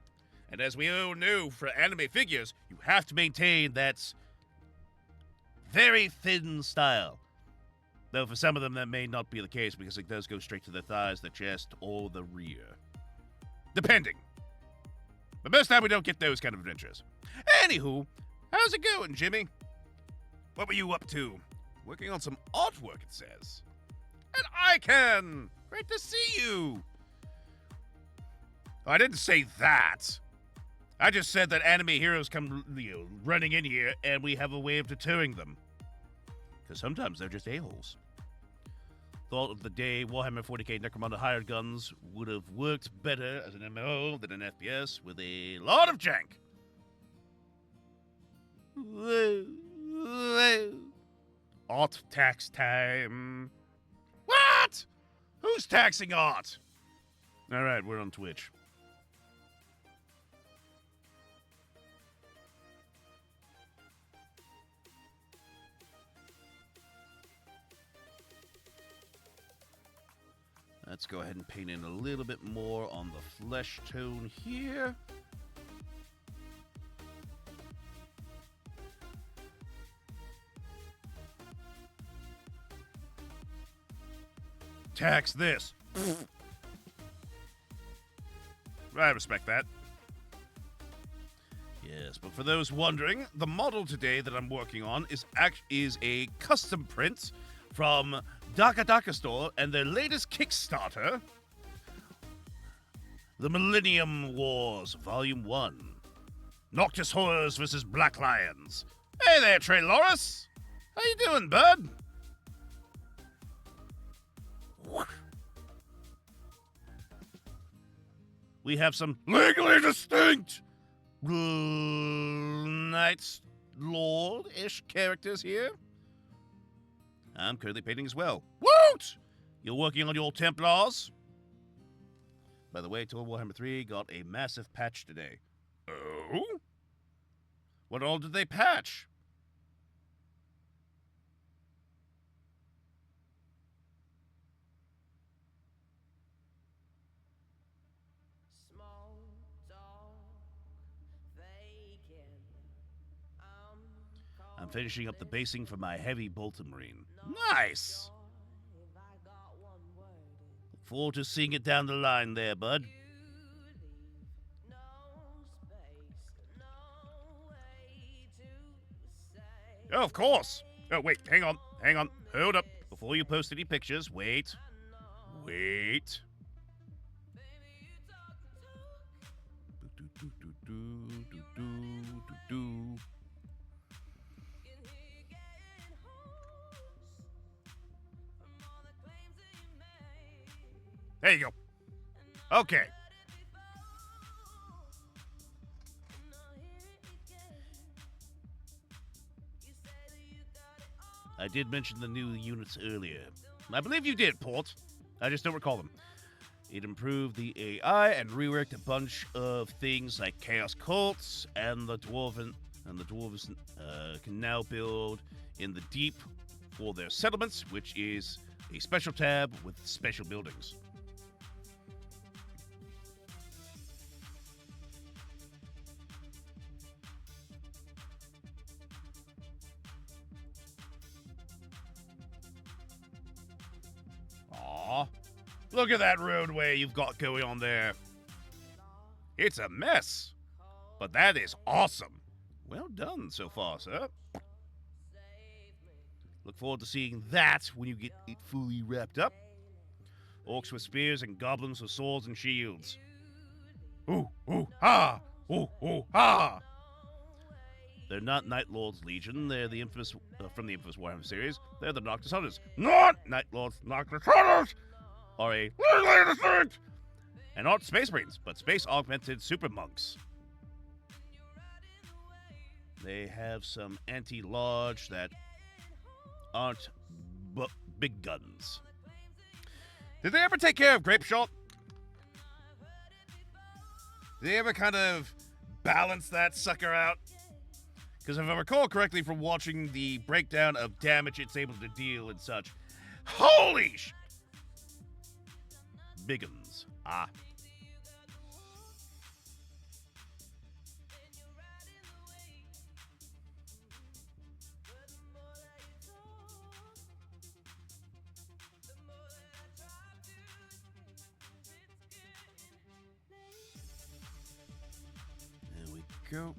And as we all know, for anime figures, you have to maintain that very thin style. Though for some of them that may not be the case because it does go straight to the thighs, the chest, or the rear. Depending. But most time we don't get those kind of adventures. Anywho, how's it going, Jimmy? What were you up to? Working on some artwork, it says. And I can! Great to see you! I didn't say that. I just said that anime heroes come running in here and we have a way of deterring them. Because sometimes they're just a-holes. Thought of the day Warhammer 40k Necromunda hired guns would have worked better as an MMO than an FPS with a lot of jank. Art tax time. What? Who's taxing art? All right, we're on Twitch. Let's go ahead and paint in a little bit more on the flesh tone here. Tax this. I respect that. Yes, but for those wondering, the model today that I'm working on is a custom print from Daka Store and their latest Kickstarter, The Millennium Wars Volume 1. Noctis Horrors vs. Black Lions. Hey there, Trey Loris. How you doing, bud? We have some legally distinct Knights Lord-ish characters here. I'm currently painting as well. Woot! You're working on your Templars? By the way, Total Warhammer 3 got a massive patch today. Oh? What all did they patch? I'm finishing up the basing for my heavy Bolton Marine. Nice! Look forward to seeing it down the line there, bud. Oh, of course! Oh, wait, hang on. Hold up. Before you post any pictures, wait. There you go. Okay. I did mention the new units earlier. I believe you did, Port. I just don't recall them. It improved the AI and reworked a bunch of things like Chaos Cults, and the Dwarves can now build in the deep for their settlements, which is a special tab with special buildings. Aw, look at that roadway you've got going on there. It's a mess, but that is awesome. Well done so far, sir. Look forward to seeing that when you get it fully wrapped up. Orcs with spears and goblins with swords and shields. Ooh, ooh, ha! Ooh, ooh, ha! They're not Night Lords Legion. They're the infamous from the infamous Warhammer series. They're the Noctis Hunters. Not Night Lords. Noctis Hunters are a legally distinct and not Space Marines, but Space Augmented Super Monks. They have some anti-large that aren't big guns. Did they ever take care of Grape Shot? Did they ever kind of balance that sucker out? Because if I recall correctly from watching the breakdown of damage it's able to deal and such, holy sh... Biggins. Ah. There we go.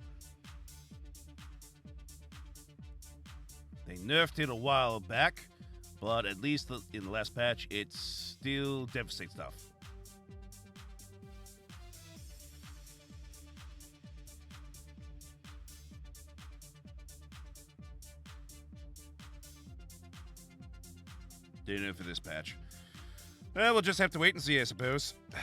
They nerfed it a while back, but at least in the last patch, it still devastates stuff. Didn't know for this patch. Well, we'll just have to wait and see, I suppose. Okay.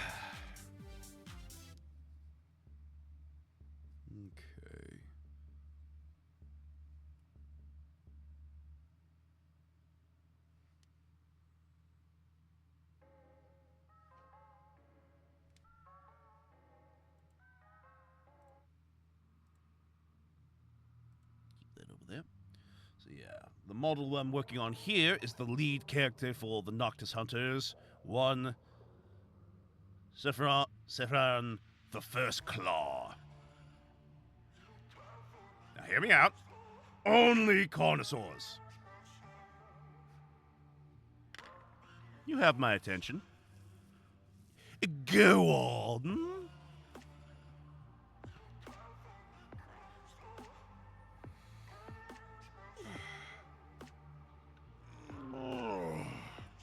Keep that over there. So yeah, the model I'm working on here is the lead character for the Noctis Hunters. One Sefiron the First Claw. Now hear me out. Only connoisseurs. You have my attention. Go on.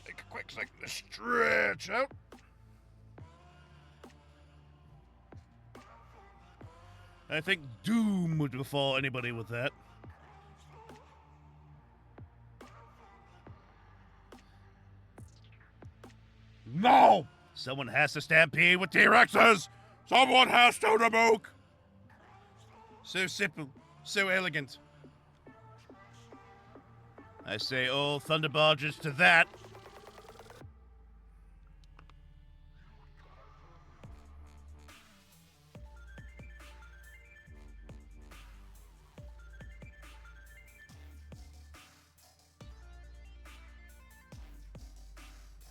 Take a quick second to stretch out. I think doom would befall anybody with that. No! Someone has to stampede with T-Rexes! Rexes! Someone has to remoke! So simple, so elegant. I say all thunder barges to that.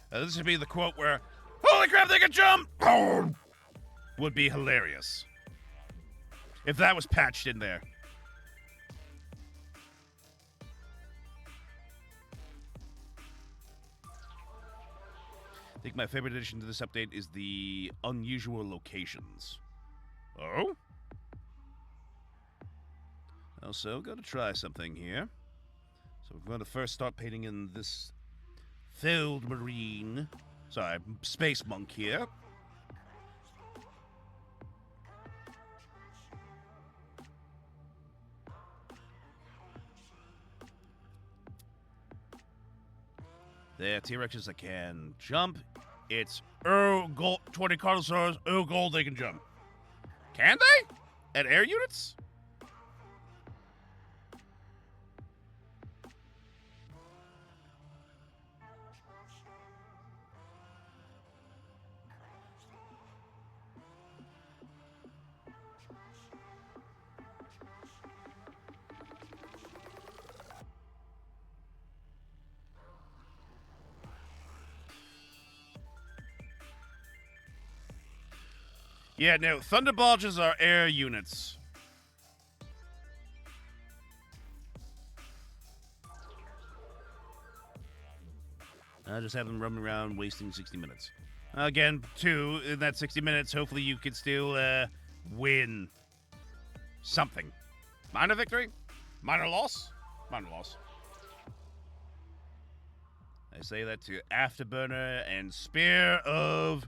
This should be the quote where, "Holy crap, they can jump!" Would be hilarious. If that was patched in there. I think my favorite addition to this update is the unusual locations. Oh? Also, gotta try something here. So we're going to first start painting in this Field Marine. Sorry, Space Monk here. There, T-Rexes that can jump. It's gold, 20 connoisseurs, gold they can jump. Can they? At air units? Yeah, no, Thunder Barges are air units. I just have them roaming around wasting 60 minutes. Again, too, in that 60 minutes, hopefully you can still win something. Minor victory? Minor loss? Minor loss. I say that to Afterburner and Spear of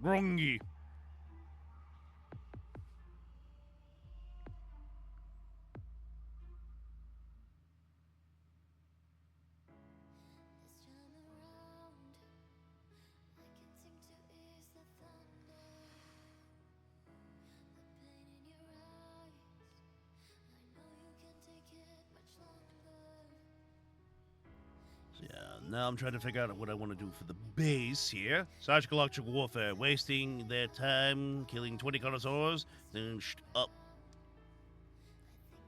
Grungy. Now I'm trying to figure out what I want to do for the base here. Psychological warfare, wasting their time, killing 20 connoisseurs, then up.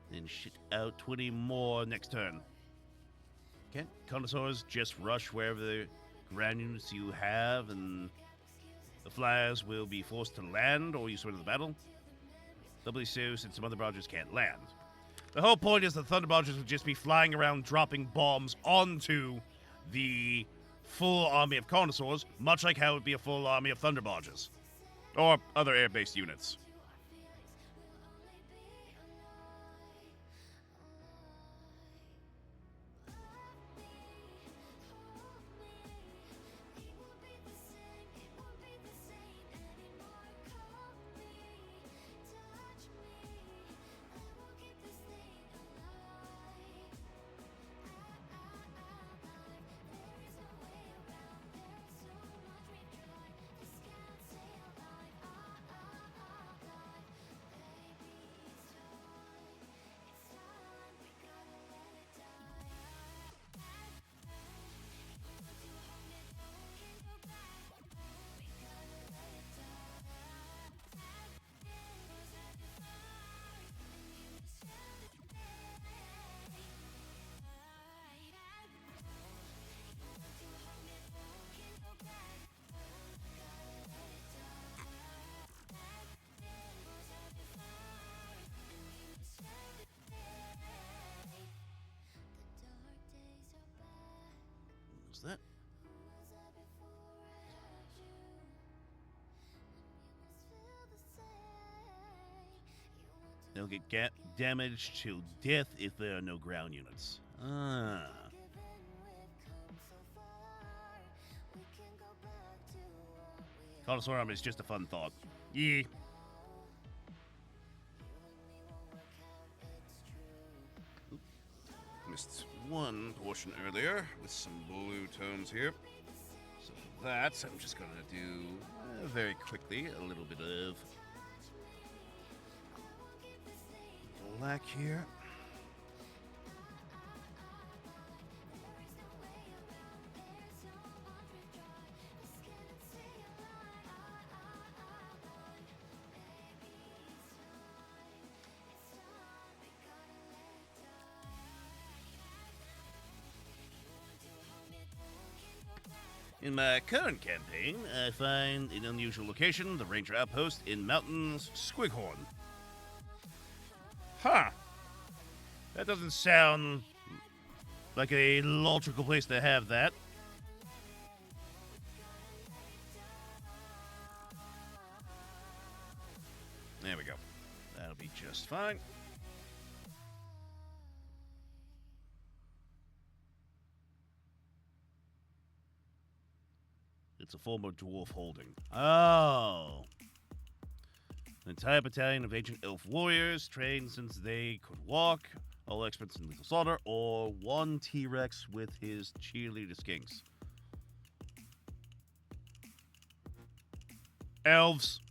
Then shit out 20 more next turn. Okay, connoisseurs just rush wherever the ground units you have, and the flyers will be forced to land or you swing to the battle. Doubly so since some other barges can't land. The whole point is the Thunder Barges would just be flying around dropping bombs onto the full army of connoisseurs, much like how it would be a full army of Thunder Barges. Or other air-based units. Close that. They'll get damaged to death if there are no ground units. Ah. Connoisseur Army is just a fun thought. Yeah. Missed one portion earlier with some blue tones here. So for that, I'm just going to do very quickly a little bit of black here. In my current campaign, I find an unusual location, the Ranger Outpost in Mountains Squighorn. Huh. That doesn't sound like a logical place to have that. There we go. That'll be just fine. It's a former dwarf holding. Oh. An entire battalion of ancient elf warriors trained since they could walk, all experts in lethal slaughter, or one T-Rex with his cheerleader skinks. Elves.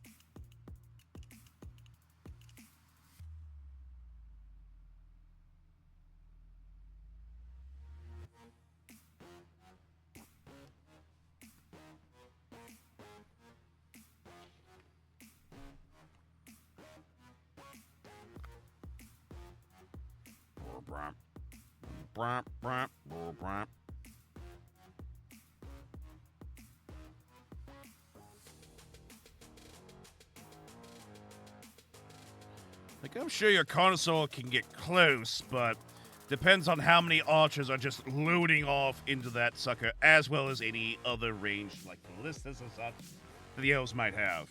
Like, I'm sure your connoisseur can get close, but depends on how many archers are just loading off into that sucker, as well as any other range, like ballistas or such, that the elves might have.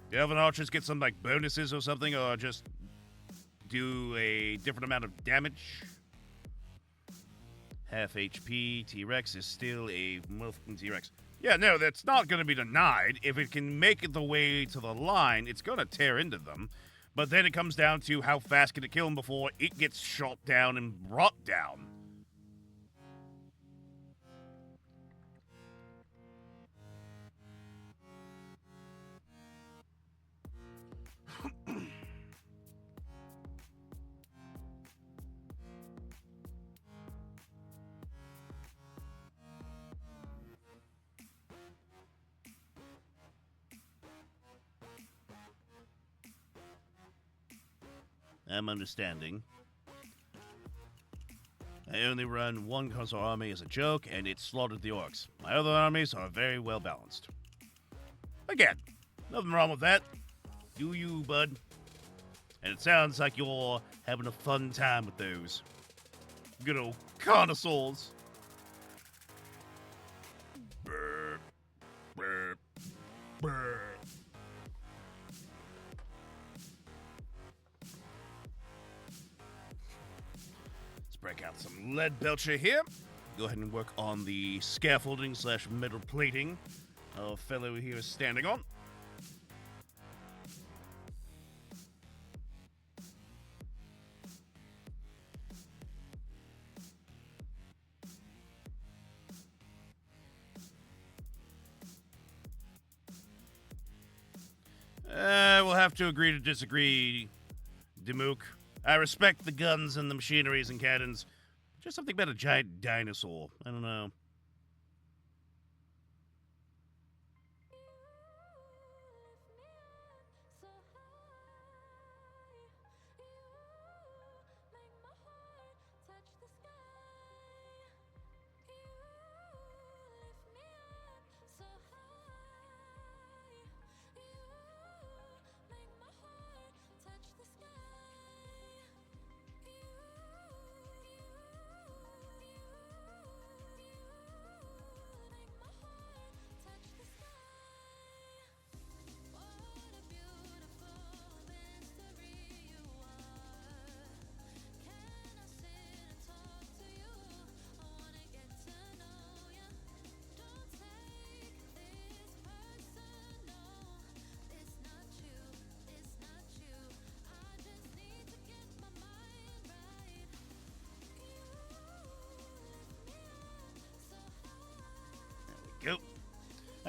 The elven archers get some, like, bonuses or something, or just do a different amount of damage. Half HP T-Rex is still a motherfucking T-Rex. Yeah, no, that's not going to be denied. If it can make it the way to the line, it's going to tear into them. But then it comes down to how fast can it kill them before it gets shot down and brought down. I'm understanding. I only run one console army as a joke, and it slaughtered the orcs. My other armies are very well balanced. Again, nothing wrong with that. Do you, bud? And it sounds like you're having a fun time with those good old connoisseurs. Brr, brr, brr. Break out some lead belcher here. Go ahead and work on the scaffolding / metal plating our fellow here is standing on. We'll have to agree to disagree, Demook. I respect the guns and the machineries and cannons. Just something about a giant dinosaur. I don't know.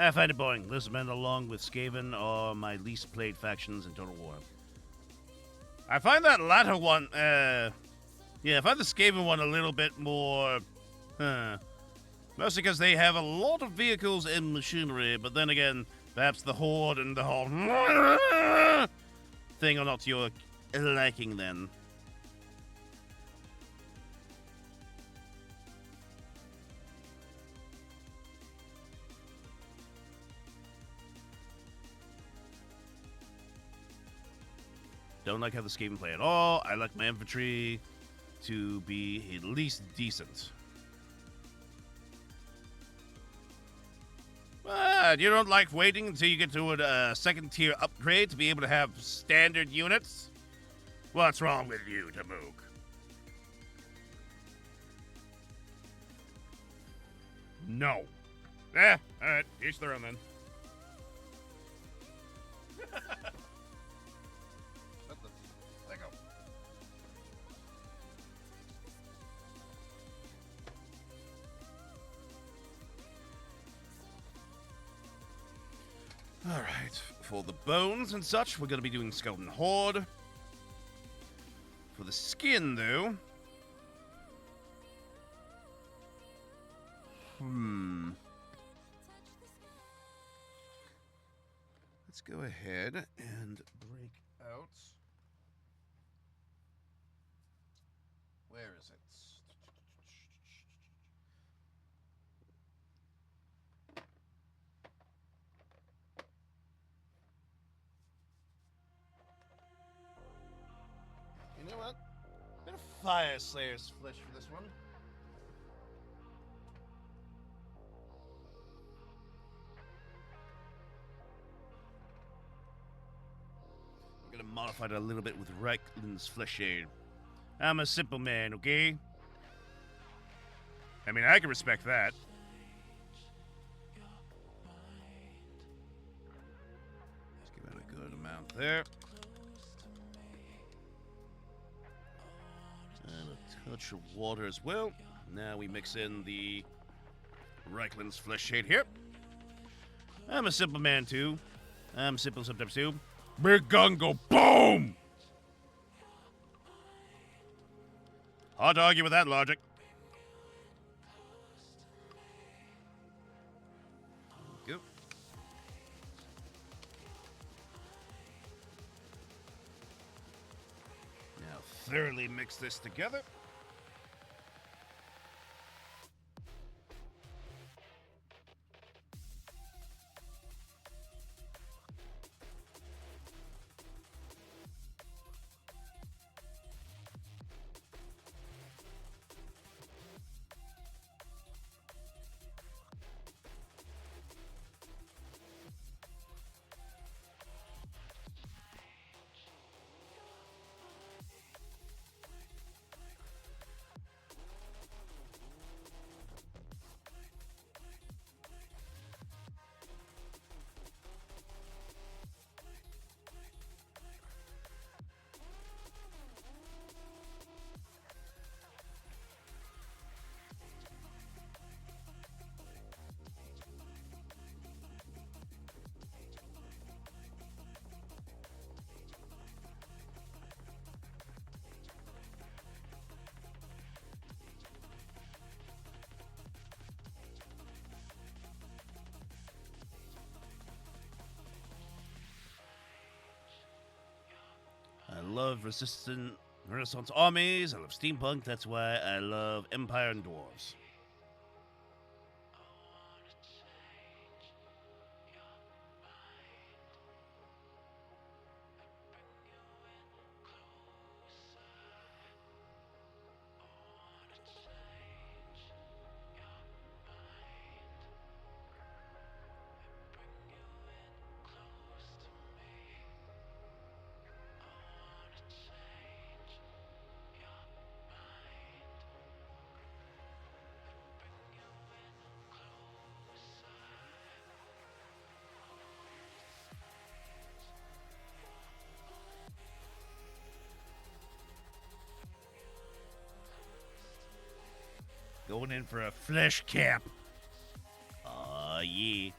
I find it boring. Lizardmen, along with Skaven, are my least played factions in Total War. I find that latter one, I find the Skaven one a little bit more, mostly because they have a lot of vehicles and machinery, but then again, perhaps the Horde and the whole thing are not to your liking then. Don't like how the Skaven play at all. I like my infantry to be at least decent. But you don't like waiting until you get to a second tier upgrade to be able to have standard units? What's wrong with you, Tamuk? No. Alright, each their own then. There you go. Alright, for the bones and such, we're going to be doing Skeleton Horde. For the skin, though... Let's go ahead and break out... Where is it? You know what? Bit of Fire Slayer's flesh for this one. I'm gonna modify it a little bit with Reichland's Flesh Shade. I'm a simple man, okay? I mean, I can respect that. Let's give that a good amount there. And a touch of water as well. Now we mix in the Reichland's Flesh Shade here. I'm a simple man too. I'm simple sometimes too. Big gun go boom! Hard to argue with that logic. Go. Now thoroughly mix this together. I love Renaissance armies. I love steampunk. That's why I love Empire and Dwarves. Going in for a flesh cap. Aw, yeah.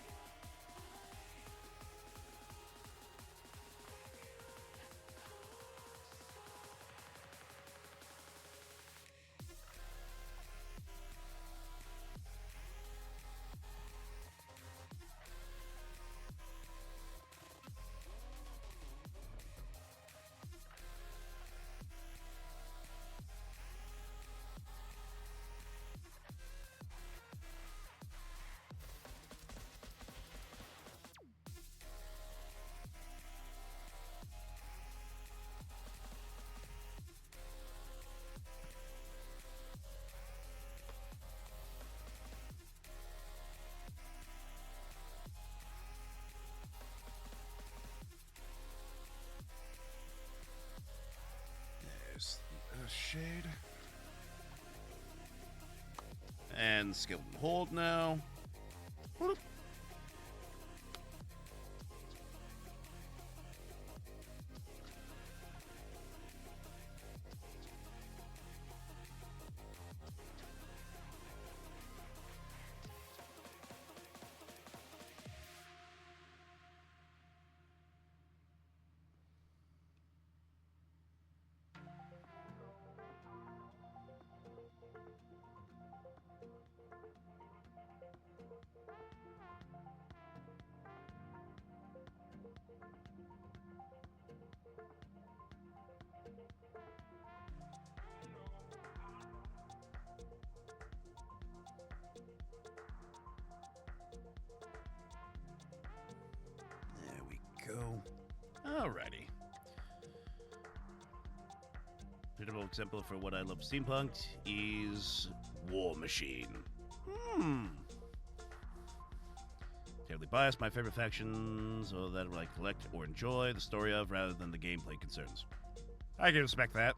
in Skeleton Hold now. Whoop. There we go. Alrighty. Suitable example for what I love steampunk is War Machine. Terribly biased, my favorite factions are that I collect or enjoy the story of rather than the gameplay concerns. I can respect that.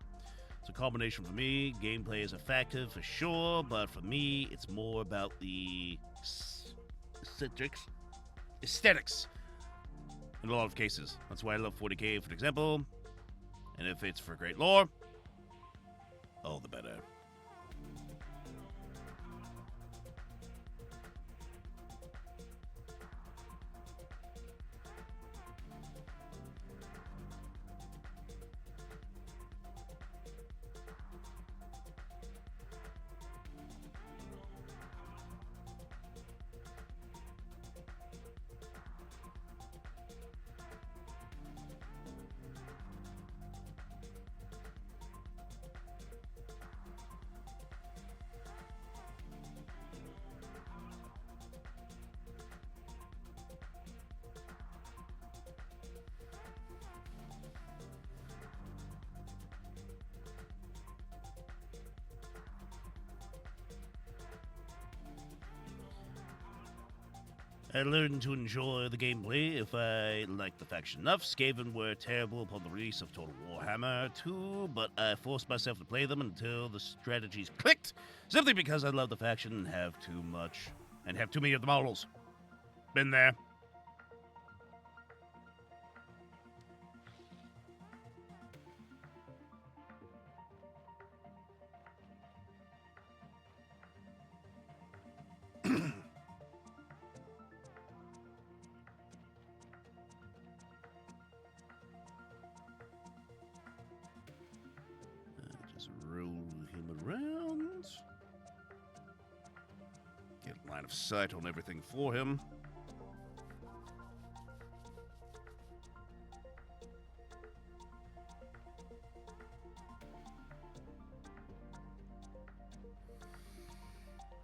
It's a combination for me. Gameplay is a factor for sure, but for me, it's more about the aesthetics in a lot of cases. That's why I love 40k, for example. And if it's for great lore, all the better. I learned to enjoy the gameplay if I liked the faction enough. Skaven were terrible upon the release of Total Warhammer 2, but I forced myself to play them until the strategies clicked, simply because I love the faction and have too many of the models. Been there. Just roll him around. Get line of sight on everything for him.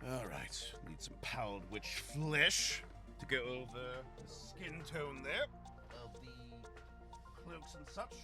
Alright, need some powdered witch flesh to go over the skin tone there of the cloaks and such.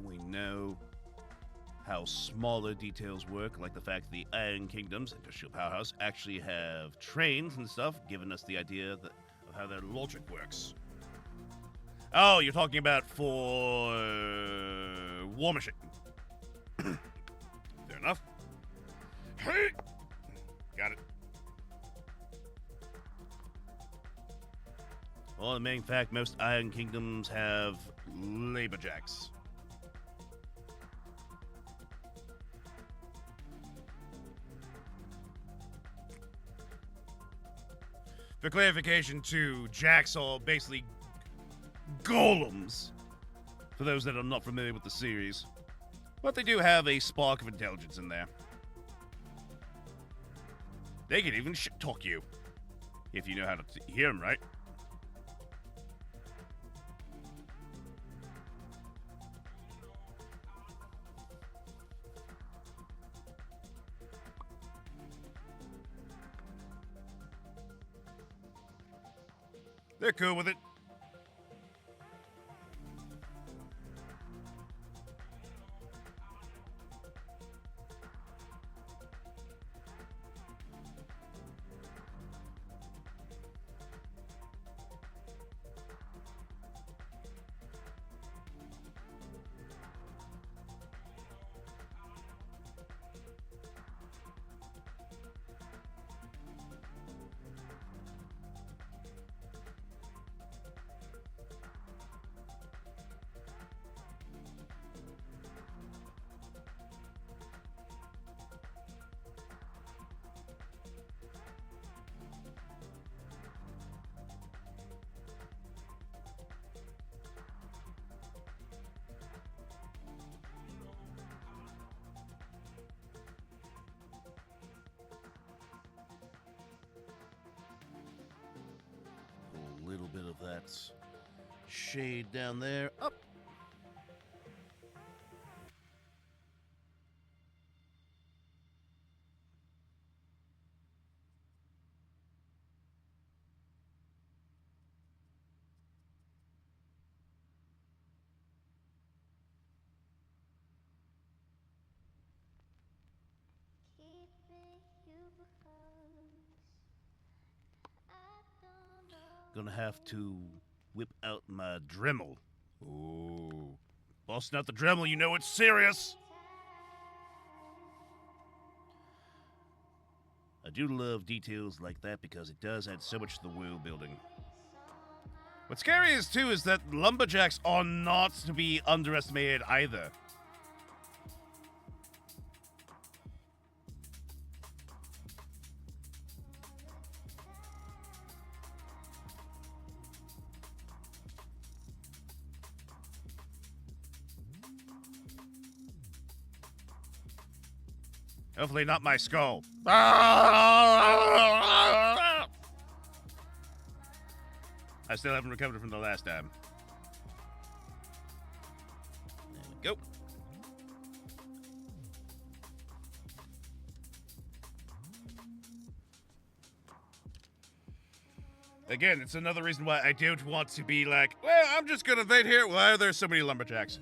We know how smaller details work, like the fact the Iron Kingdoms, Industrial Powerhouse, actually have trains and stuff, giving us the idea of how their logic works. Oh, you're talking about for War Machine. Fair enough. Hey! Got it. Well, the main fact, most Iron Kingdoms have labor jacks. For clarification, too, jacks are basically golems, for those that are not familiar with the series. But they do have a spark of intelligence in there. They can even shit-talk you, if you know how to hear them right. They're cool with it. A little bit of that shade down there. Up. Gonna have to whip out my Dremel. Ooh. Busting out the Dremel, you know it's serious. I do love details like that because it does add so much to the world building. What's scary is, too, is that lumberjacks are not to be underestimated either. Hopefully not my skull. I still haven't recovered from the last time. There we go. Again, it's another reason why I don't want to be like, well, I'm just gonna wait here. Why are there so many lumberjacks?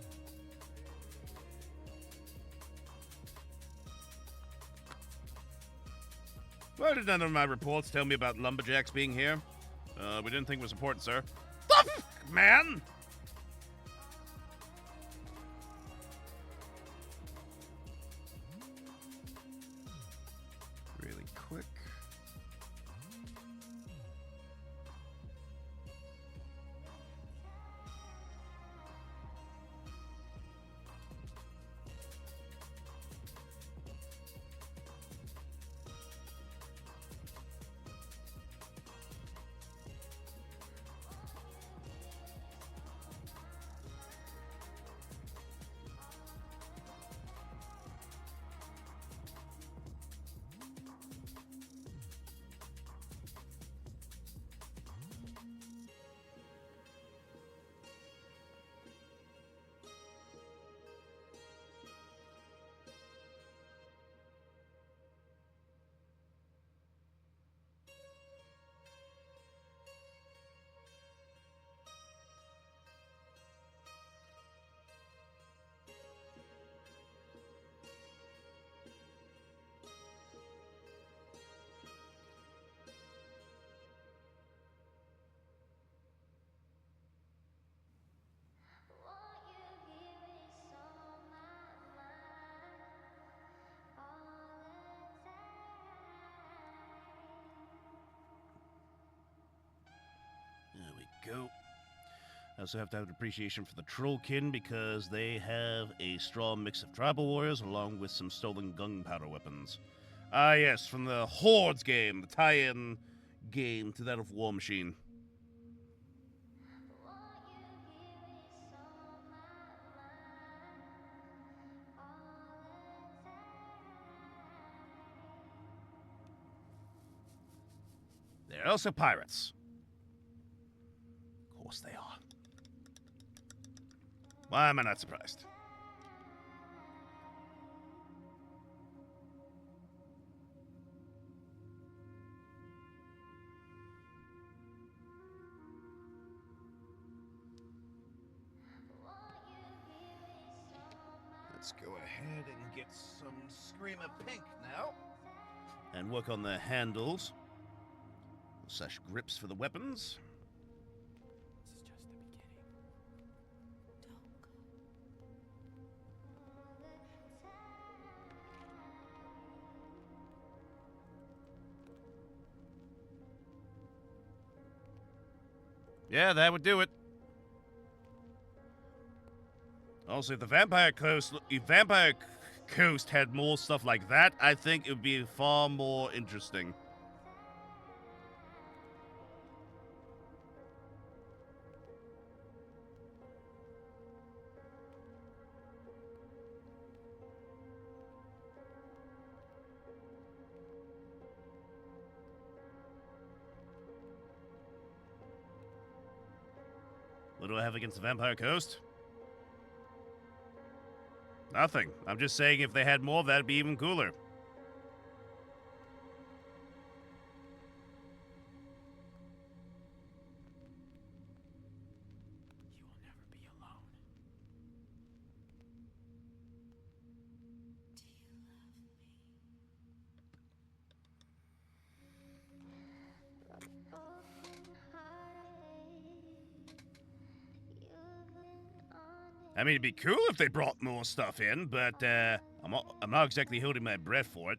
Why did none of my reports tell me about lumberjacks being here? We didn't think it was important, sir. The f***, man! Really quick. There we go. I also have to have an appreciation for the Trollkin because they have a strong mix of tribal warriors along with some stolen gunpowder weapons. Ah, yes, from the Hordes game, the tie-in game to that of War Machine. They're also pirates. Of course they are. Why am I not surprised? Let's go ahead and get some Screamer Pink now. And work on the handles. / grips for the weapons. This is just the beginning. Yeah, that would do it. Also, if the Vampire Coast had more stuff like that, I think it would be far more interesting. What do I have against the Vampire Coast? Nothing. I'm just saying if they had more, that'd be even cooler. You will never be alone. Do you love me? I mean, it'd be cool if they brought more stuff in, but I'm not exactly holding my breath for it.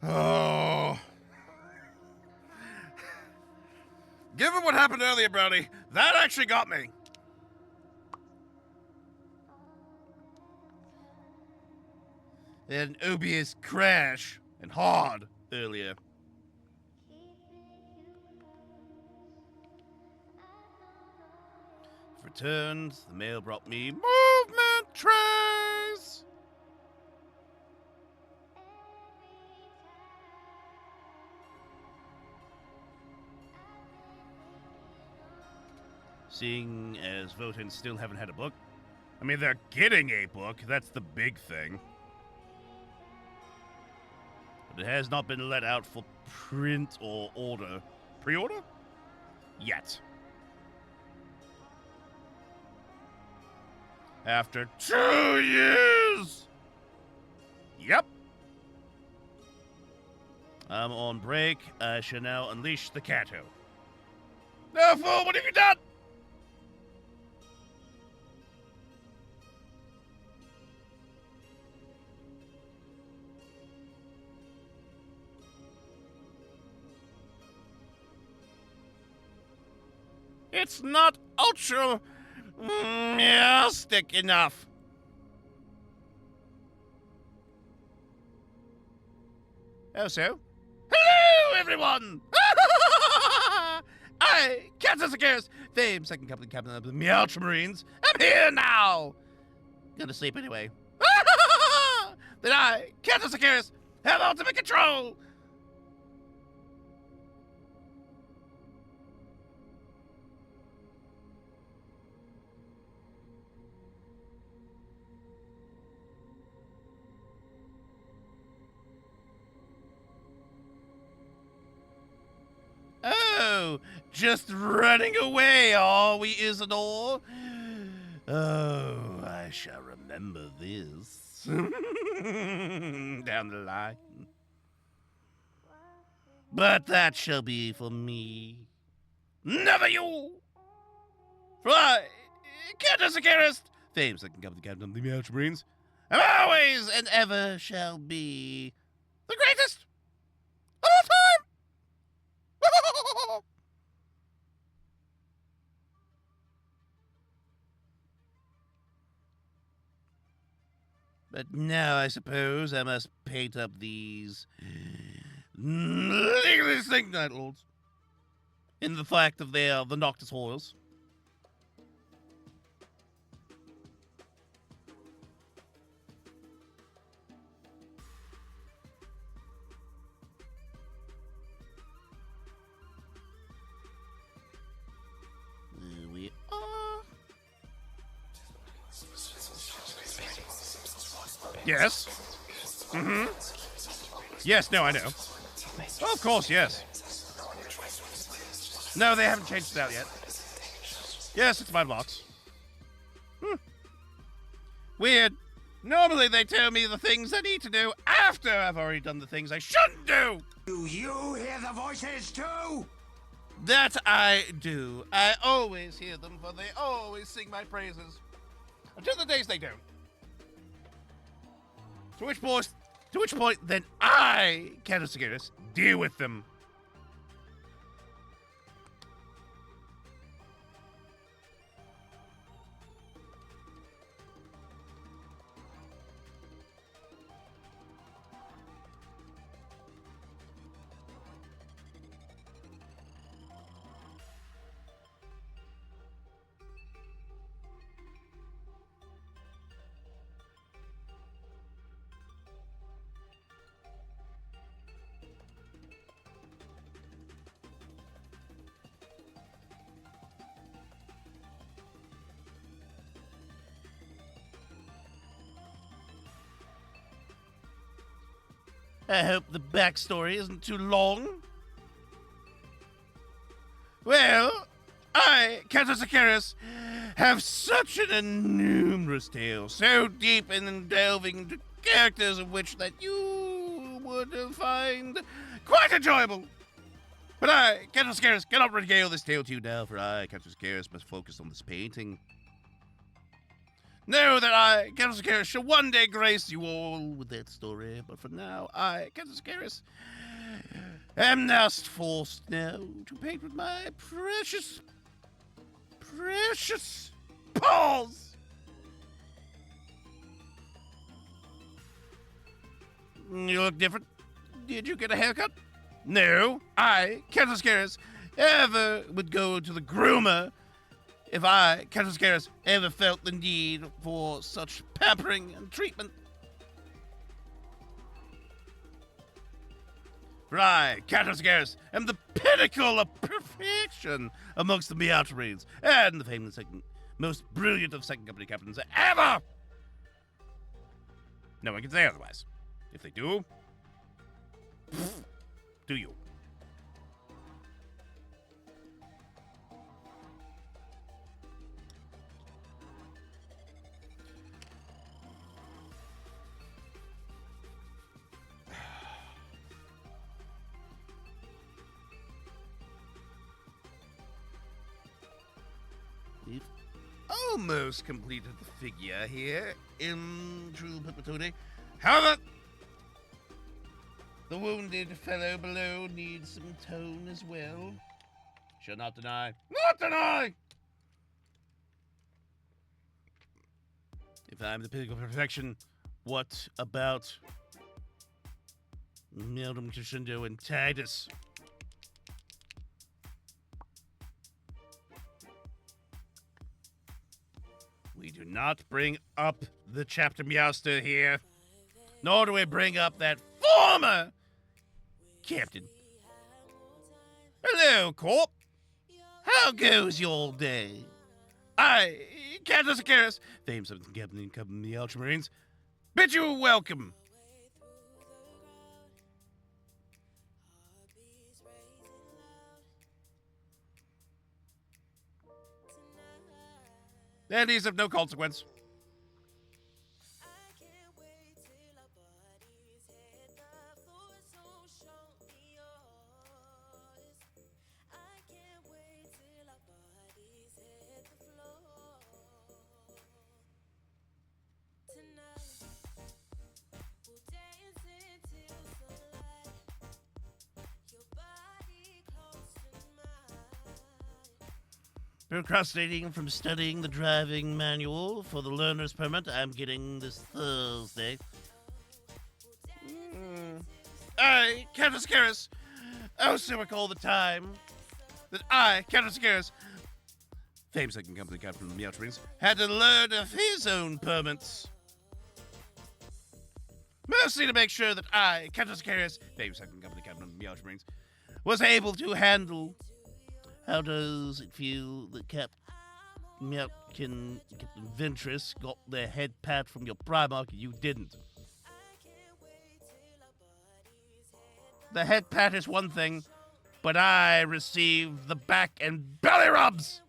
Oh. Given what happened earlier, Brody, that actually got me. An obvious crash and hard earlier. Returned, the mail brought me movement trays. Seeing as Votan still haven't had a book. I mean, they're getting a book, that's the big thing. But it has not been let out for print or order. Pre-order? Yet. After 2 years! Yep. I'm on break. I shall now unleash the Cato. No, fool, what have you done? It's not ultra stick enough. Also, hello everyone! I, Kansas Sacaris, famed second captain of the Ultramarines, am here now! Gonna sleep anyway. Then I, Kansas Sacaris, have ultimate control! Oh, just running away, are we, Isidore? Oh, I shall remember this. Down the line. But that shall be for me. Never you! For I, Captain Sacaris, famed second captain of the Ultramarines, am always and ever shall be the greatest of all time! But now I suppose I must paint up these legalistic Night Lords in the fact of they are the Noctis Hoyles. There we are. Yes. Mm-hmm. Yes, no, I know. Oh, of course, yes. No, they haven't changed it out yet. Yes, it's my box. Weird. Normally they tell me the things I need to do after I've already done the things I shouldn't do. Do you hear the voices too? That I do. I always hear them, for they always sing my praises. Until the days they don't. To which point, then I, Catasagirus, deal with them. I hope the backstory isn't too long. Well, I, Catasagirus, have such an numerous tale, so deep and delving into characters of which that you would find quite enjoyable. But I, Catasagirus, cannot regale this tale to you now, for I, Catasagirus, must focus on this painting. Know that I, Catasagirus, shall one day grace you all with that story, but for now, I, Catasagirus, am now forced now to paint with my precious paws. You look different. Did you get a haircut? No, I, Catasagirus, ever would go to the groomer if I, Catasagirus, ever felt the need for such pampering and treatment. For I, Catasagirus, am the pinnacle of perfection amongst the Meowterines, and the famous second, most brilliant of second company captains ever! No one can say otherwise. If they do, do you? We've almost completed the figure here in true perpetuity. However, the wounded fellow below needs some tone as well. Shall not deny. Not deny! If I'm the pinnacle of perfection, what about Meldum Crescendo and Titus? We do not bring up the chapter Meowster here, nor do we bring up that former captain. Hello, Corp. How goes your day? I, Catasagirus, famed seventh captain of the Ultramarines, bid you welcome. And he's of no consequence. Procrastinating from studying the driving manual for the learner's permit I'm getting this Thursday. I, Catasagirus, also recall the time that I, Catasagirus, famed second company captain of the Meowterines, had to learn of his own permits. Mostly to make sure that I, Catasagirus, famed second company captain of the Meowterines, was able to handle. How does it feel that Captain Ventress got their head pat from your Primarch and you didn't? The head pat is one thing, but I received the back and belly rubs!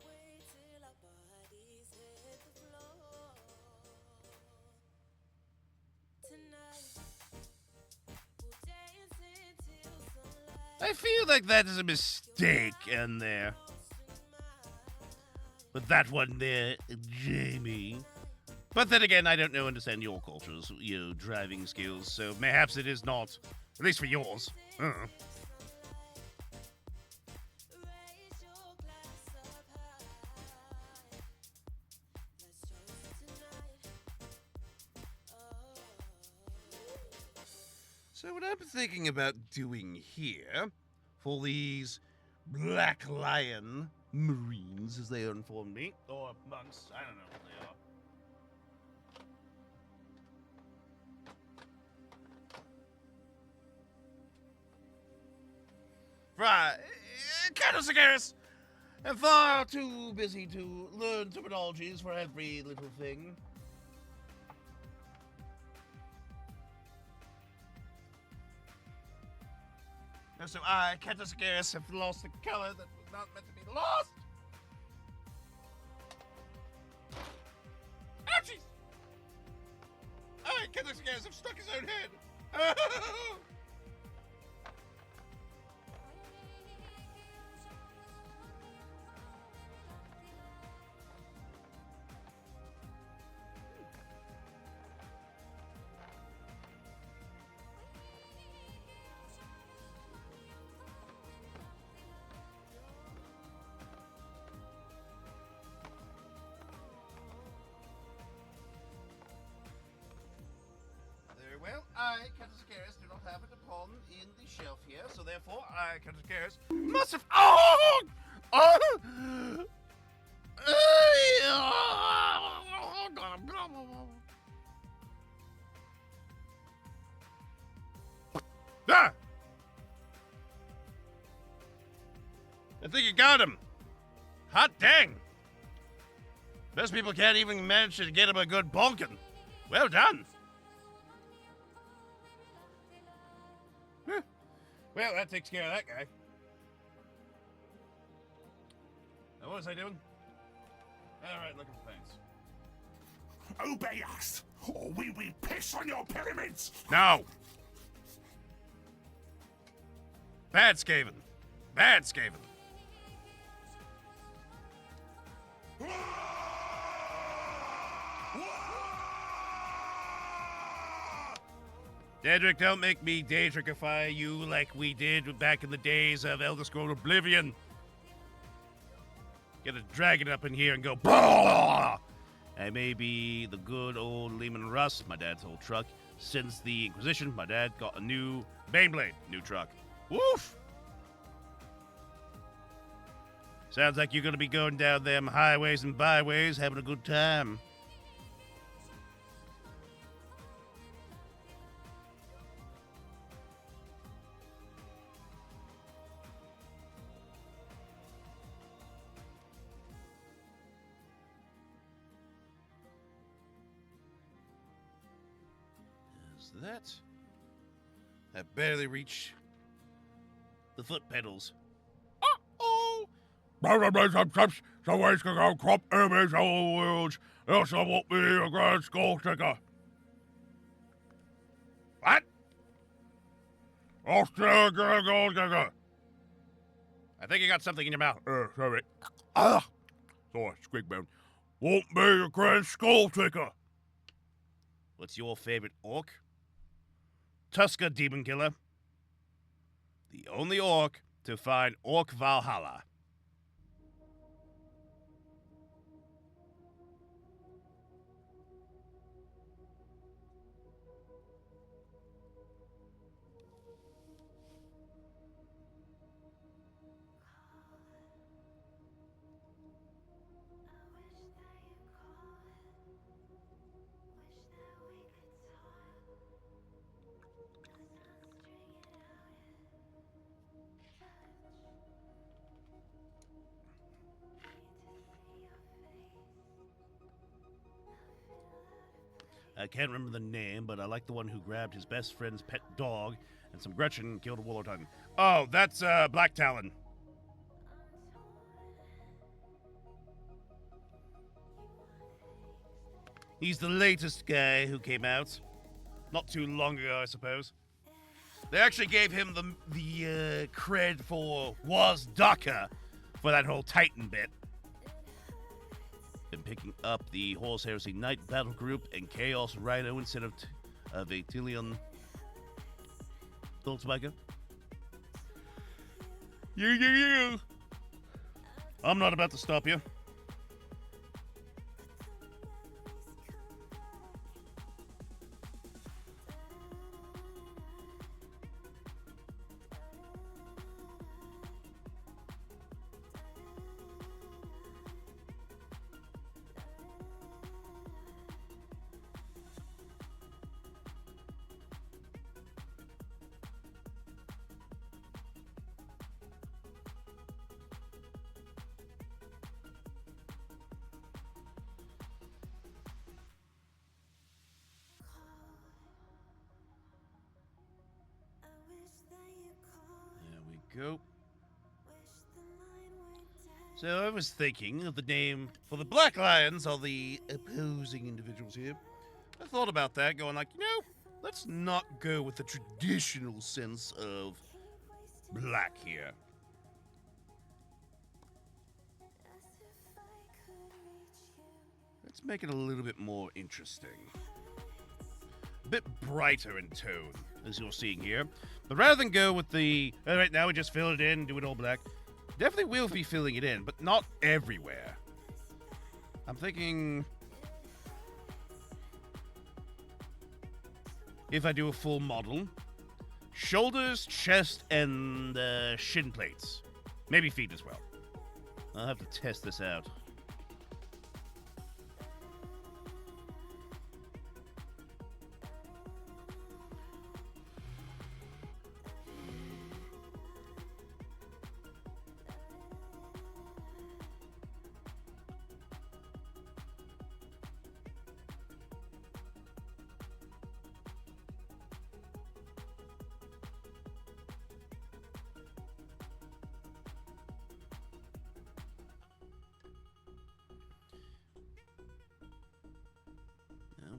I feel like that is a mistake in there. But that one there, Jamie. But then again, I don't know understand your cultures, your driving skills, so perhaps it is not. At least for yours. So what I'm thinking about doing here, for these Black Lion Marines, as they informed me, or monks, I don't know what they are. Right, Colonel Sagaris, I'm far too busy to learn terminologies for every little thing. And so I, Colonel Sagaris, have lost the color that was not meant to be lost. Ouchies! I, Colonel Sagaris, have struck his own head. Oh! Very well, I, Captain Scaris, do not have it upon in the shelf here, so therefore I, Captain Scaris, must have. Oh! Oh! Ah! I think you got him. Hot dang! Most people can't even manage to get him a good bonking. Well done. Huh. Well, that takes care of that guy. Now, what was I doing? Alright, looking for things. Obey us, or we will piss on your pyramids! No! Bad Skaven. Bad Skaven. Daedric, don't make me Daedricify you like we did back in the days of Elder Scrolls Oblivion. Get a dragon up in here and go, BAH! I may be the good old Lehman Russ, my dad's old truck. Since the Inquisition, my dad got a new Baneblade, new truck. Woof! Sounds like you're gonna be going down them highways and byways, having a good time. Is that? I barely reach the foot pedals. Uh-oh! Somebody's gonna crop image all worlds, else I won't be a grand skull ticker. What? I'll still get a gold digger. I think you got something in your mouth. Sorry. Ah! Sorry, squeak bone. Won't be a grand skull ticker. What's your favorite orc? Tuska Demon Killer. The only orc to find Orc Valhalla. I can't remember the name, but I like the one who grabbed his best friend's pet dog and some Gretchen and killed a Warlord. Oh, that's Black Talon. He's the latest guy who came out. Not too long ago, I suppose. They actually gave him the cred for was Daka for that whole Titan bit. Been picking up the Horse Heresy Knight Battle Group and Chaos Rhino instead of a Tillion Dolzbiker. You. I'm not about to stop you. There we go. So I was thinking of the name for the Black Lions, or the opposing individuals here. I thought about that, going like, let's not go with the traditional sense of black here. Let's make it a little bit more interesting. A bit brighter in tone, as you're seeing here. But rather than go with the, all right, now we just fill it in, do it all black. Definitely will be filling it in, but not everywhere. I'm thinking if I do a full model, shoulders, chest, and shin plates. Maybe feet as well. I'll have to test this out.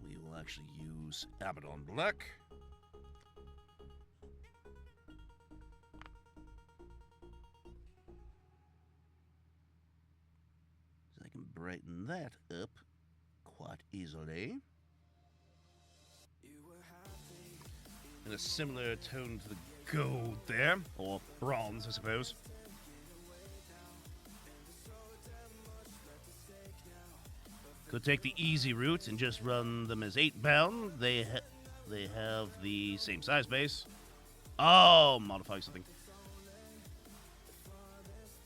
We will actually use Abaddon Black. So I can brighten that up quite easily. And a similar tone to the gold there, or bronze, I suppose. Could take the easy route and just run them as 8-bound. They have the same size base. Oh, modify something.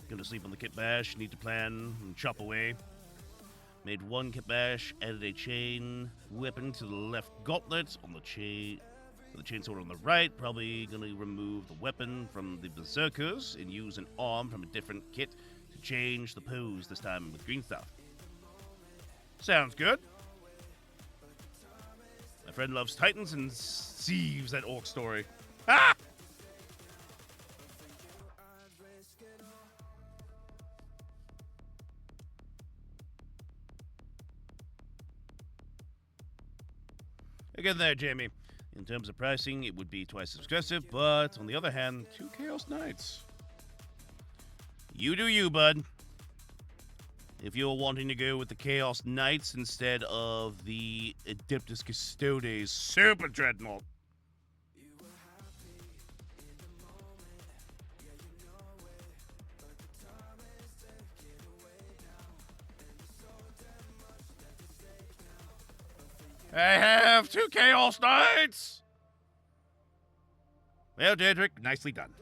Go to sleep on the kit bash. Need to plan and chop away. Made one kit bash. Added a chain weapon to the left gauntlet on the chain. The chainsword on the right. Probably gonna remove the weapon from the berserkers and use an arm from a different kit to change the pose this time with green stuff. Sounds good. My friend loves Titans and sieves that orc story. Ah! Again there, Jamie. In terms of pricing, it would be twice as expensive, but on the other hand, 2 Chaos Knights. You do you, bud. If you're wanting to go with the Chaos Knights instead of the Adeptus Custodes Super Dreadnought. I have 2 Chaos Knights! Well, Dedrick, nicely done.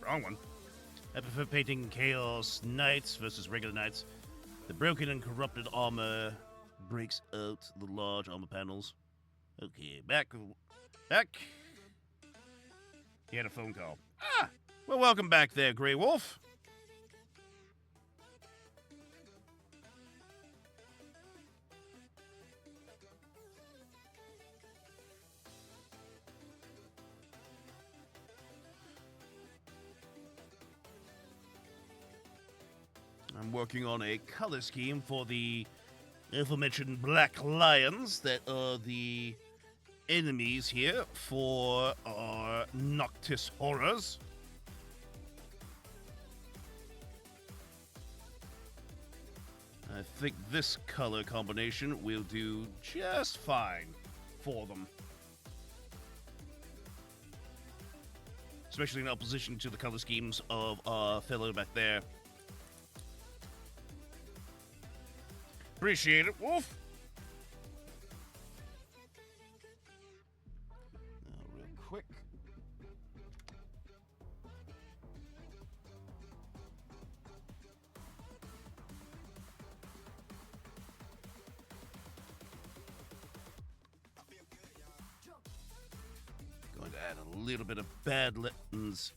wrong one. I prefer painting Chaos Knights versus regular Knights. The broken and corrupted armor breaks out the large armor panels. Okay, back. He had a phone call. Ah! Well, welcome back there, Grey Wolf. I'm working on a color scheme for the aforementioned Black Lions that are the enemies here for our Noctis horrors. I think this color combination will do just fine for them. Especially in opposition to the color schemes of our fellow back there. Appreciate it, Wolf. Now, real quick. Going to add a little bit of Badlands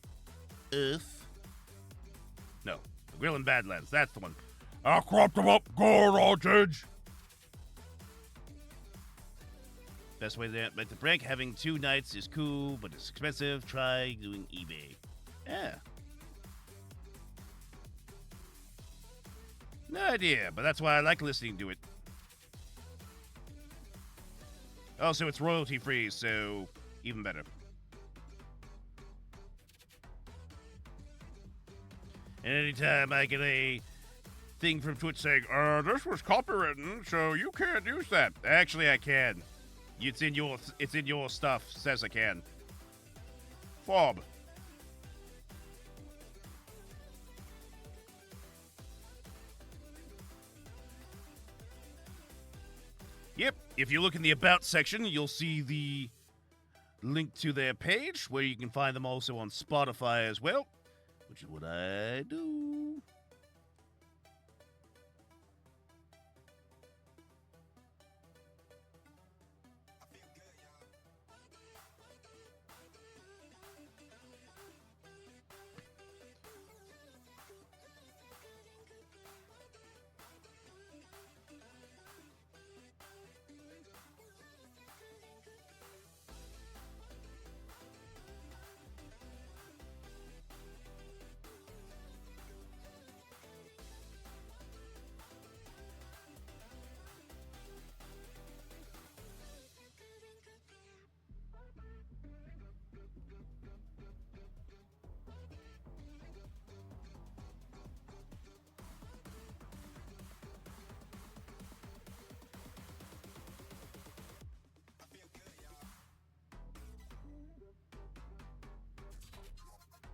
Earth. No, Grill and Badlands, that's the one. I cropped them up good, Aldridge. Best way to make the break, having 2 nights is cool, but it's expensive. Try doing eBay. Yeah. No idea, but that's why I like listening to it. Also, it's royalty free, so even better. And anytime I get a thing from Twitch saying, this was copywritten, so you can't use that. Actually, I can. It's in your stuff. Says I can. Fob. Yep. If you look in the About section, you'll see the link to their page, where you can find them also on Spotify as well, which is what I do.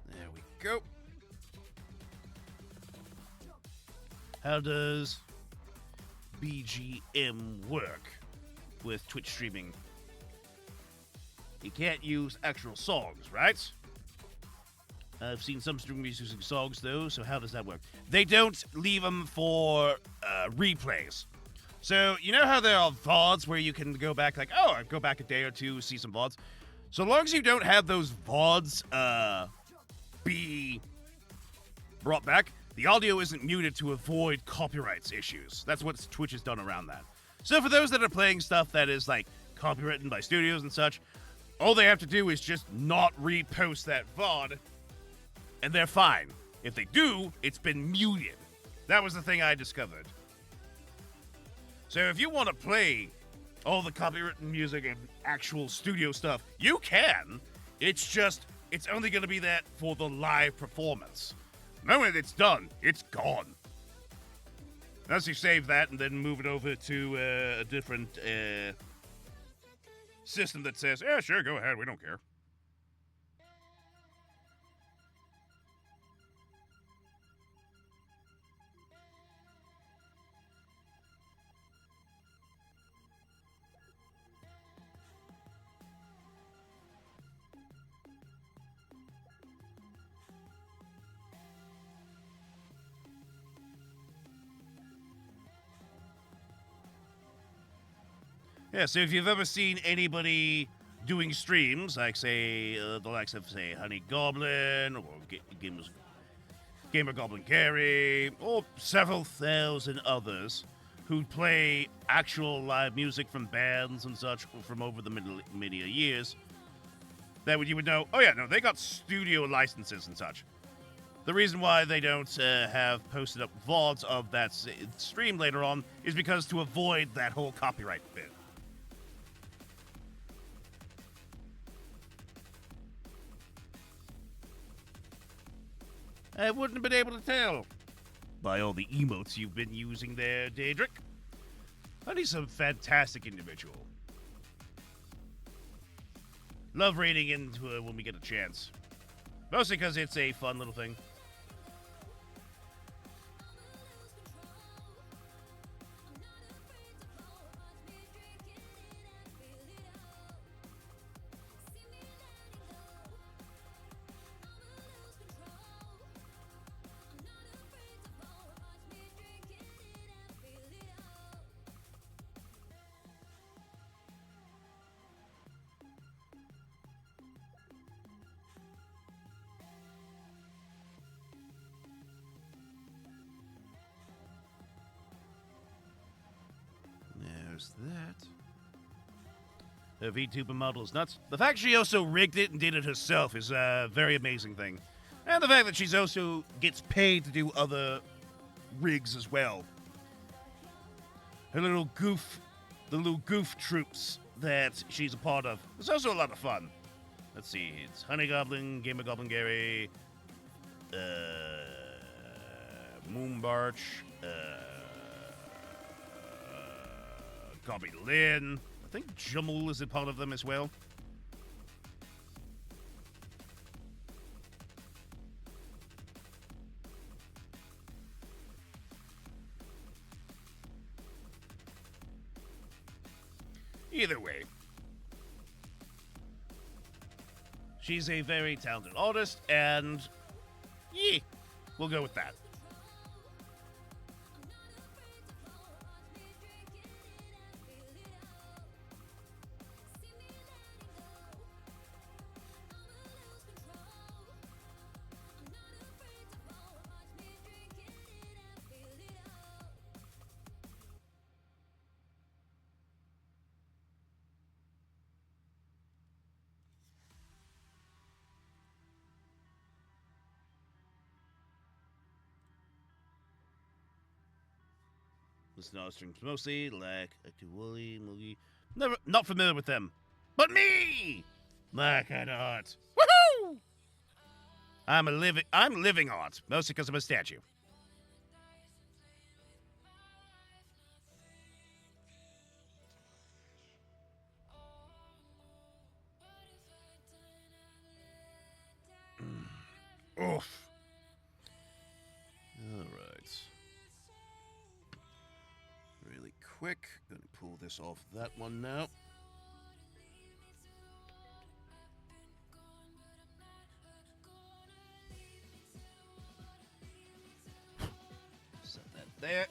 There we go. How does BGM work with Twitch streaming? You can't use actual songs, right? I've seen some streamers using songs, though, so how does that work? They don't leave them for replays. So, you know how there are VODs where you can go back, like, oh, I go back a day or two, see some VODs? So long as you don't have those VODs be brought back, the audio isn't muted to avoid copyrights issues. That's what Twitch has done around that. So for those that are playing stuff that is, like, copywritten by studios and such, all they have to do is just not repost that VOD, and they're fine. If they do, it's been muted. That was the thing I discovered. So if you want to play all the copywritten music and actual studio stuff, you can. It's just, it's only going to be that for the live performance. The moment it's done, it's gone. Unless you save that and then move it over to a different system that says, yeah, sure, go ahead, we don't care. Yeah, so if you've ever seen anybody doing streams, like, say, the likes of, say, Honey Goblin, or Gamer Goblin Gary, or several thousand others who play actual live music from bands and such from over the many years, that you would know, oh yeah, no, they got studio licenses and such. The reason why they don't have posted up VODs of that stream later on is because to avoid that whole copyright bit. I wouldn't have been able to tell by all the emotes you've been using there, Daedric. Honey's a fantastic individual. Love reading into it when we get a chance. Mostly because it's a fun little thing. There's that. The VTuber model is nuts. The fact she also rigged it and did it herself is a very amazing thing. And the fact that she's also gets paid to do other rigs as well. The little goof troops that she's a part of. It's also a lot of fun. Let's see, it's Honey Goblin, Gamer Goblin Gary, Moonbarch, Gobby Lynn. I think Jummel is a part of them as well. Either way, she's a very talented artist, and yeah, we'll go with that. Listen to our streams mostly, like Actually Moogie. Never, not familiar with them. But me! Like an art. Woohoo! I'm living art, mostly because I'm a statue. Oof. All right. Really quick. Gonna pull this off that one now. Set that there.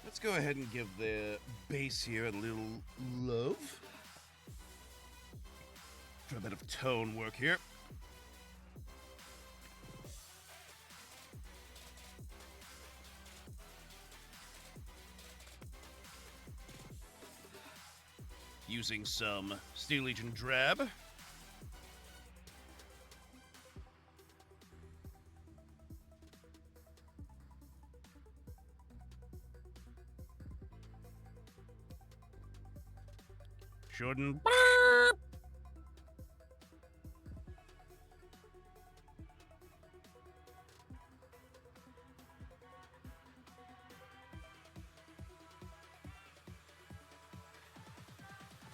Let's go ahead and give the bass here a little love. For a bit of tone work here. Using some Steel Legion Drab. Shouldn't.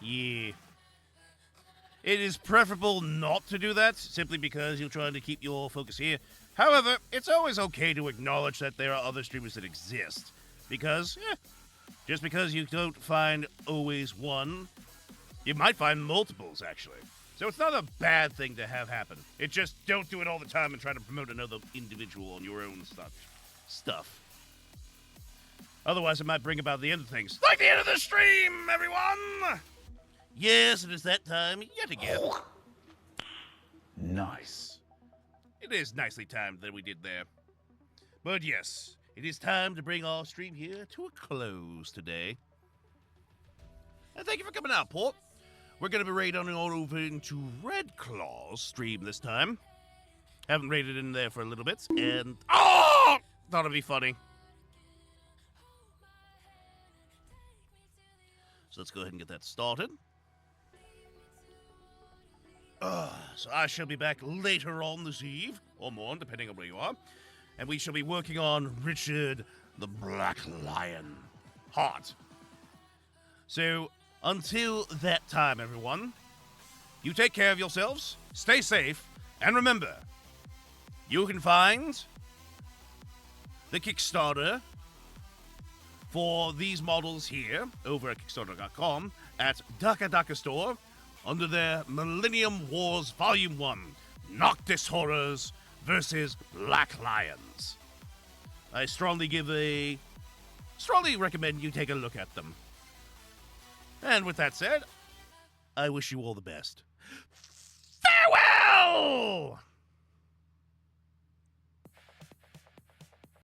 Yeah. It is preferable not to do that, simply because you're trying to keep your focus here. However, it's always okay to acknowledge that there are other streamers that exist. Because, just because you don't find always one, you might find multiples, actually. So it's not a bad thing to have happen. It just don't do it all the time and try to promote another individual on your own stuff. Otherwise, it might bring about the end of things. Like the end of the stream, everyone! Yes, it is that time yet again. Nice. It is nicely timed that we did there. But yes, it is time to bring our stream here to a close today. And thank you for coming out, Port. We're going to be raiding on over into Red Claw's stream this time. Haven't raided in there for a little bit, and... Oh! Thought it'd be funny. So let's go ahead and get that started. So I shall be back later on this eve, or morn, depending on where you are. And we shall be working on Richard the Black Lion Heart. So, until that time, everyone, you take care of yourselves, stay safe, and remember, you can find the Kickstarter for these models here over at Kickstarter.com at Daka Store under their Millennium Wars Volume 1, Noctis Horrors versus Black Lions. I strongly recommend you take a look at them. And with that said, I wish you all the best.